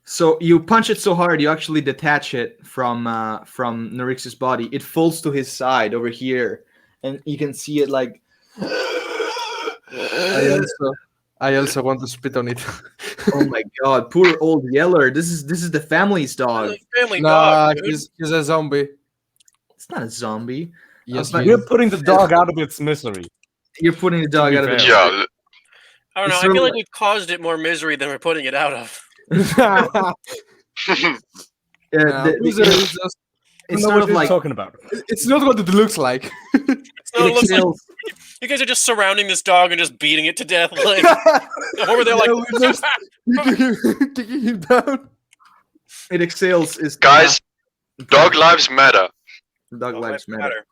So you punch it so hard, you actually detach it from Norix's body. It falls to his side over here, and you can see it like. I also want to spit on it. Oh my god, poor old Yeller. This is the family's dog. Family Nah, dog. Dude. he's a zombie. It's not a zombie. Yes, but he You're is. putting the dog out of its misery. You're putting the dog be out of the. fair. Yeah, I don't know. It's I sort feel of like we've caused it more misery than we're putting it out of. Misery is just- It's know sort what of you're like talking about. it's not what it looks like. No, it it looks like exhales. you guys are just surrounding this dog and just beating it to death. Like over there, like No, we're just kicking him down. It exhales. Is guys, dog lives matter. Dog lives matter.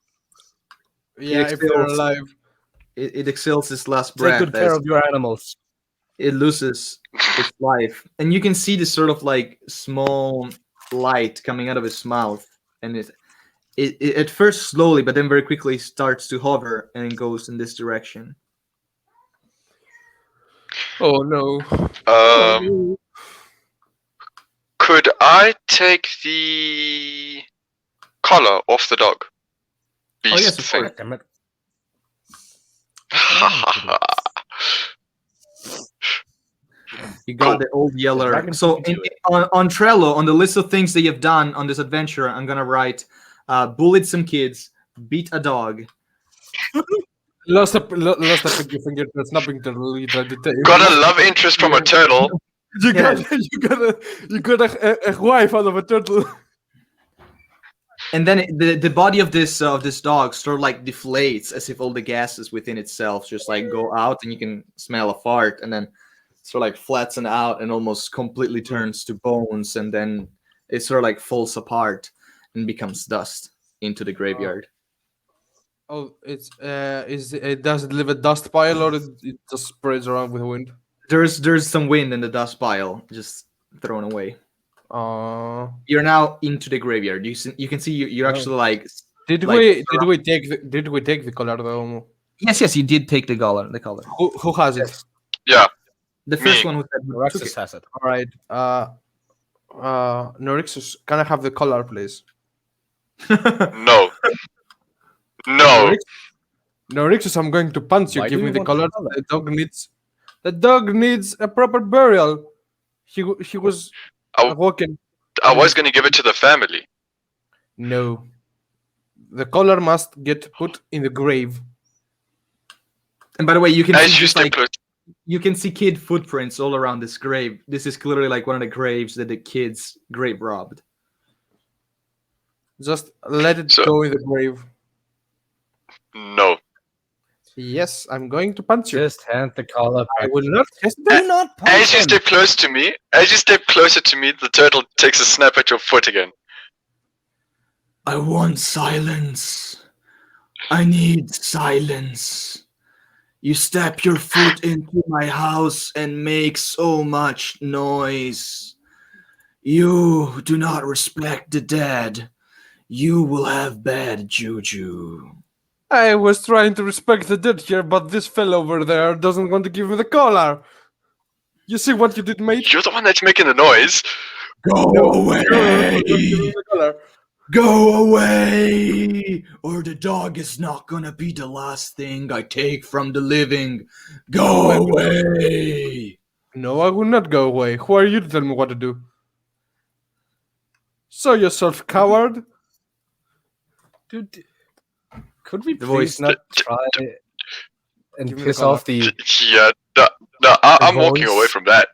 Yeah, if they're exhales. alive. It exhales his last Take breath. good care as- of your animals. it loses its life, and you can see this sort of like small light coming out of its mouth, and it at first slowly, but then very quickly starts to hover and goes in this direction. Oh no. Um, could I take the collar off the dog? Beast yes, of thing. course. Damn it. You got Cool. the old yeller. dragon So can do it. on Trello, on the list of things that you've done on this adventure, I'm gonna write bullied some kids, beat a dog. Lost a pinky finger to a snapping turtle. You tried to take. Got a love interest from a turtle. You Yeah. got a wife out of a turtle. And then the body of this dog sort of like deflates as if all the gases within itself just like go out, and you can smell a fart, and then sort of like flatten out and almost completely turns to bones, and then it sort of like falls apart and becomes dust into the graveyard. Oh, it's does it leave a dust pile or it just spreads around with the wind? There's some wind in the dust pile just thrown away. You're now into the graveyard. You can see you're actually like Did like, we take the collar though? yes, you did take the collar. Who has it? Yeah. The first Me. one who said took Roxas it. has it. All right. Norixus, can I have the collar, please? No. No. Norixus, I'm going to punch you. Why Give do me you the want the collar. collar? The dog needs a proper burial. He was I, walking. I was going to give it to the family. No. The collar must get put in the grave. And by the way, you can see As you just step like close. you can see kid footprints all around this grave. This is clearly like one of the graves that the kids grave robbed. Just let it So- go in the grave. No. Yes, I'm going to punch you. Just hand the collar I back. will not hesitate. Do not punch As you him. step close to me, the turtle takes a snap at your foot again. I want silence. I need silence. You step your foot into my house and make so much noise. You do not respect the dead. You will have bad juju. I was trying to respect the dead here, but this fellow over there doesn't want to give me the collar. You see what you did, mate? You're the one that's making the noise. Go You're the one who don't give me the collar. Go away, or the dog is not gonna be the last thing I take from the living. Go away. No, I will not go away. Who are you to tell me what to do? Show yourself, coward. Dude, could we The please voice- not try and Give me the piss collar. off the... Yeah, no, I'm walking voice. away from that.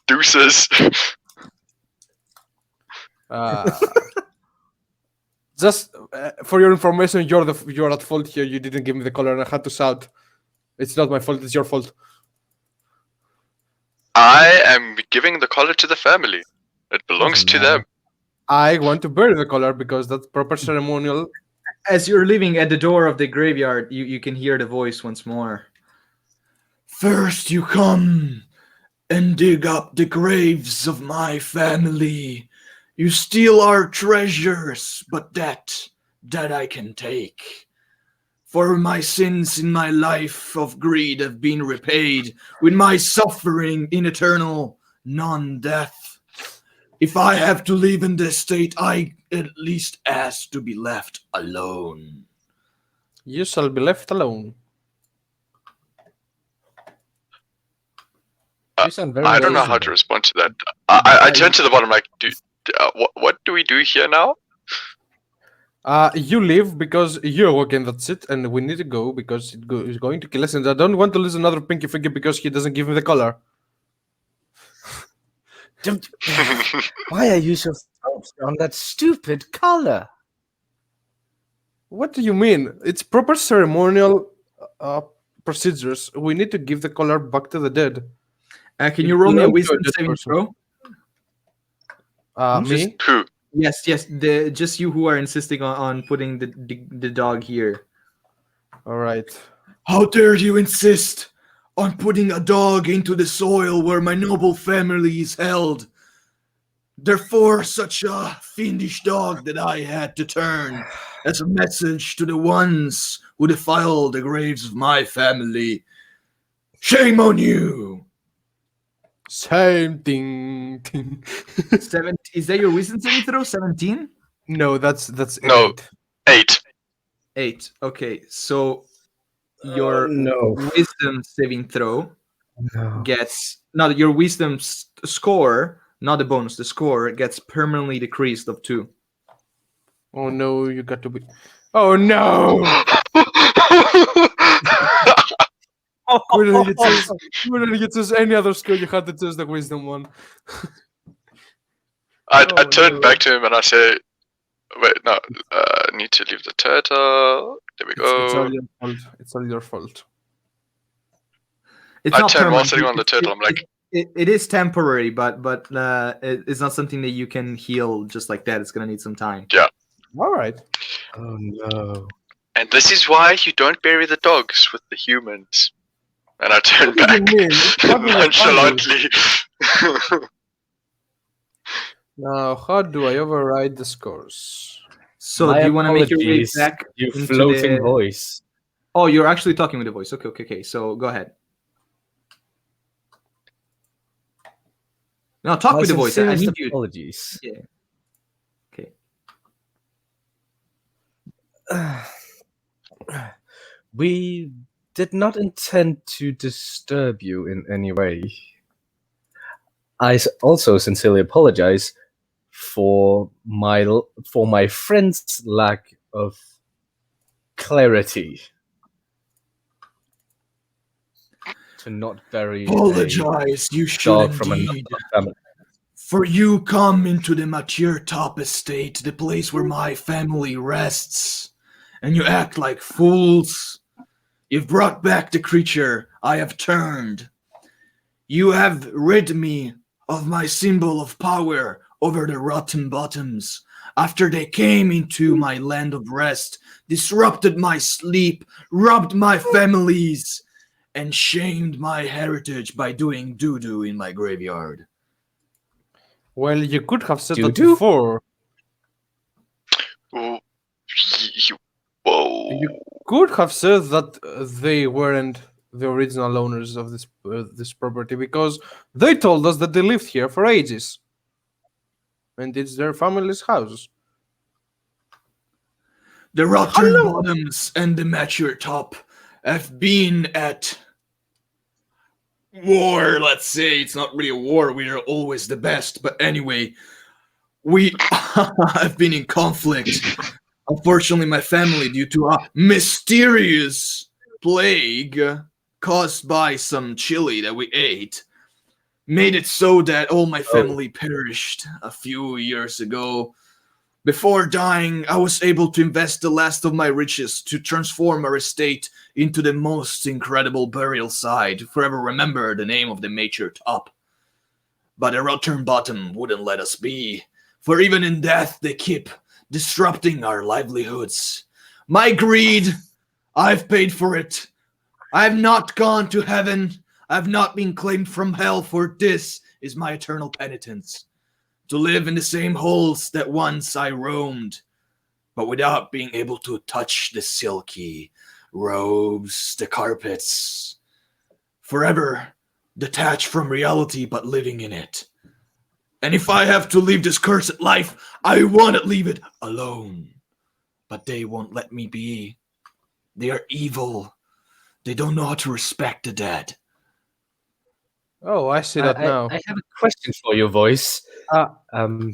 Deuces. Just for your information, you're at fault here. You didn't give me the collar, and I had to shout. It's not my fault. It's your fault. I am giving the collar to the family. It belongs Doesn't to matter. them. I want to bury the collar because that's proper ceremonial. As you're leaving at the door of the graveyard, you can hear the voice once more. First you come and dig up the graves of my family. You steal our treasures, but that I can take. For my sins in my life of greed have been repaid with my suffering in eternal non-death. If I have to leave in this state, I at least ask to be left alone. You shall be left alone. You sound very I don't know how to reasonable. respond to that. I turn to the bottom like, what do we do here now? You leave because you're working. That's it, and we need to go because it's going to kill us. And I don't want to lose another pinky finger because he doesn't give me the collar. Why are you so focused on that stupid collar? What do you mean? It's proper ceremonial procedures. We need to give the collar back to the dead. Can you roll me a belongs to a wisdom dead saving person. throw? Me? Who? Yes, just you who are insisting on putting the dog here. All right. How dare you insist on putting a dog into the soil where my noble family is held. Therefore, such a fiendish dog that I had to turn as a message to the ones who defile the graves of my family. Shame on you! Same thing. Is that your wisdom saving throw? 17? No, that's No. 8. 8. 8. Okay, so your no. wisdom saving throw No. gets your wisdom score, not the bonus, the score gets permanently decreased of 2. Oh no, you got to be. Oh no! We didn't get to choose any other skill. You had to choose the wisdom one. I Oh, turn no. back to him and I say, wait, no, need to leave the turtle. There we It's all go. your fault. It's all your fault. It's I not turn while permanent. sitting on the turtle. I'm like, It is temporary, but it's not something that you can heal just like that. It's gonna need some time. All right. Oh no. and this is why you don't bury the dogs with the humans. And I turn What do you back mean? It's part of your family. nonchalantly. Now, how do I override the scores? So My do you want to make your way apologies, back you into floating the... voice. Oh, you're actually talking with the voice. Okay. So go ahead. No, talk My with the voice. I sincerest need you. apologies. Yeah. Okay. We did not intend to disturb you in any way. I also sincerely apologize for my friend's lack of clarity to not bury Apologize, you a should dog from another indeed. family. For you come into the mature top estate, the place where my family rests, and you act like fools. You've brought back the creature I have turned. You have rid me of my symbol of power over the Rotternbottoms. After they came into my land of rest, disrupted my sleep, robbed my families, and shamed my heritage by doing doo-doo in my graveyard. Well, you could have said that Doo-doo? before. Ooh, whoa. You could have said that they weren't the original owners of this property because they told us that they lived here for ages, and it's their family's house. The Rotternbottoms and the mature top have been at war, let's say. It's not really a war, we are always the best, but anyway, we have been in conflict. Unfortunately, my family, due to a mysterious plague caused by some chili that we ate, made it so that all my family perished a few years ago. Before dying, I was able to invest the last of my riches to transform our estate into the most incredible burial site, forever remember the name of the mature top. But the Rotternbottom wouldn't let us be, for even in death they keep disrupting our livelihoods. My greed, I've paid for it. I have not gone to heaven. I have not been claimed from hell, for this is my eternal penitence. To live in the same holes that once I roamed, but without being able to touch the silky robes, the carpets. Forever detached from reality, but living in it. And if I have to leave this cursed life, I want to leave it alone. But they won't let me be. They are evil. They don't know how to respect the dead. Oh, I see that now. I have a question for your voice. Now, Um,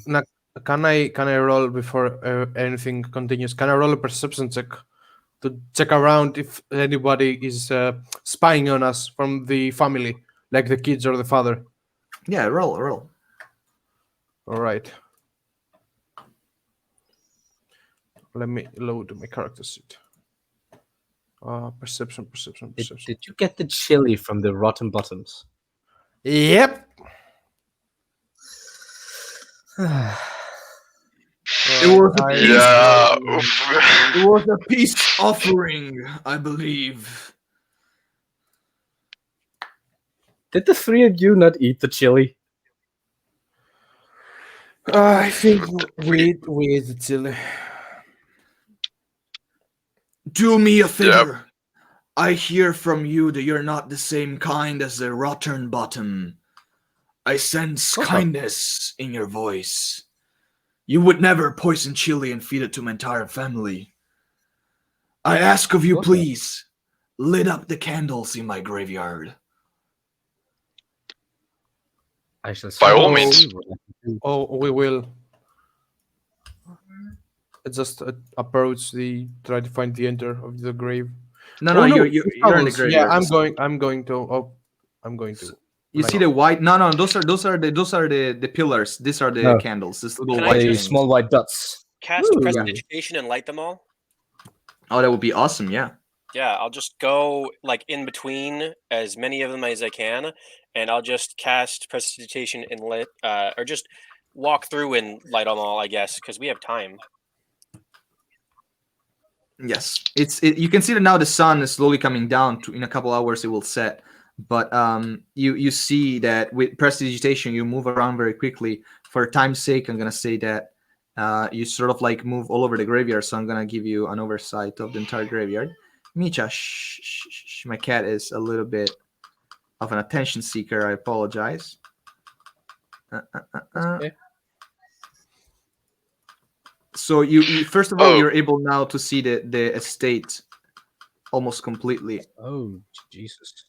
can I roll before anything continues? Can I roll a perception check to check around if anybody is spying on us from the family, like the kids or the father? Yeah, roll. All right. Let me load my character sheet. Perception. did you get the chili from the Rotternbottoms? Yep. It was a peace. Yeah. It was a peace offering, I believe. Did the three of you not eat the chili? I think we ate the chili. Do me a Yep. favor. I hear from you that you're not the same kind as the Rotternbottom. I sense course not. kindness in your voice. You would never poison chili and feed it to my entire family. I ask of you, course not. please, lit up the candles in my graveyard. I shall By all certainly means. see what I can do. Oh, we will. Just approach try to find the enter of the grave. No, Oh, no, no, you're the in the candles. graveyard. Yeah, I'm going to. Oh, I'm going to. You see the white? No, no, those are the pillars. These are the No. candles. This little Can I white The things. small white dots. Cast Ooh. prestidigitation and light them all. Oh, that would be awesome. Yeah. Yeah, I'll just go like in between as many of them as I can, and I'll just cast prestidigitation and lit, or just walk through and light them all, I guess, because we have time. Yes, you can see that now the sun is slowly coming down. In a couple hours, it will set. But you see that with prestidigitation, you move around very quickly. For time's sake, I'm gonna say that you sort of like move all over the graveyard. So I'm gonna give you an oversight of the entire graveyard. Micha, shh, my cat is a little bit of an attention seeker. I apologize. Okay. So you first of all, Oh. you're able now to see the estate almost completely. Oh, Jesus.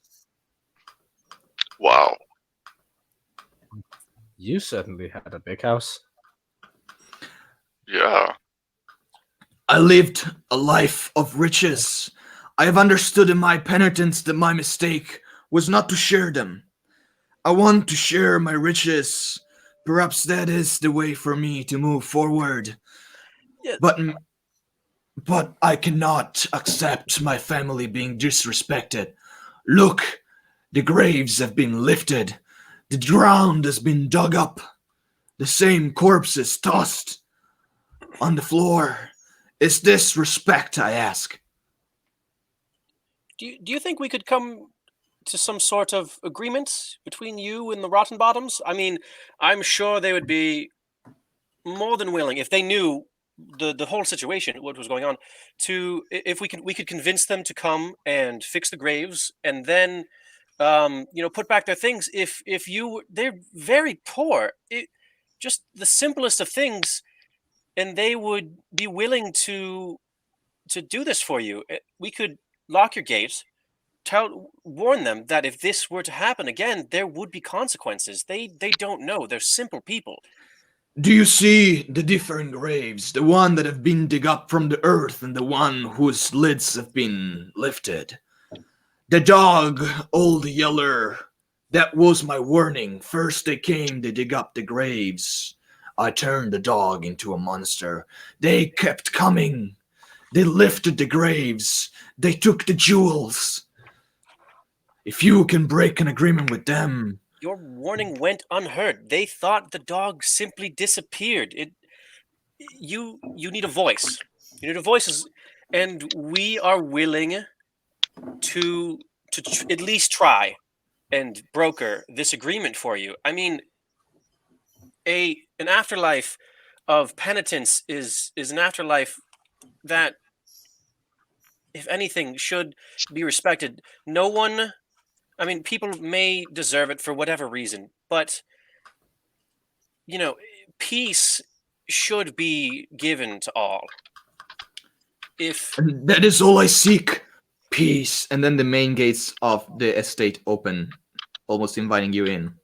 Wow. You certainly had a big house. Yeah. I lived a life of riches. I have understood in my penitence that my mistake was not to share them. I want to share my riches. Perhaps that is the way for me to move forward. Yeah. But I cannot accept my family being disrespected. Look, the graves have been lifted. The ground has been dug up. The same corpses tossed on the floor. Is this respect, I ask? Do you think we could come to some sort of agreement between you and the Rotternbottoms? I mean, I'm sure they would be more than willing if they knew the whole situation, what was going on. If we could convince them to come and fix the graves, and then put back their things. If they're very poor, just the simplest of things, and they would be willing to do this for you. We could lock your gates, warn them that if this were to happen again, there would be consequences. They don't know. They're simple people. Do you see the different graves? The one that have been dug up from the earth and the one whose lids have been lifted. The dog, Old Yeller, that was my warning. First they came to dig up the graves. I turned the dog into a monster. They kept coming. They lifted the graves. They took the jewels. If you can break an agreement with them, Your warning went unheard. They thought the dog simply disappeared. You need a voice. You need a voice, and we are willing to at least try and broker this agreement for you. I mean, an afterlife of penitence is an afterlife that, if anything, should be respected. No one, I mean, people may deserve it for whatever reason, but peace should be given to all. If and that is all I seek. Peace. And then the main gates of the estate open, almost inviting you in.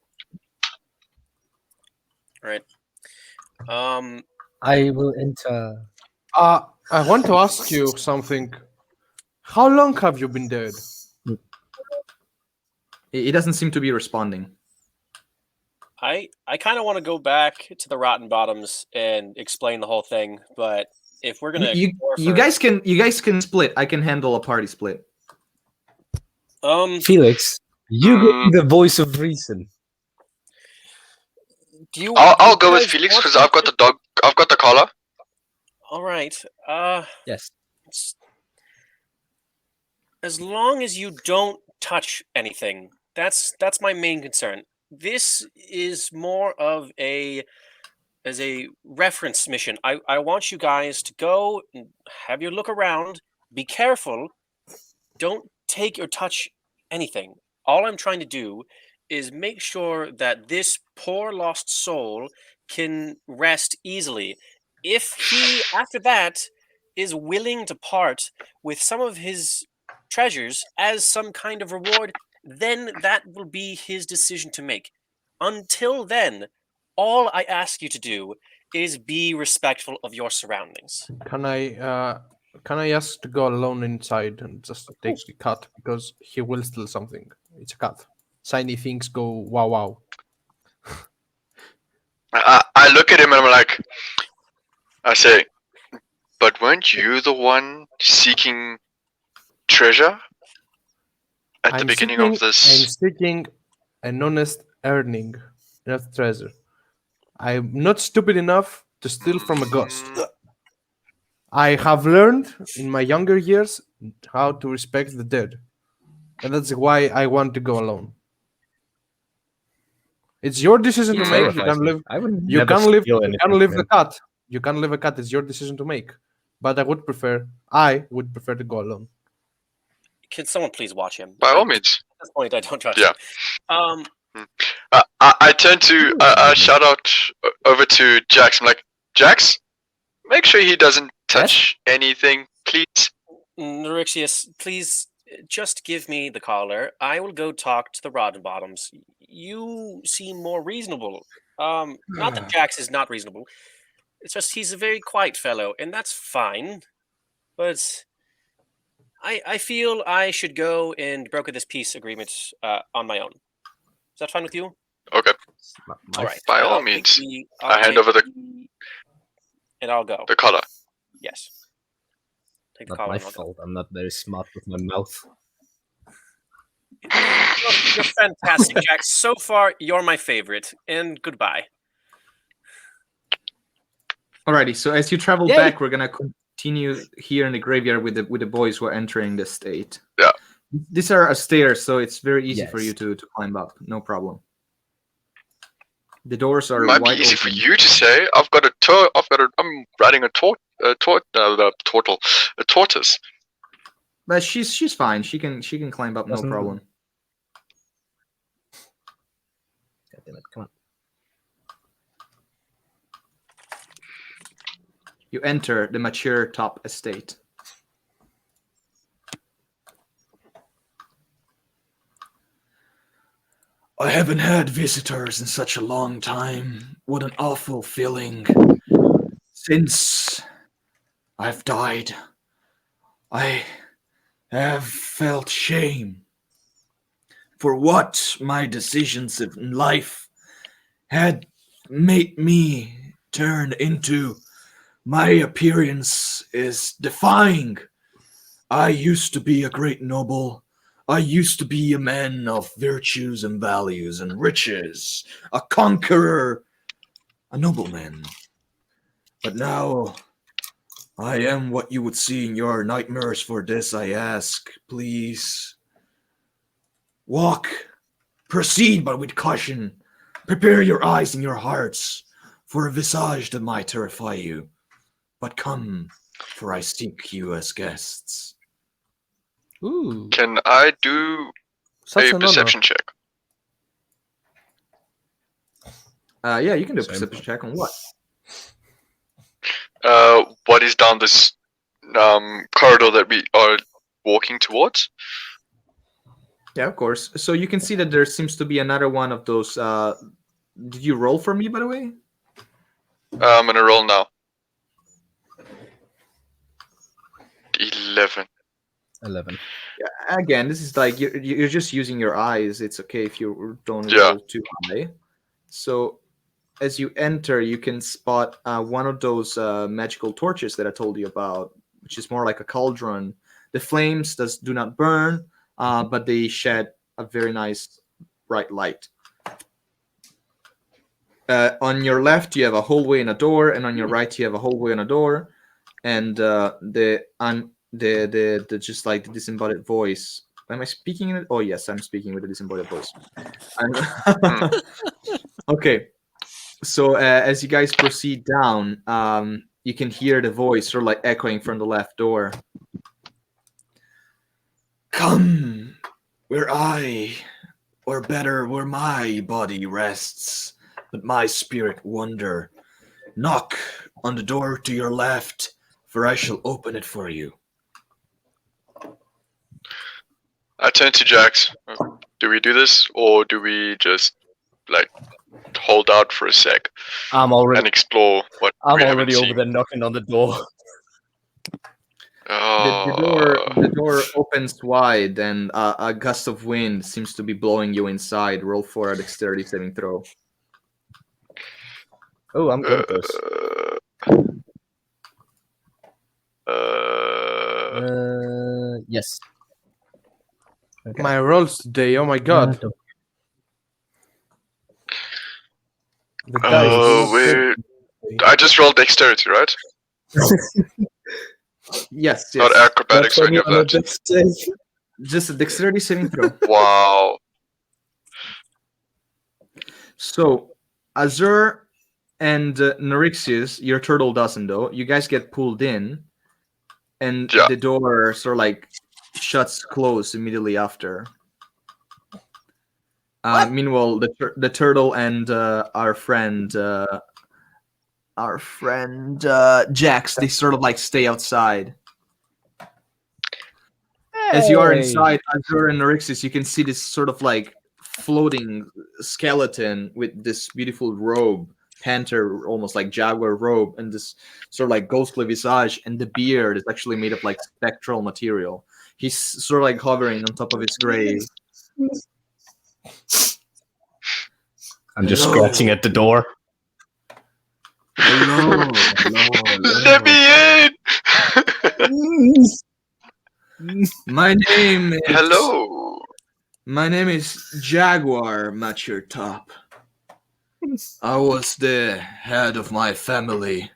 right, I will enter. I want to ask you something. How long have you been dead? He doesn't seem to be responding. I kind of want to go back to the Rotternbottoms and explain the whole thing, but if we're gonna You guys can split. I can handle a party split. Felix, you go be the voice of reason. do you? I'll do go you with guys Felix want because me I've got to- the dog. I've got the collar. All right. Yes. As long as you don't touch anything, That's my main concern. This is more of a reference mission. I want you guys to go and have your look around. Be careful. Don't take or touch anything. All I'm trying to do is make sure that this poor lost soul can rest easily. If he, after that, is willing to part with some of his treasures as some kind of reward, then that will be his decision to make. Until then, all I ask you to do is be respectful of your surroundings. Can I ask to go alone inside and just take the cat because he will steal something? It's a cat. Shiny things go wow wow. I look at him and I'm like, I say, but weren't you the one seeking treasure at the beginning of I'm this? seeking an honest earning, not treasure. I'm not stupid enough to steal from a ghost. I have learned in my younger years how to respect the dead, and that's why I want to go alone. It's your decision to make. You can live. I would You never can live. steal You anything can live from the him. cat. You can live a cat. It's your decision to make. But I would prefer to go alone. Can someone please watch him? By all means. At this point, I don't trust Yeah. him. I turn to I shout out over to Jax. I'm like, Jax, make sure he doesn't touch anything, please. Neurixius, please just give me the collar. I will go talk to the Rotternbottoms. You seem more reasonable. Not that Jax is not reasonable. It's just he's a very quiet fellow, and that's fine. But I feel I should go and broker this peace agreement on my own. Is that fine with you? Okay. All right. By all I'll take means. I'll I hand take over and I'll go. the collar. Yes. Take the Not collar my and I'll go. fault. I'm not very smart with my mouth. You're fantastic, Jack. So far, you're my favorite. And goodbye. Alrighty, so as you travel Yay! back, we're gonna continue here in the graveyard with the boys who are entering the state. Yeah. These are stairs, so it's very easy for you Yes. to climb up. No problem. The doors are Might be wide easy open. for you to say. I'm riding a tortoise. But she's fine. She can climb up, no Doesn't- problem. God damn it! Come on. You enter the mature top estate. I haven't had visitors in such a long time. What an awful feeling. Since I've died, I have felt shame for what my decisions in life had made me turn into. My appearance is defying. I used to be a great noble. I used to be a man of virtues and values and riches, a conqueror, a nobleman. But now I am what you would see in your nightmares. For this I ask, please. Walk, proceed, but with caution. Prepare your eyes and your hearts for a visage that might terrify you. But come, for I seek you as guests. Ooh, Can I do such a an honor. perception check? Yeah, you can do a Same. perception check on what? What is down this corridor that we are walking towards? Yeah, of course. So you can see that there seems to be another one of those. Did you roll for me, by the way? I'm gonna roll now. 11. 11. Again, this is like you're just using your eyes. It's okay if you don't Yeah. roll too high. So as you enter, you can spot one of those magical torches that I told you about, which is more like a cauldron. The flames do not burn, but they shed a very nice bright light. On your left, you have a hallway and a door, and on your right, you have a hallway and a door. And the just like the disembodied voice Am I speaking in it? Oh yes, I'm speaking with a disembodied voice. Hmm. Okay. So as you guys proceed down, you can hear the voice sort of like echoing from the left door. Come, where I, or better, where my body rests, but my spirit wander. Knock on the door to your left, for I shall open it for you. I turn to Jax. Do we do this, or do we just like hold out for a sec I'm already and explore what I'm we haven't already over seen? there knocking on the door. The door opens wide, and a gust of wind seems to be blowing you inside. Roll for a dexterity saving throw. Oh, I'm good at this. Yes. Okay. My rolls today. Oh my god. The dice do not weird. fit. I just rolled dexterity, right? Yes, Not yes. acrobatics or any of that. Just a dexterity saving throw. Wow. So, Azur and Norixius, your turtle doesn't though. You guys get pulled in, and Yeah. the door sort of like shuts close immediately after. Meanwhile, the turtle and our friend Jax, they sort of like stay outside. As you are inside Azur and Norixius, you can see this sort of like floating skeleton with this beautiful robe, panther, almost like jaguar robe, and this sort of like ghostly visage, and the beard is actually made of like spectral material. He's sort of like hovering on top of his grave. I'm just Hello. scratching at the door. Hello. Let me in. My name is Hello. My name is Jaguar Mature Top. I was the head of my family.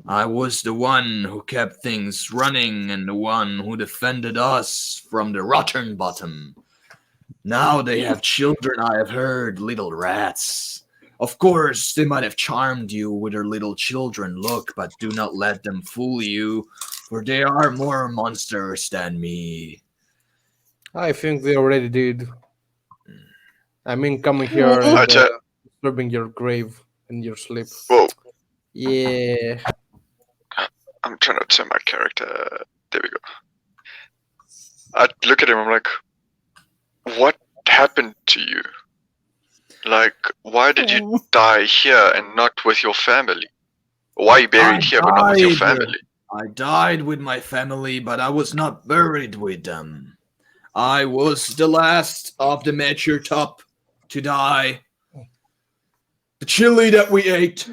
I was the one who kept things running and the one who defended us from the Rotternbottom. Now they have children, I have heard, little rats. Of course, they might have charmed you with their little children look, but do not let them fool you, for they are more monsters than me. I think they already did. I mean, coming here I and tell- disturbing your grave in your sleep. Whoa. Yeah. I'm trying to turn my character. There we go. I look at him. I'm like, what happened to you? Like, why did you die here and not with your family? Why are you buried here but not with your family? I died with my family, but I was not buried with them. I was the last of the mature top to die. The chili that we ate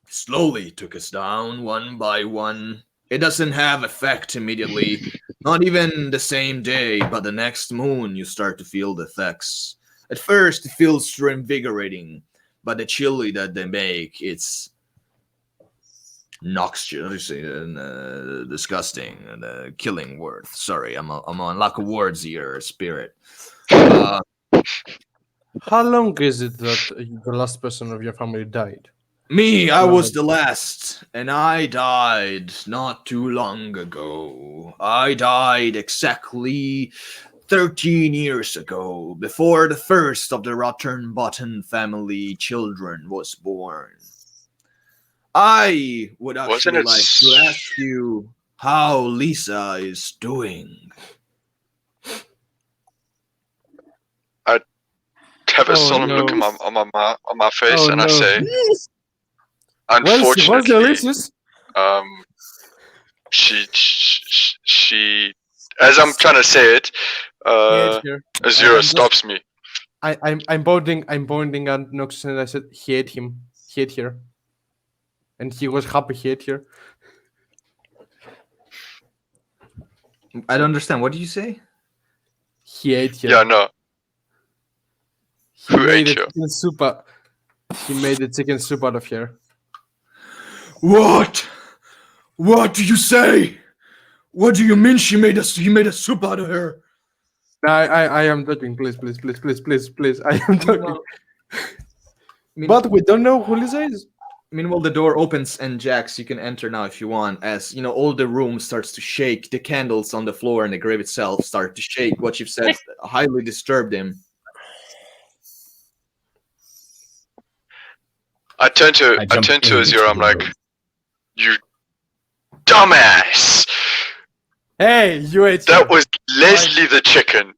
slowly took us down one by one. It doesn't have effect immediately, not even the same day, but the next moon you start to feel the effects. At first it feels reinvigorating, but the chili that they make, it's noxious and disgusting and killing word. Sorry, I'm on lack of words here, spirit. How long is it that the last person of your family died? Me, I was the last, and I died not too long ago. I died exactly 13 years ago, before the first of the Rotternbottom family children was born. I would Wasn't actually it like to ask you how Lisa is doing. Have a Oh, solemn look no. on my face, Oh, and I no. say, Where's the unfortunately, Ulysses? she, as I'm trying to say it, Here. Azura stops me. I'm pointing at Noxus and I said he ate him. He ate here. And he was happy he ate here. I don't understand. What did you say? He ate here. Yeah, no. He Who made ate the here? chicken soup out. He made the chicken soup out of here. What? What do you say? What do you mean he made a soup out of her? I am talking. Please. I am talking. Meanwhile, But we don't know who Lisa is. meanwhile, the door opens, and Jax, you can enter now if you want. As you know, all the room starts to shake. The candles on the floor and the grave itself start to shake. What you've said highly disturbed him. I turn to jump Azure. I'm into like, the room. you dumbass! Hey, you ate That was Leslie the chicken.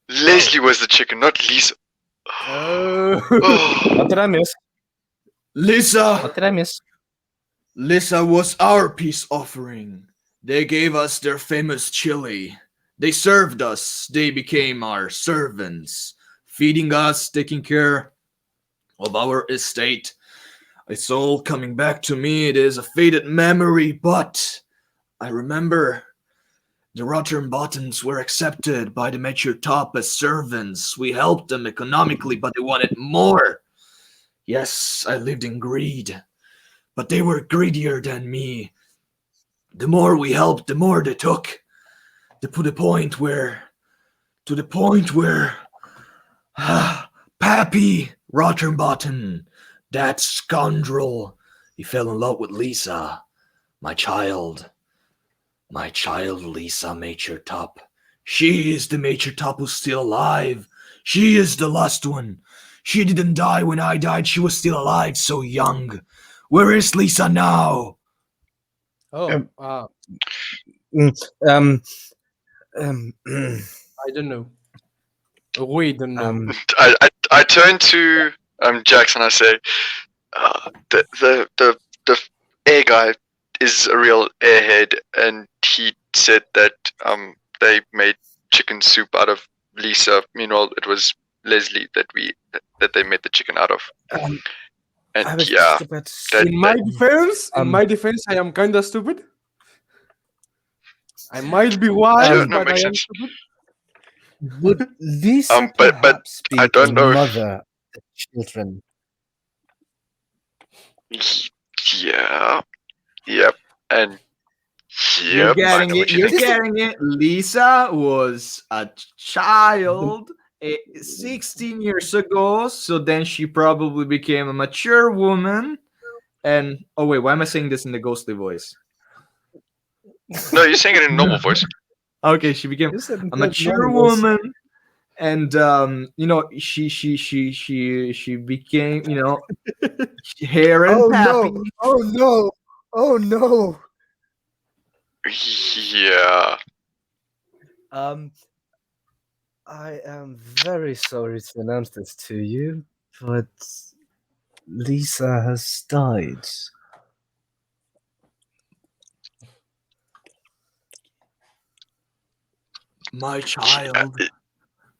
Leslie was the chicken, not Lisa. Oh, What did I miss? Lisa! What did I miss? Lisa was our peace offering. They gave us their famous chili. They served us. They became our servants, feeding us, taking care of our estate. It's all coming back to me. It is a faded memory, but I remember the Rotternbottoms were accepted by the mature top as servants. We helped them economically, but they wanted more. Yes, I lived in greed, but they were greedier than me. The more we helped, the more they took. To the point where, Pappy Rotternbottom, that scoundrel, he fell in love with Lisa, my child Lisa Major Top. She is the Major Top who's still alive. She is the last one. She didn't die when I died. She was still alive, so young. Where is Lisa now? Oh, Um, I don't know. We don't know. I turn to Jackson. I say, the air guy is a real airhead, and he said that they made chicken soup out of Lisa. Meanwhile, it was Leslie that they made the chicken out of. I And was yeah, just about to that- in my defense, I am kinda stupid. I might be wise, no, but I makes am sense. stupid. Would Lisa but perhaps be I don't the know if- mother of the children? Yeah, yep, and You're yep. I getting know it. what you You're think. getting it. Lisa was a child 16 years ago, so then she probably became a mature woman. And oh wait, why am I saying this in the ghostly voice? No, you're saying it in normal voice. Okay, she became You said a that mature one was- woman, and she became hair and Oh pappy. no! Oh no! Oh no! Yeah. I am very sorry to announce this to you, but Lisa has died. My child,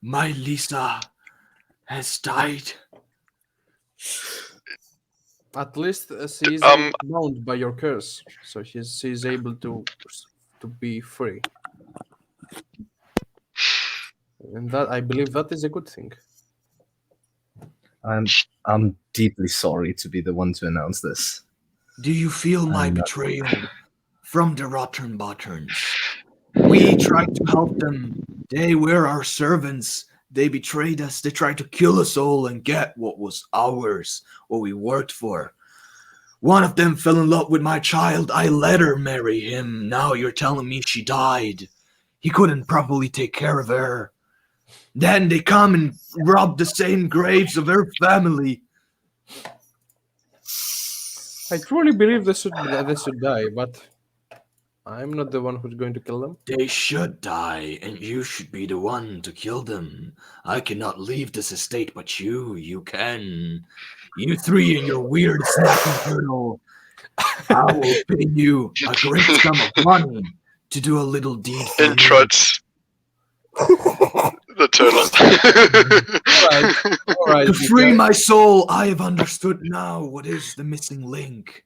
my Lisa, has died. At least she is bound by your curse, so she's able to be free. And that, I believe, that is a good thing. I'm deeply sorry to be the one to announce this. Do you feel my I'm not- betrayal from the Rotternbottoms? We tried to help them. They were our servants. They betrayed us. They tried to kill us all and get what was ours, what we worked for. One of them fell in love with my child. I let her marry him. Now you're telling me she died. He couldn't properly take care of her. Then they come and rob the same graves of her family. I truly believe they should die, but I'm not the one who's going to kill them. They should die, and you should be the one to kill them. I cannot leave this estate, but you can. You three and your weird snacking turtle. I will pay you a great sum of money to do a little deed for In me. trots. The turtle. All right. To free my soul, I have understood now what is the missing link.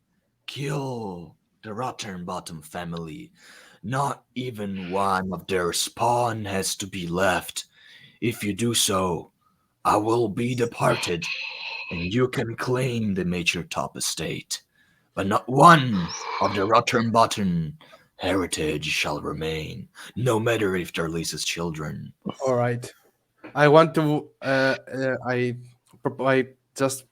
Kill the Rotternbottom family. Not even one of their spawn has to be left. If you do so, I will be departed, and you can claim the Major Top estate. But not one of the Rotternbottom heritage shall remain, no matter if they're Lisa's children. All right. I want to. I just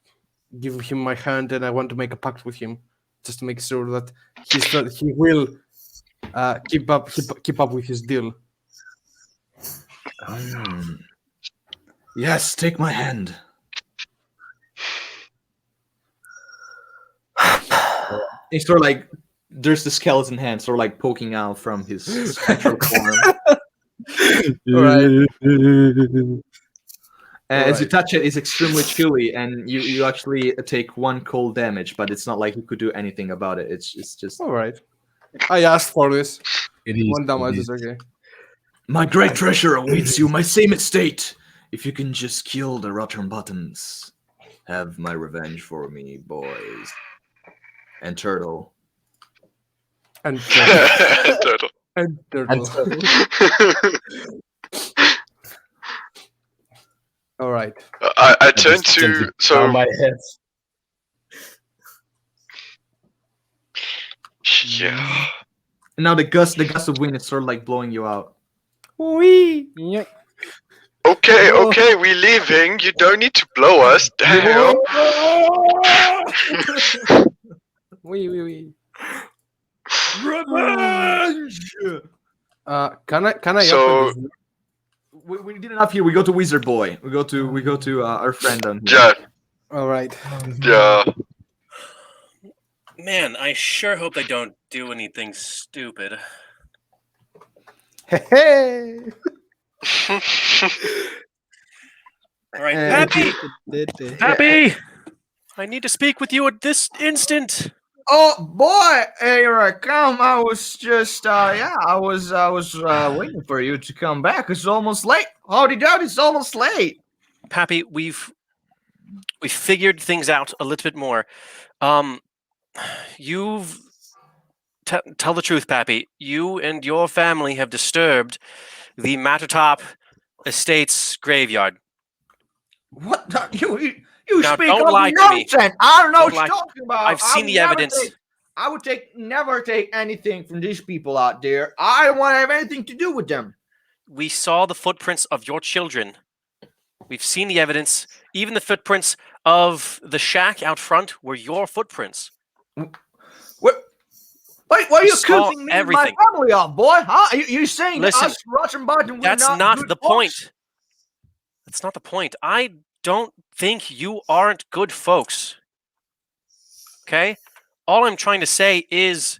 give him my hand, and I want to make a pact with him, just to make sure that he will keep up with his deal. Yes, take my hand. He's sort of like, there's the skeleton hand sort of like poking out from his spectral form. All right. As you Alright. touch it, it's extremely chilly, and you actually take 1 cold damage, but it's not like you could do anything about it. It's just All right. I asked for this. It is. 1 damage it is okay. my great treasure awaits you, my same estate. If you can just kill the Rotternbottoms, have my revenge for me, boys. And Turtle. And Turtle. and turtle. All right. I turn to my head. yeah. And now the gust of wind is sort of like blowing you out. Wee. Okay, we leaving. You don't need to blow us. Damn. Wee. Revenge! Can I So- open this? We did enough here. We go to Wizard Boy. We go to our friend down here. Yeah, All right. yeah. Man, I sure hope they don't do anything stupid. Hey. All right, Uh, Pappy! Pappy! I need to speak with you at this instant. Oh boy, here I come. I was just I was waiting for you to come back. It's almost late. Howdy doody, it's almost late. Pappy, we've figured things out a little bit more. You've tell the truth, Pappy. You and your family have disturbed the Mattertop Estate's graveyard. What you Now, speak don't of lie to me. nonsense. I don't know Don't what you're lie. talking about. I've seen the evidence. I would never take anything from these people out there. I don't want to have anything to do with them. We saw the footprints of your children. We've seen the evidence. Even the footprints of the shack out front were your footprints. What? Wait, what are We you saw accusing me everything. and my family of, boy? Huh? You saying Listen, us Rotternbottom we're That's not not good the folks? point. That's not the point. I don't think you aren't good folks. Okay? All I'm trying to say is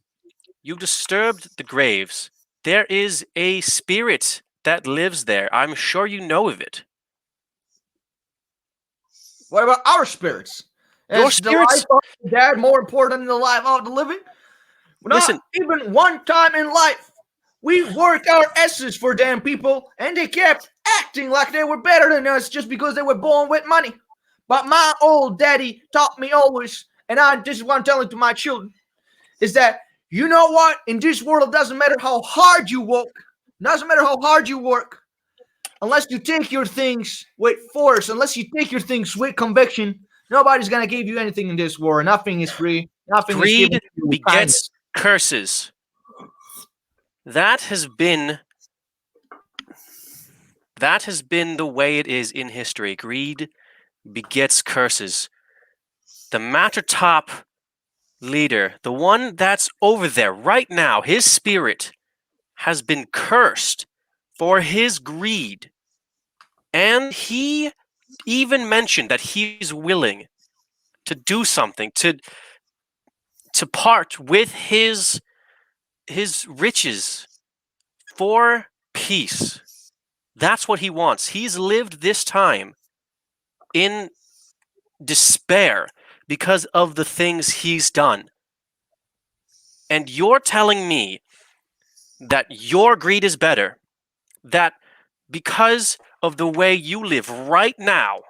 you disturbed the graves. There is a spirit that lives there. I'm sure you know of it. What about our spirits? Your Is the spirits- life of the dead more important than the life of the living? Not Listen. even one time in life. We worked our asses for damn people, and they kept acting like they were better than us just because they were born with money. But my old daddy taught me always, and this is what I'm telling to my children, is that you know what? In this world, it doesn't matter how hard you work. Doesn't matter how hard you work. Unless you take your things with force, unless you take your things with conviction, nobody's gonna give you anything in this world. Nothing is free. Nothing is Greed given to you with kindness. begets curses. That has been the way it is in history. Greed begets curses. The Mattertop leader, the one that's over there right now, his spirit has been cursed for his greed. And he even mentioned that he's willing to do something, to part with his riches for peace. That's what he wants. He's lived this time in despair because of the things he's done. And you're telling me that your greed is better, that because of the way you live right now,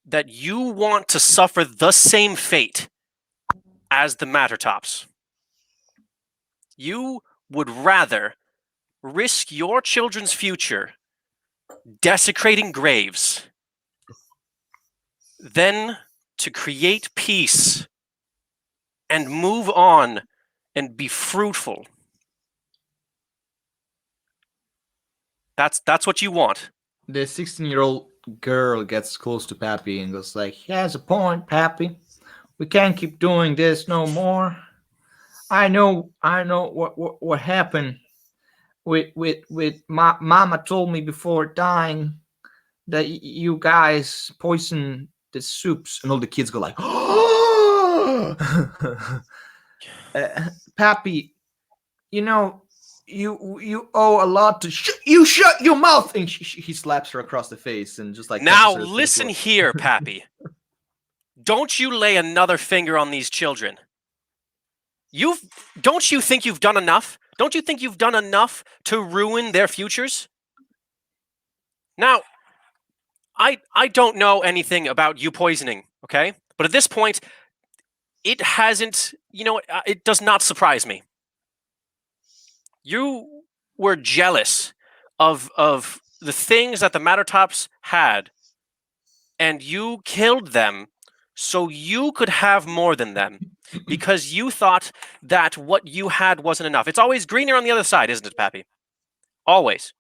that you want to suffer the same fate as the Mattertops. You would rather risk your children's future desecrating graves than to create peace and move on and be fruitful. That's what you want. The 16-year-old girl gets close to Pappy and goes like, "He has a point, Pappy. We can't keep doing this no more. I know what happened with my mama told me before dying that you guys poisoned the soups." And all the kids go like, "Oh!" Pappy, you know, you owe a lot to you shut your mouth. And he slaps her across the face and just like Now touches her to the listen floor. here, Pappy. Don't you lay another finger on these children. Don't you think you've done enough? Don't you think you've done enough to ruin their futures? Now, I don't know anything about you poisoning, okay? But at this point, it hasn't, it does not surprise me. You were jealous of the things that the Mattertops had, and you killed them so you could have more than them, because you thought that what you had wasn't enough. It's always greener on the other side, isn't it, Pappy? Always.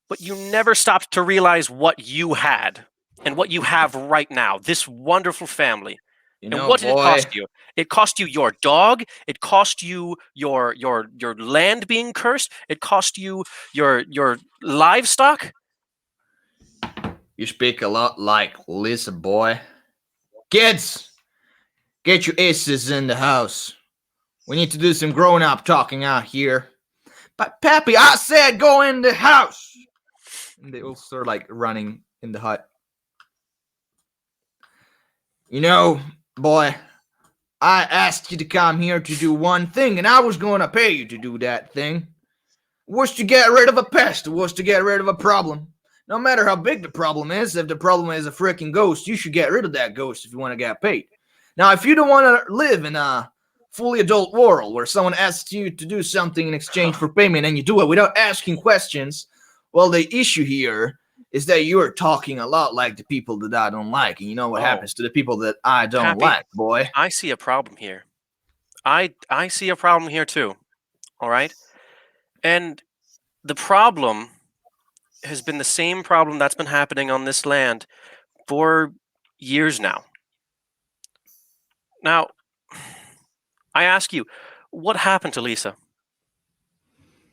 But you never stopped to realize what you had and what you have right now, this wonderful family. You And know, what did it boy, cost you? It cost you your dog. It cost you your land being cursed. It cost you your livestock. you speak a lot like Lisa, boy. Kids, get your asses in the house. We need to do some grown-up talking out here. But Pappy, I said go in the house. And they all start like running in the hut. You know, boy, I asked you to come here to do one thing, and I was going to pay you to do that thing. It was to get rid of a pest. It was to get rid of a problem. No matter how big the problem is, if the problem is a freaking ghost, you should get rid of that ghost if you want to get paid. Now, if you don't want to live in a fully adult world where someone asks you to do something in exchange for payment and you do it without asking questions, well, the issue here is that you're talking a lot like the people that I don't like. And you know what happens to the people that I don't Pappy, like, boy? I see a problem here. I see a problem here too. All right? And the problem has been the same problem that's been happening on this land for years now. Now, I ask you, what happened to Lisa?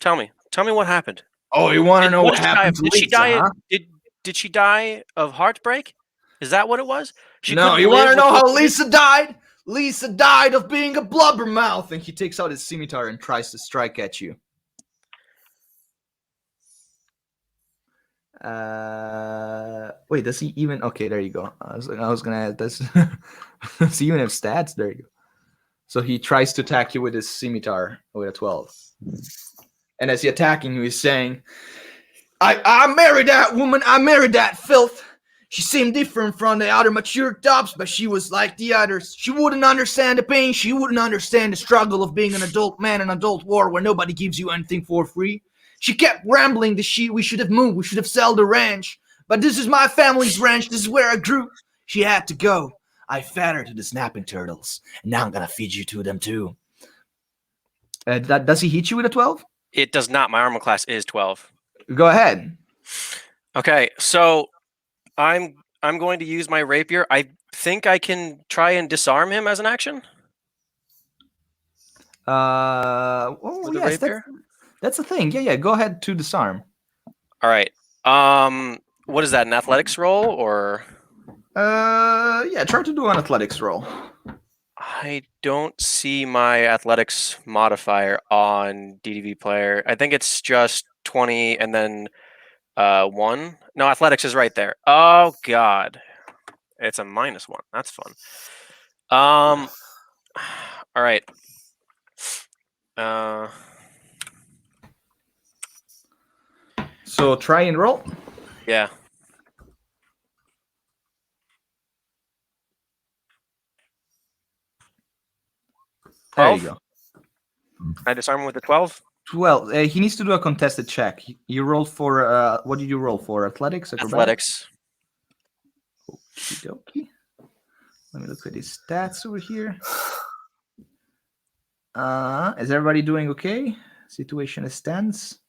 Tell me what happened. Oh, you want to know what did she die happened of? to Did she Lisa, die? huh? Did she die of heartbreak? Is that what it was? She No, couldn't you want to live know with how the- Lisa died? Lisa died of being a blubbermouth. And he takes out his scimitar and tries to strike at you. Wait, does he even? Okay, there you go. I was gonna add this. Does he even have stats? There you go. So he tries to attack you with his scimitar with a 12. And as he attacking you, he's saying, I married that woman. I married that filth. She seemed different from the other mature tops, but she was like the others. She wouldn't understand the pain. She wouldn't understand the struggle of being an adult man in an adult war where nobody gives you anything for free. She kept rambling that we should have moved. We should have sold the ranch. But this is my family's ranch. This is where I grew. She had to go. I fed her to the snapping turtles. And now I'm going to feed you to them too. Does he hit you with a 12? It does not. My armor class is 12. Go ahead. Okay, so I'm going to use my rapier. I think I can try and disarm him as an action. Oh, With the yes, rapier? that's a thing. Yeah, go ahead to disarm. All right. What is that? An athletics roll or? Yeah, try to do an athletics roll. I don't see my athletics modifier on DDV player. I think it's just 20 and then 1. No, athletics is right there. Oh god. It's a -1. That's fun. All right. So try and roll. Yeah. There you 12? go. Can I disarm him with the 12? 12. He needs to do a contested check. You rolled for what did you roll for? Athletics? Athletics. Okey-dokey. Let me look at his stats over here. Is everybody doing okay? Situation is tense.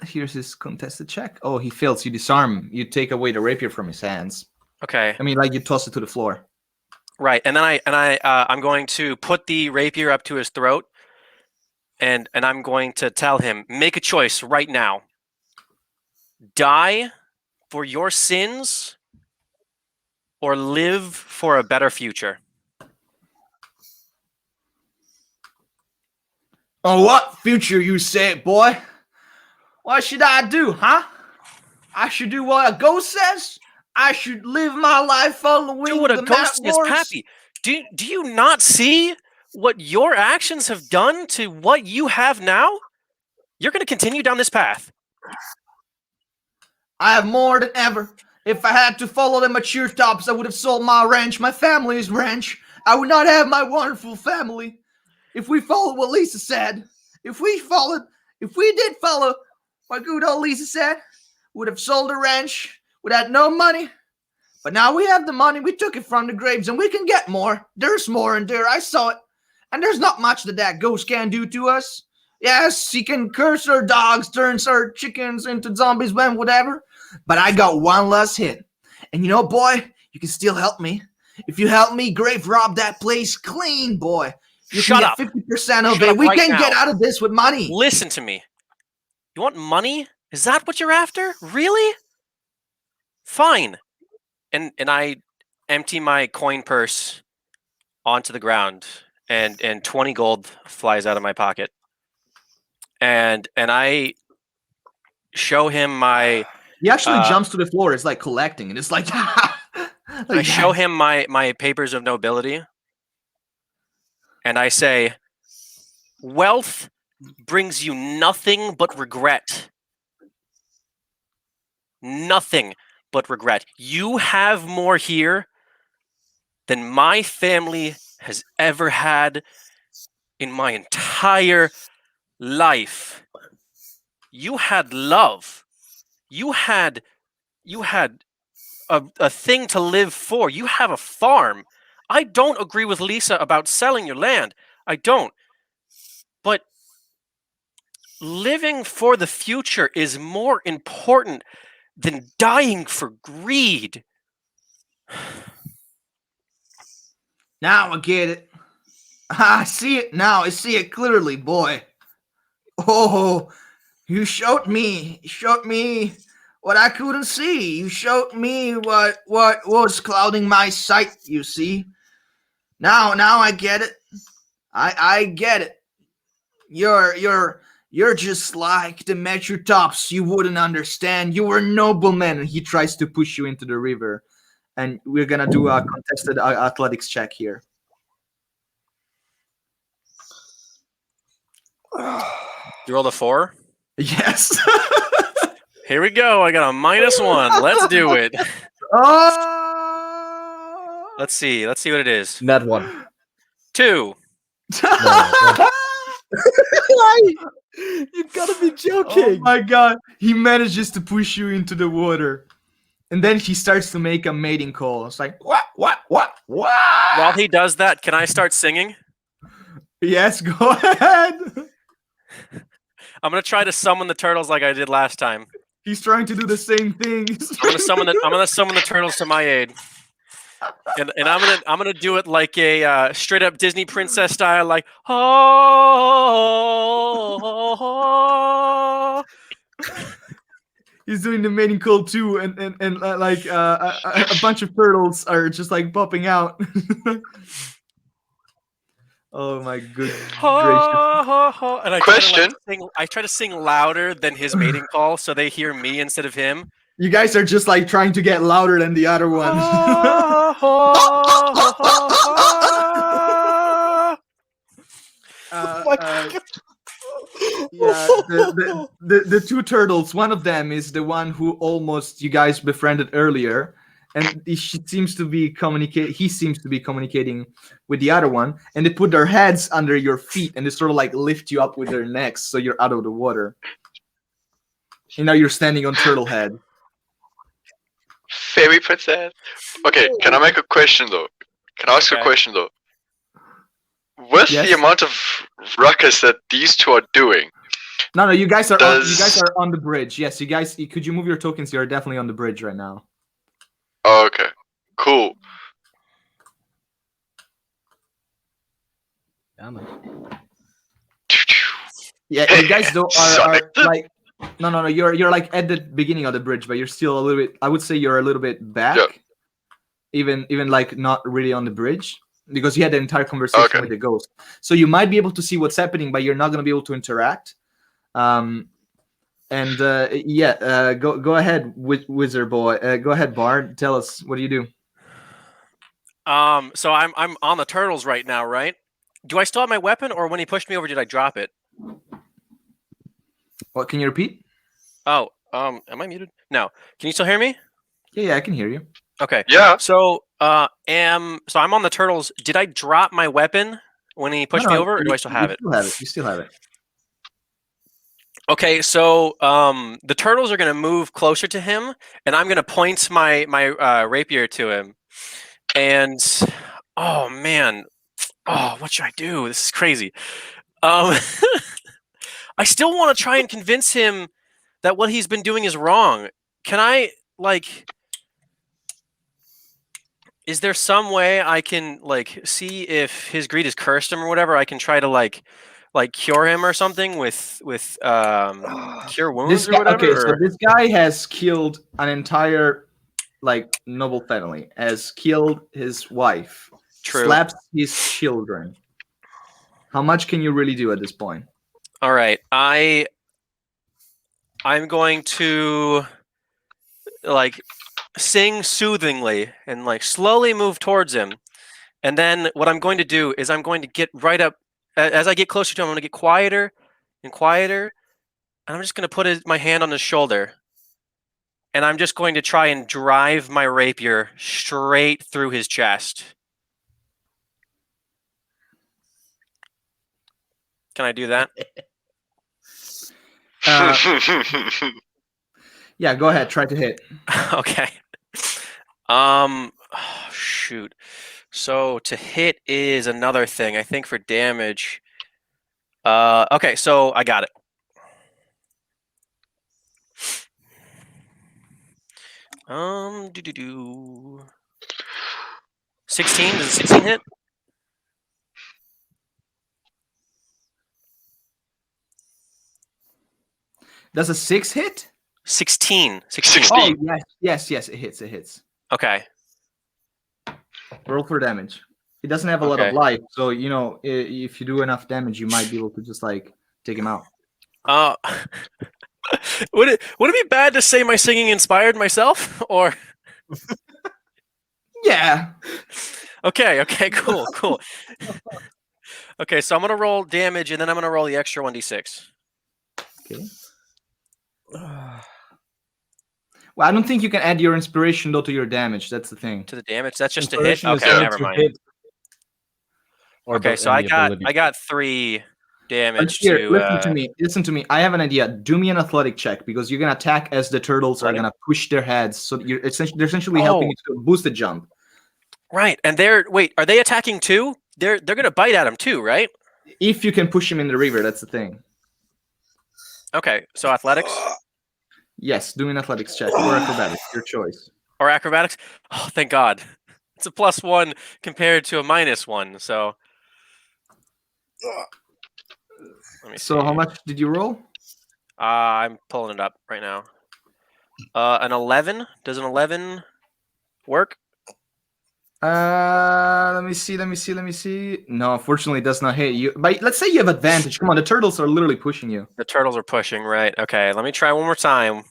Here's his contested check. Oh, he fails. You disarm. You take away the rapier from his hands. Okay. I mean, like you toss it to the floor. Right, and then I'm going to put the rapier up to his throat, and I'm going to tell him, make a choice right now. Die for your sins, or live for a better future. Oh, what future you say, boy? What should I do, huh? I should do what a ghost says? I should live my life following Do what a the ghost map says, wars? Pappy. Do you not see what your actions have done to what you have now? You're going to continue down this path. I have more than ever. If I had to follow the mature tops, I would have sold my ranch, my family's ranch. I would not have my wonderful family. If we followed what Lisa said, if we did follow what good old Lisa said, we would have sold the ranch, would have no money. But now we have the money, we took it from the graves, and we can get more. There's more in there, I saw it. And there's not much that ghost can do to us. Yes, he can curse our dogs, turns our chickens into zombies, when whatever. But I got one last hit. And you know, boy, you can still help me. If you help me grave rob that place clean, boy. You Shut can up. get 50% of Shut it. up We right can get now. out of this with money. Listen to me. You want money? Is that what you're after? Really? Fine. And I empty my coin purse onto the ground, and 20 gold flies out of my pocket. And I show him my He actually jumps to the floor. It's like collecting, and it's like, I show him my papers of nobility, and I say, wealth brings you nothing but regret. Nothing but regret. You have more here than my family has ever had in my entire life. You had love. You had a thing to live for. You have a farm. I don't agree with Lisa about selling your land. I don't. But living for the future is more important than dying for greed. Now I get it. I see it now. I see it clearly, boy. Oh, you showed me what I couldn't see. You showed me what was clouding my sight, you see. Now I get it. I get it. You're just like the mature tops. You wouldn't understand. You were noblemen. And he tries to push you into the river. And we're gonna do a contested athletics check here. You rolled a 4? Yes. Here we go. I got a -1. Let's do it. Oh! Let's see what it is. Net one. 2. You gotta be Oh joking. my god. He manages to push you into the water. And then he starts to make a mating call. It's like, what? While he does that, can I start singing? Yes, go ahead. I'm gonna try to summon the turtles like I did last time. He's trying to do the same thing. I'm gonna summon the turtles to my aid, and I'm gonna do it like a straight up Disney princess style, like oh. He's doing the mating call too, and like a bunch of turtles are just like popping out. Oh my good gracious! And I Question. try to sing louder than his mating call, so they hear me instead of him. You guys are just like trying to get louder than the other one. Yeah, the two turtles. One of them is the one who almost you guys befriended earlier, and he seems to be communicating with the other one, and they put their heads under your feet and they sort of like lift you up with their necks so you're out of the water. And now you're standing on turtle head. Fairy princess. Okay, can I make a question though? Can I ask a Okay. question though? With Yes? the amount of ruckus that these two are doing, No, you guys are on, you guys Does- are on the bridge. Yes, you guys. Could you move your tokens? You're definitely on the bridge right now. oh, okay, cool. Yeah, man. Yeah, you guys though are Sonic the- like no. You're like at the beginning of the bridge, but you're still a little bit. I would say you're a little bit back. Yeah. Even like not really on the bridge because you had the entire conversation Okay. with the ghost. So you might be able to see what's happening, but you're not going to be able to interact. Go ahead, Wizard Boy. Go ahead, Bard. Tell us, what do you do? So I'm on the turtles right now, right? Do I still have my weapon, or when he pushed me over, did I drop it? What can you repeat? Oh, am I muted? No. Can you still hear me? Yeah, I can hear you. Okay. Yeah. So I'm on the turtles. Did I drop my weapon when he pushed me over, or do I still have it? You still have it. Okay, so the turtles are gonna move closer to him, and I'm gonna point my rapier to him. And oh man, what should I do? This is crazy. I still want to try and convince him that what he's been doing is wrong. Can I Is there some way I can see if his greed has cursed him or whatever? I can try to like cure him or something with cure wounds or whatever. Okay, so or- this guy has killed an entire noble family, has killed his wife, True. slaps his children. How much can you really do at this point? All right, I'm going to sing soothingly and slowly move towards him, and then what I'm going to do is I'm going to get right up. As I get closer to him, I'm going to get quieter and quieter, and I'm just going to put my hand on his shoulder, and I'm just going to try and drive my rapier straight through his chest. Can I do that? Yeah, go ahead. Try to hit. Okay. Shoot. So to hit is another thing. I think for damage. Okay, so I got it. Do 16. Does a 16 hit? Does a 6 hit? 16. 16. Oh, yes, it hits. Okay. Roll for damage. It doesn't have a lot of Okay. life, so if you do enough damage, you might be able to just take him out. Would it be bad to say my singing inspired myself, or? Yeah. Okay, cool. Okay, so I'm gonna roll damage, and then I'm gonna roll the extra 1d6. Okay. Well, I don't think you can add your inspiration though to your damage. That's the thing. To the damage, that's just a hit. Inspiration is Okay, only never to mind. hit or Okay, so any I ability. got 3 damage Here, to. listen to me. I have an idea. Do me an athletic check because you're gonna attack as the turtles are Athletic? gonna push their heads. So they're essentially helping Oh. you to boost the jump. Right, and are they attacking too? They're gonna bite at him too, right? If you can push him in the river, that's the thing. Okay, so athletics Yes, do an athletics check or acrobatics, your choice. or acrobatics? Oh, thank God! It's a +1 compared to a -1. So let me see. So how much did you roll? I'm pulling it up right now. An 11. Does an 11 work? Let me see. No, unfortunately, it does not hit you. But let's say you have advantage. Come on, the turtles are literally pushing you. The turtles are pushing, right? Okay, let me try one more time.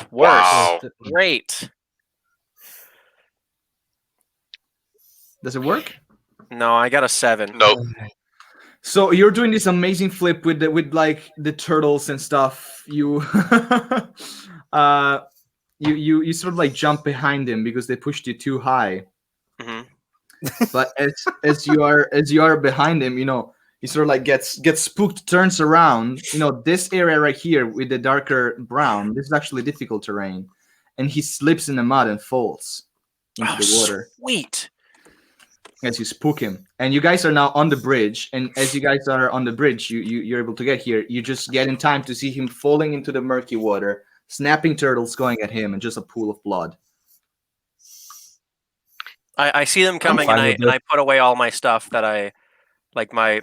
Worse. Wow. Great. Does it work? No, I got a 7. Nope. So you're doing this amazing flip with the turtles and stuff. You you sort of jump behind them because they pushed you too high. hmm But as you are behind him, he sort of gets spooked, turns around. This area right here with the darker brown, this is actually difficult terrain, and he slips in the mud and falls. into the water Sweet. as you spook him. And you guys are now on the bridge. And as you guys are on the bridge, you're able to get here. You just get in time to see him falling into the murky water, snapping turtles going at him, and just a pool of blood. I see them coming, fine and with I put away all my stuff that I like my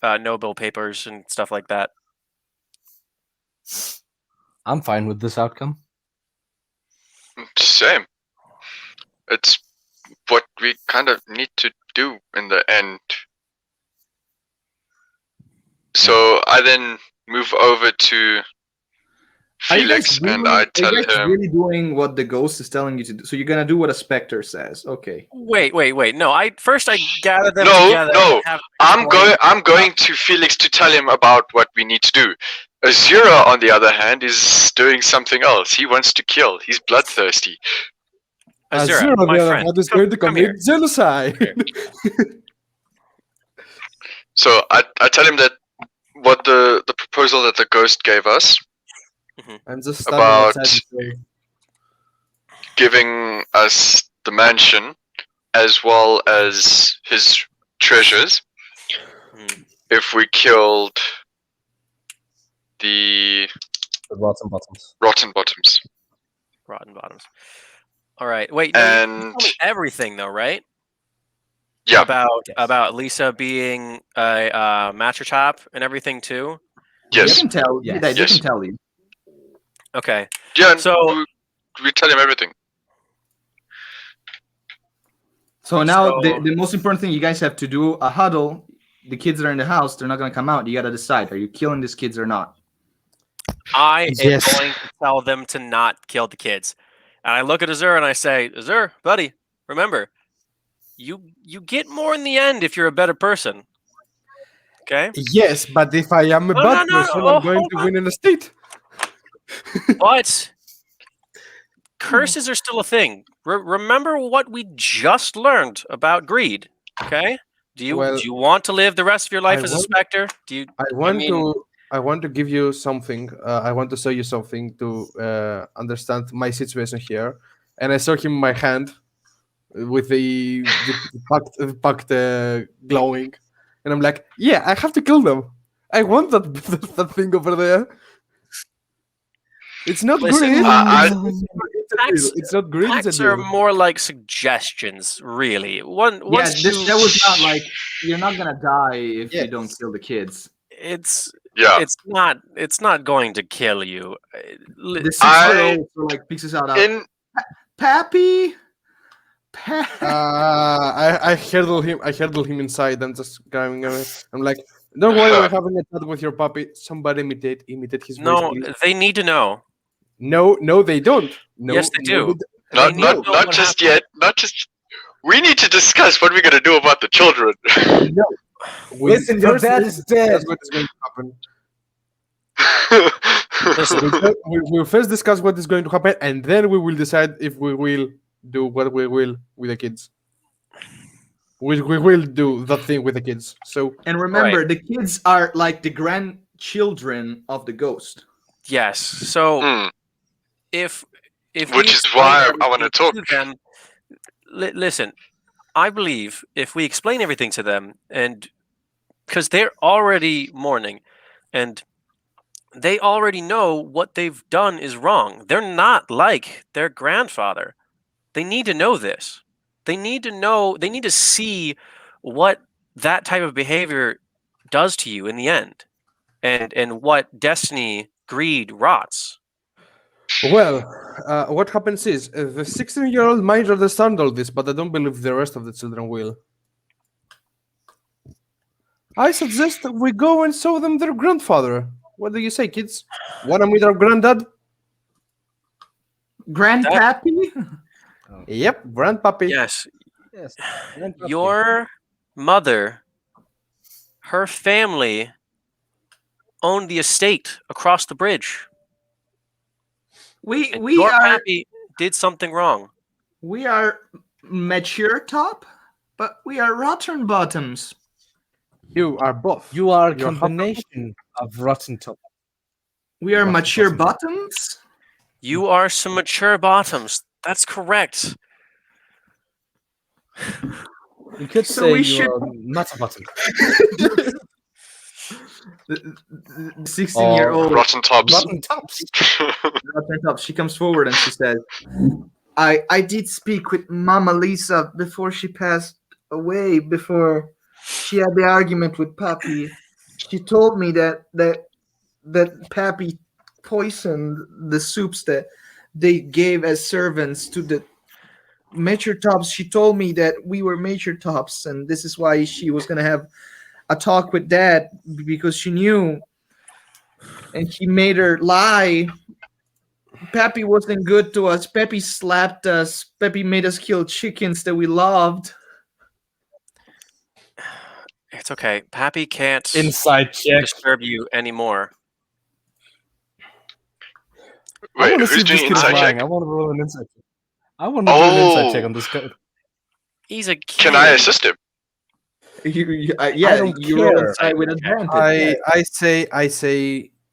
no-bill papers and stuff like that. I'm fine with this outcome. Same. It's what we kind of need to do in the end. So I then move over to Are you Felix guys and I tell are you guys him. really doing what the ghost is telling you to do? So you're gonna do what a specter says. Okay. Wait. No, I gather them No, together. no. And have I'm going to Felix to tell him about what we need to do. Azura, on the other hand, is doing something else. He wants to kill. He's bloodthirsty. Azura, on my the other friend, hand, is come- going to come here. commit genocide. So I tell him that what the proposal that the ghost gave us, I'm just standing About- outside the door. giving us the mansion as well as his treasures, Hmm. if we killed the The Rotternbottoms. Rotternbottoms. Rotten Bottoms. All right. Wait. No, you And told me everything though, right? yeah, About Lisa being a matcher top and everything too. They yes, can tell. Yes. They Yes. can tell you. Okay. yeah. and So- we tell him everything. So now So- the most important thing you guys have to do a huddle. The kids are in the house. They're not gonna come out. You gotta decide: are you killing these kids or not? I am Yes. going to tell them to not kill the kids. And I look at Azur and I say, Azur, buddy, remember, you get more in the end if you're a better person. Okay? Yes, but if I am a No, bad no, no, person, oh, I'm going hold to on. win an estate. But curses are still a thing. Remember what we just learned about greed. Okay? Do you want to live the rest of your life I as a want- specter? Do you I want to give you something. I want to show you something to understand my situation here. And I show him my hand with the pact glowing, and I'm like, yeah, I have to kill them. I want that that thing over there. It's not Listen, greed. I- It's a deal. It's not greed. It's a Pacts are deal. more like suggestions, really. Once That was not like you're not gonna die if you Yes. don't kill the kids. it's Yeah, it's not going to kill you. The I- 6-year-old like picks us out. in Pappy. I hurdle him. I hurdle him inside. I'm just going away. I'm like, don't worry, we're having a chat with your puppy. Somebody imitate his voice, No, please. they need to know. No, they don't. No, Yes, they do. they not need to know not what just happened. yet, not just. We need to discuss what we're gonna do about the children. We Listen, your first dad need is to discuss dead. what is going to happen. Listen, We'll first discuss what is going to happen, and then we will decide if we will do what we will with the kids. We will do the thing with the kids. So And remember, the kids are like the grandchildren of the ghost. yes. So Hmm. if Which we is explain why I wanna everything to talk. them, listen, I believe if we explain everything to them, and because they're already mourning, and they already know what they've done is wrong. They're not like their grandfather. They need to know this. They need to know. They need to see what that type of behavior does to you in the end, and what destiny, greed rots. well, what happens is the 16-year-old might understand all this, but I don't believe the rest of the children will. I suggest that we go and show them their grandfather. What do you say, kids? Wanna meet our granddad? Grandpappy? Yep, grandpappy. Yes, Yes. your mother, her family owned the estate across the bridge. We And we your are pappy did something wrong. we are mature top, but we are rotten bottoms. You are both. You are a You're half- combination of rotten top. We are Rotten mature bottoms. bottoms. You are some mature bottoms. That's correct. You could So say we you should- are Rotternbottom. The 16-year-old Rotten Tops. Rotten Tops. Rotternbottom, she comes forward and she says, I did speak with Mama Lisa before she passed away, before she had the argument with Pappy. She told me that Pappy poisoned the soups that they gave as servants to the Major Tops. She told me that we were Major Tops, and this is why she was gonna have a talk with Dad because she knew, and he made her lie. Pappy wasn't good to us. Peppy slapped us. Peppy made us kill chickens that we loved. It's okay. Pappy can't Inside check. disturb you anymore. I Wait, want to see who's if this doing kid is inside lying. check? I want to roll an insight check. I want to do an insight check Oh. on this guy. He's a kid. Can I assist him? Yeah, don't you roll care. inside with advantage.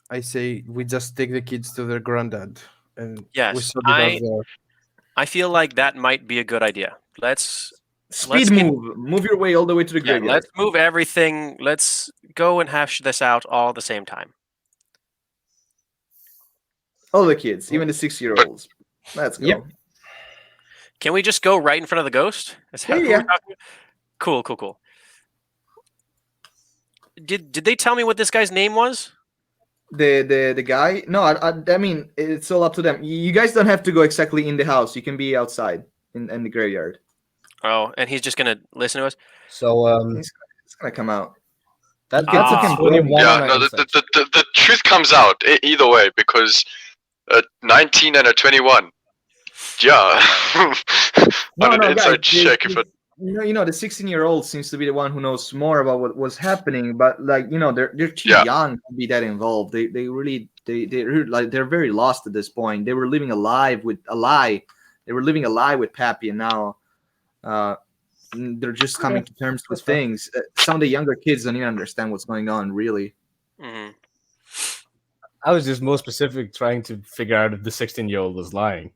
I say we just take the kids to their granddad and we Yes, sort it out there. I feel like that might be a good idea. Let's Speed get- move your way all the way to the yeah, graveyard. let's move everything. Let's go and hash this out all at the same time. All the kids, even the 6-year-olds. Let's go. Yep. Can we just go right in front of the ghost? Is that who we're Yeah. talking about? Cool. Did they tell me what this guy's name was? The guy. No, I mean it's all up to them. You guys don't have to go exactly in the house. You can be outside in the graveyard. Oh, and he's just gonna listen to us. So It's gonna come out. that's Ah. a 21 Yeah, on our no, the, insight the, the, the truth comes out either way because a 19 and a 21. Yeah. On an inside check if it. The 16-year-old seems to be the one who knows more about what was happening, but they're too Yeah. young to be that involved. They're very lost at this point. They were living a lie with Pappy, and now they're just coming to terms with things. Some of the younger kids don't even understand what's going on, really. hmm I was just more specific, trying to figure out if the 16-year-old was lying.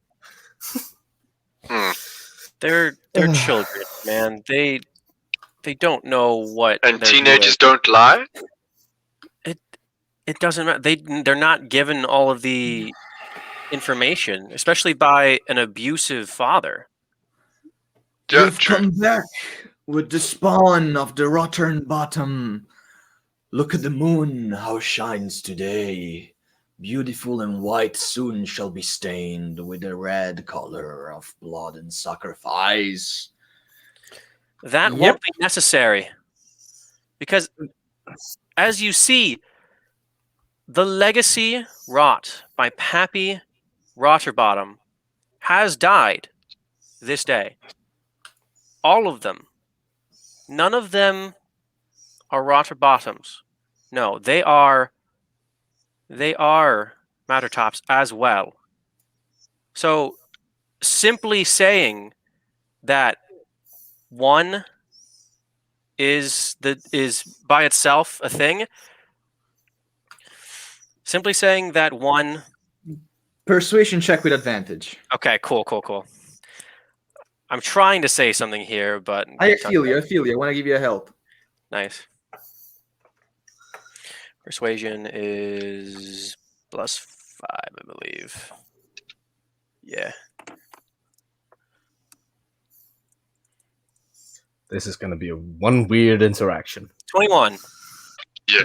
Hmm. They're children, man. They don't know what. And they're teenagers doing. don't lie? It doesn't matter. They're not given all of the information, especially by an abusive father. Yeah, You've true. come back with the spawn of the Rotternbottom. Look at the moon, how shines today. Beautiful and white soon shall be stained with the red color of blood and sacrifice. That won't be necessary. Because as you see, the legacy wrought by Pappy Rotternbottom has died this day. All of them. None of them are Rotterbottoms. No, they are Mattertops as well. So simply saying that one is by itself a thing. Simply saying that one. Persuasion check with advantage. Okay, cool. I'm trying to say something here, but I feel you. I want to give you a help. Nice. Persuasion is +5, I believe. Yeah. This is going to be one weird interaction. 21. Yeah.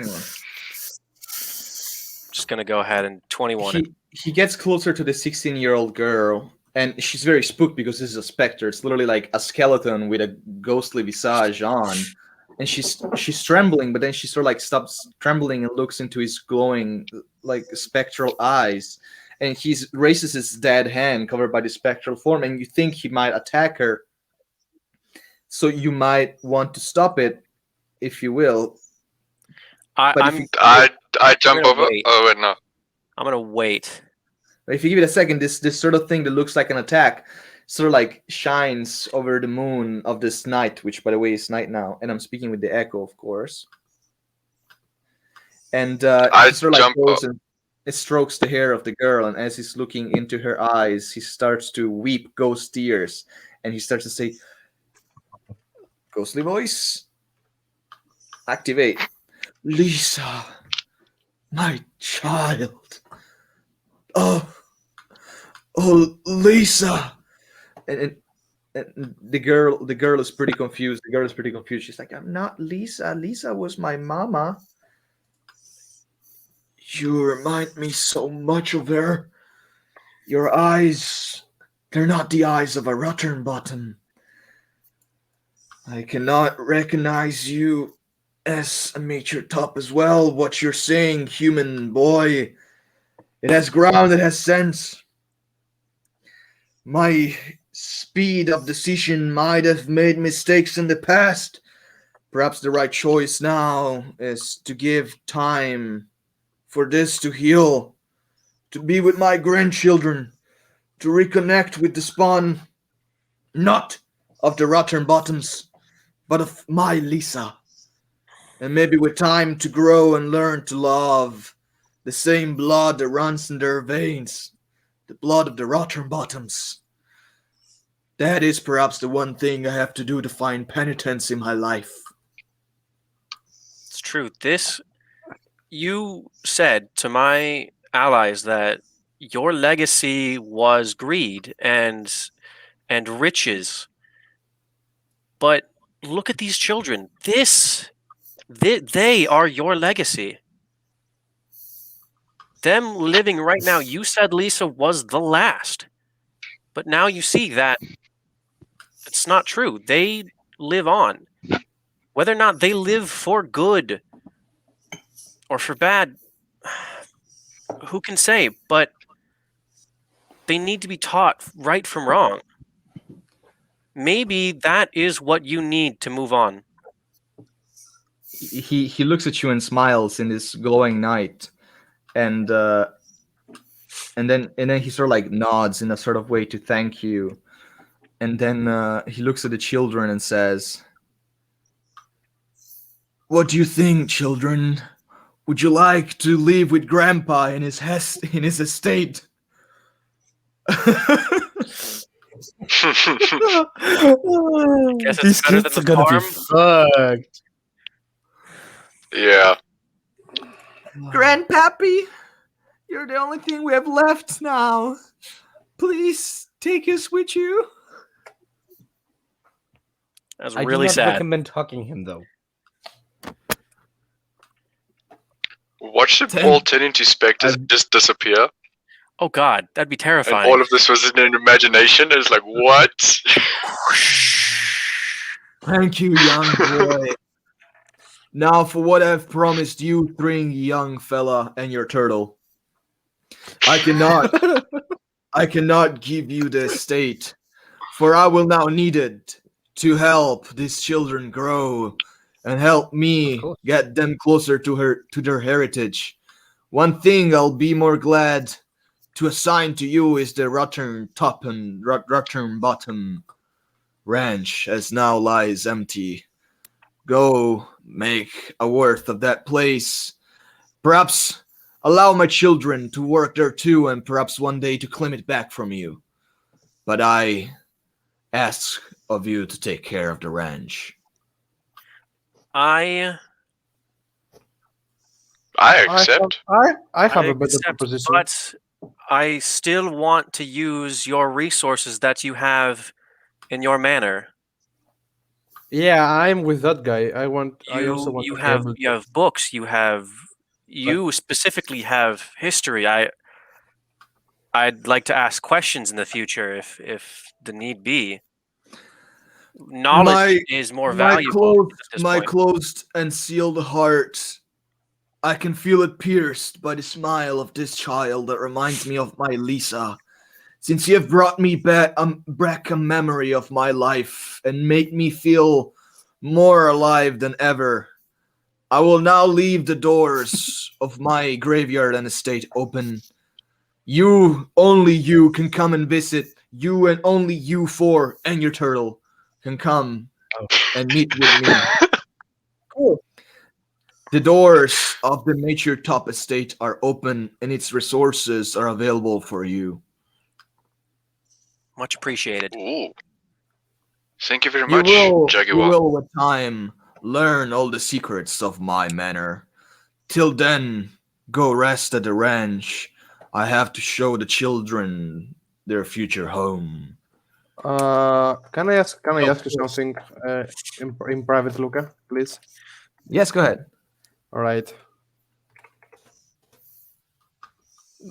Just gonna go ahead and 21. He gets closer to the 16-year-old girl, and she's very spooked because this is a specter. It's literally like a skeleton with a ghostly visage on, and she's trembling, but then she sort of like stops trembling and looks into his glowing like spectral eyes, and he raises his dead hand covered by the spectral form, and you think he might attack her. So you might want to stop it, if you will. I jump gonna over. wait. Oh wait, no. I'm gonna wait. If you give it a second, this sort of thing that looks like an attack sort of like shines over the moon of this night, which by the way is night now, and I'm speaking with the echo, of course. And I he sort of like jump goes up. and it strokes the hair of the girl, and as he's looking into her eyes, he starts to weep ghost tears, and he starts to say, Ghostly voice. Activate. Lisa, my child. Oh, oh, Lisa. And the girl is pretty confused. The girl is pretty confused. She's like, I'm not Lisa. Lisa was my mama. You remind me so much of her. Your eyes, they're not the eyes of a Rotternbottom. I cannot recognize you as a mature top as well. What you're saying, human boy, it has ground, it has sense. My speed of decision might have made mistakes in the past. Perhaps the right choice now is to give time for this to heal, to be with my grandchildren, to reconnect with the spawn, not of the Rotternbottoms, but of my Lisa. And maybe with time to grow and learn to love the same blood that runs in their veins, the blood of the Rotternbottoms. That is perhaps the one thing I have to do to find penitence in my life. It's true. You said to my allies that your legacy was greed and riches. But look at these children. They are your legacy. Them living right now, you said Lisa was the last. But now you see that it's not true. They live on. Whether or not they live for good or for bad, who can say? But they need to be taught right from wrong. Maybe that is what you need to move on. He looks at you and smiles in this glowing night, and then he sort of like nods in a sort of way to thank you, and then he looks at the children and says, "What do you think, children? Would you like to live with Grandpa in his estate?" Guess it's These better kids than are the gonna be farm. fucked. Yeah. Grandpappy, you're the only thing we have left now. Please take us with you. That's I really do not sad. recommend hugging him though. Watch the Ten- ball turn into specters and just disappear. Oh God, that'd be And terrifying. all of this was in an imagination. It's like, what? Thank you, young boy. Now for what I've promised you, three young fella and your turtle. I cannot give you the estate, for I will now need it to help these children grow and help me course. get them closer to their heritage. One thing I'll be more glad to assign to you is the Rotternbottom ranch, as now lies empty. Go make a worth of that place. Perhaps allow my children to work there too, and perhaps one day to claim it back from you. But I ask of you to take care of the ranch. I I accept. have a better accept, proposition. but I still want to use your resources that you have in your manor. Yeah, I'm with that guy. I also want You to be have able you have books. You specifically have history. I'd like to ask questions in the future if the need be. Knowledge is more valuable at this My point. closed and sealed heart, I can feel it pierced by the smile of this child that reminds me of my Lisa. Since you have brought me back a memory of my life and made me feel more alive than ever, I will now leave the doors of my graveyard and estate open. Only you can come and visit. You and only you four and your turtle can come and meet with me. The doors of the Nature Top Estate are open and its resources are available for you. Much appreciated. Ooh. Thank you very You much, will, Jaguar. you will with time learn all the secrets of my manor. Till then, go rest at the ranch. I have to show the children their future home. Can I ask Of you course. something in private, Luca, please? Yes, go ahead. All right.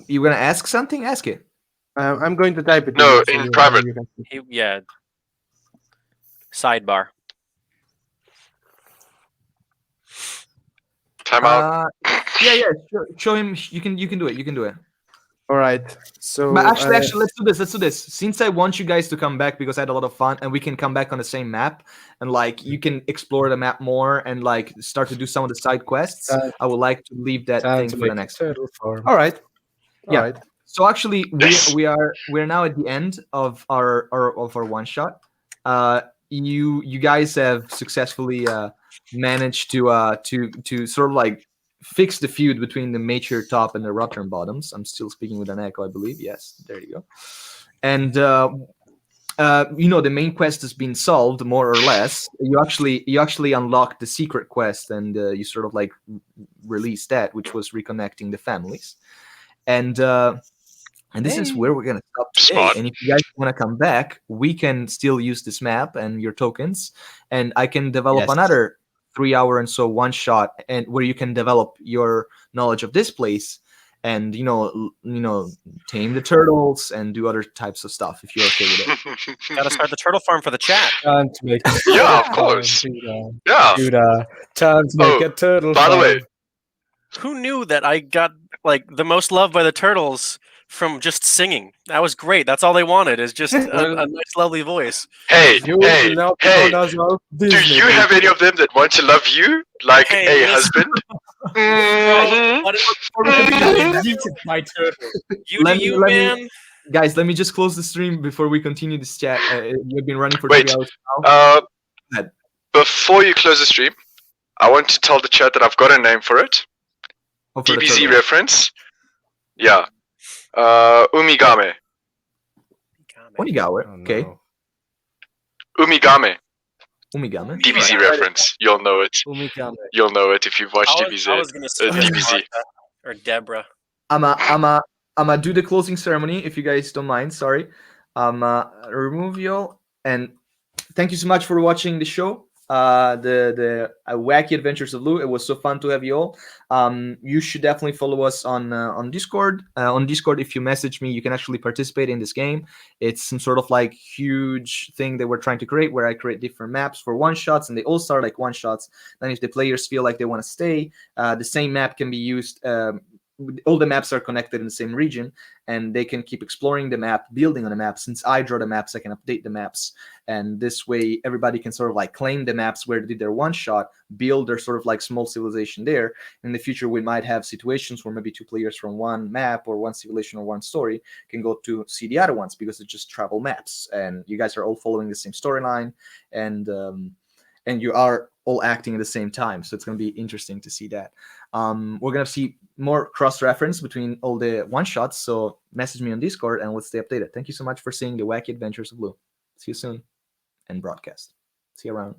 You gonna ask something? Ask it. I'm going to type it. No, so in you- private. you can see. Yeah. Sidebar. Time out. Yeah. Show him. You can do it. You can do it. All right. So But actually, let's do this. Let's do this. Since I want you guys to come back because I had a lot of fun, and we can come back on the same map, and like you can explore the map more and like start to do some of the side quests. Time- I would like to leave that Time thing to for the make a next. turtle farm. all right. All Yeah. right. So actually, Yes. we're now at the end of our one shot. You guys have successfully managed to sort of like fix the feud between the Mature Top and the Rotternbottoms. I'm still speaking with an echo, I believe. Yes, there you go. And the main quest has been solved more or less. You actually unlocked the secret quest, and you sort of like released that, which was reconnecting the families. And this is where we're gonna stop today. Smart. And if you guys want to come back, we can still use this map and your tokens, and I can develop Yes. another 3 hour and so one shot, and where you can develop your knowledge of this place, and tame the turtles and do other types of stuff if you're okay with it. Gotta start the turtle farm for the chat. Time to make a Yeah, turtle of farm, course. Duda. Yeah. Duda. Time to make Oh, a turtle by the farm. way, Who knew that I got like the most love by the turtles from just singing? That was great. That's all they wanted is just a nice, lovely voice. hey, You will now be known as well. do you have any of them that want to love you like Hey, a listen. husband? Mhm. What Yeeted my turtle. you do you, man? Guys, let me just close the stream before we continue this chat. You've been running for Wait. 3 hours now. Go ahead. Before you close the stream, I want to tell the chat that I've got a name for it. Oh, for the DBZ turtle. reference. Yeah. Umigame. Onigawa. Oh, Okay. no. Umigame. Umigame. DBZ Alright. reference. You'll know it. Umikame. You'll know it if you've watched I DBZ. was gonna say DBZ. Martha or Deborah. I'ma do the closing ceremony if you guys don't mind. Sorry. Remove y'all, and thank you so much for watching the show. The wacky adventures of Lou. It was so fun to have you all. You should definitely follow us on Discord. On Discord, if you message me, you can actually participate in this game. It's some sort of like huge thing that we're trying to create, where I create different maps for one shots, and they all start like one shots. Then, if the players feel like they want to stay, the same map can be used. All the maps are connected in the same region, and they can keep exploring the map, building on the map. Since I draw the maps, I can update the maps, and this way everybody can sort of like claim the maps where they did their one shot, build their sort of like small civilization there. In the future, we might have situations where maybe two players from one map or one civilization or one story can go to see the other ones, because it's just travel maps, and you guys are all following the same storyline, and you are all acting at the same time. So it's going to be interesting to see that. We're going to see more cross-reference between all the one-shots. So message me on Discord and let's stay updated. Thank you so much for seeing the wacky adventures of Lou. See you soon and broadcast. See you around.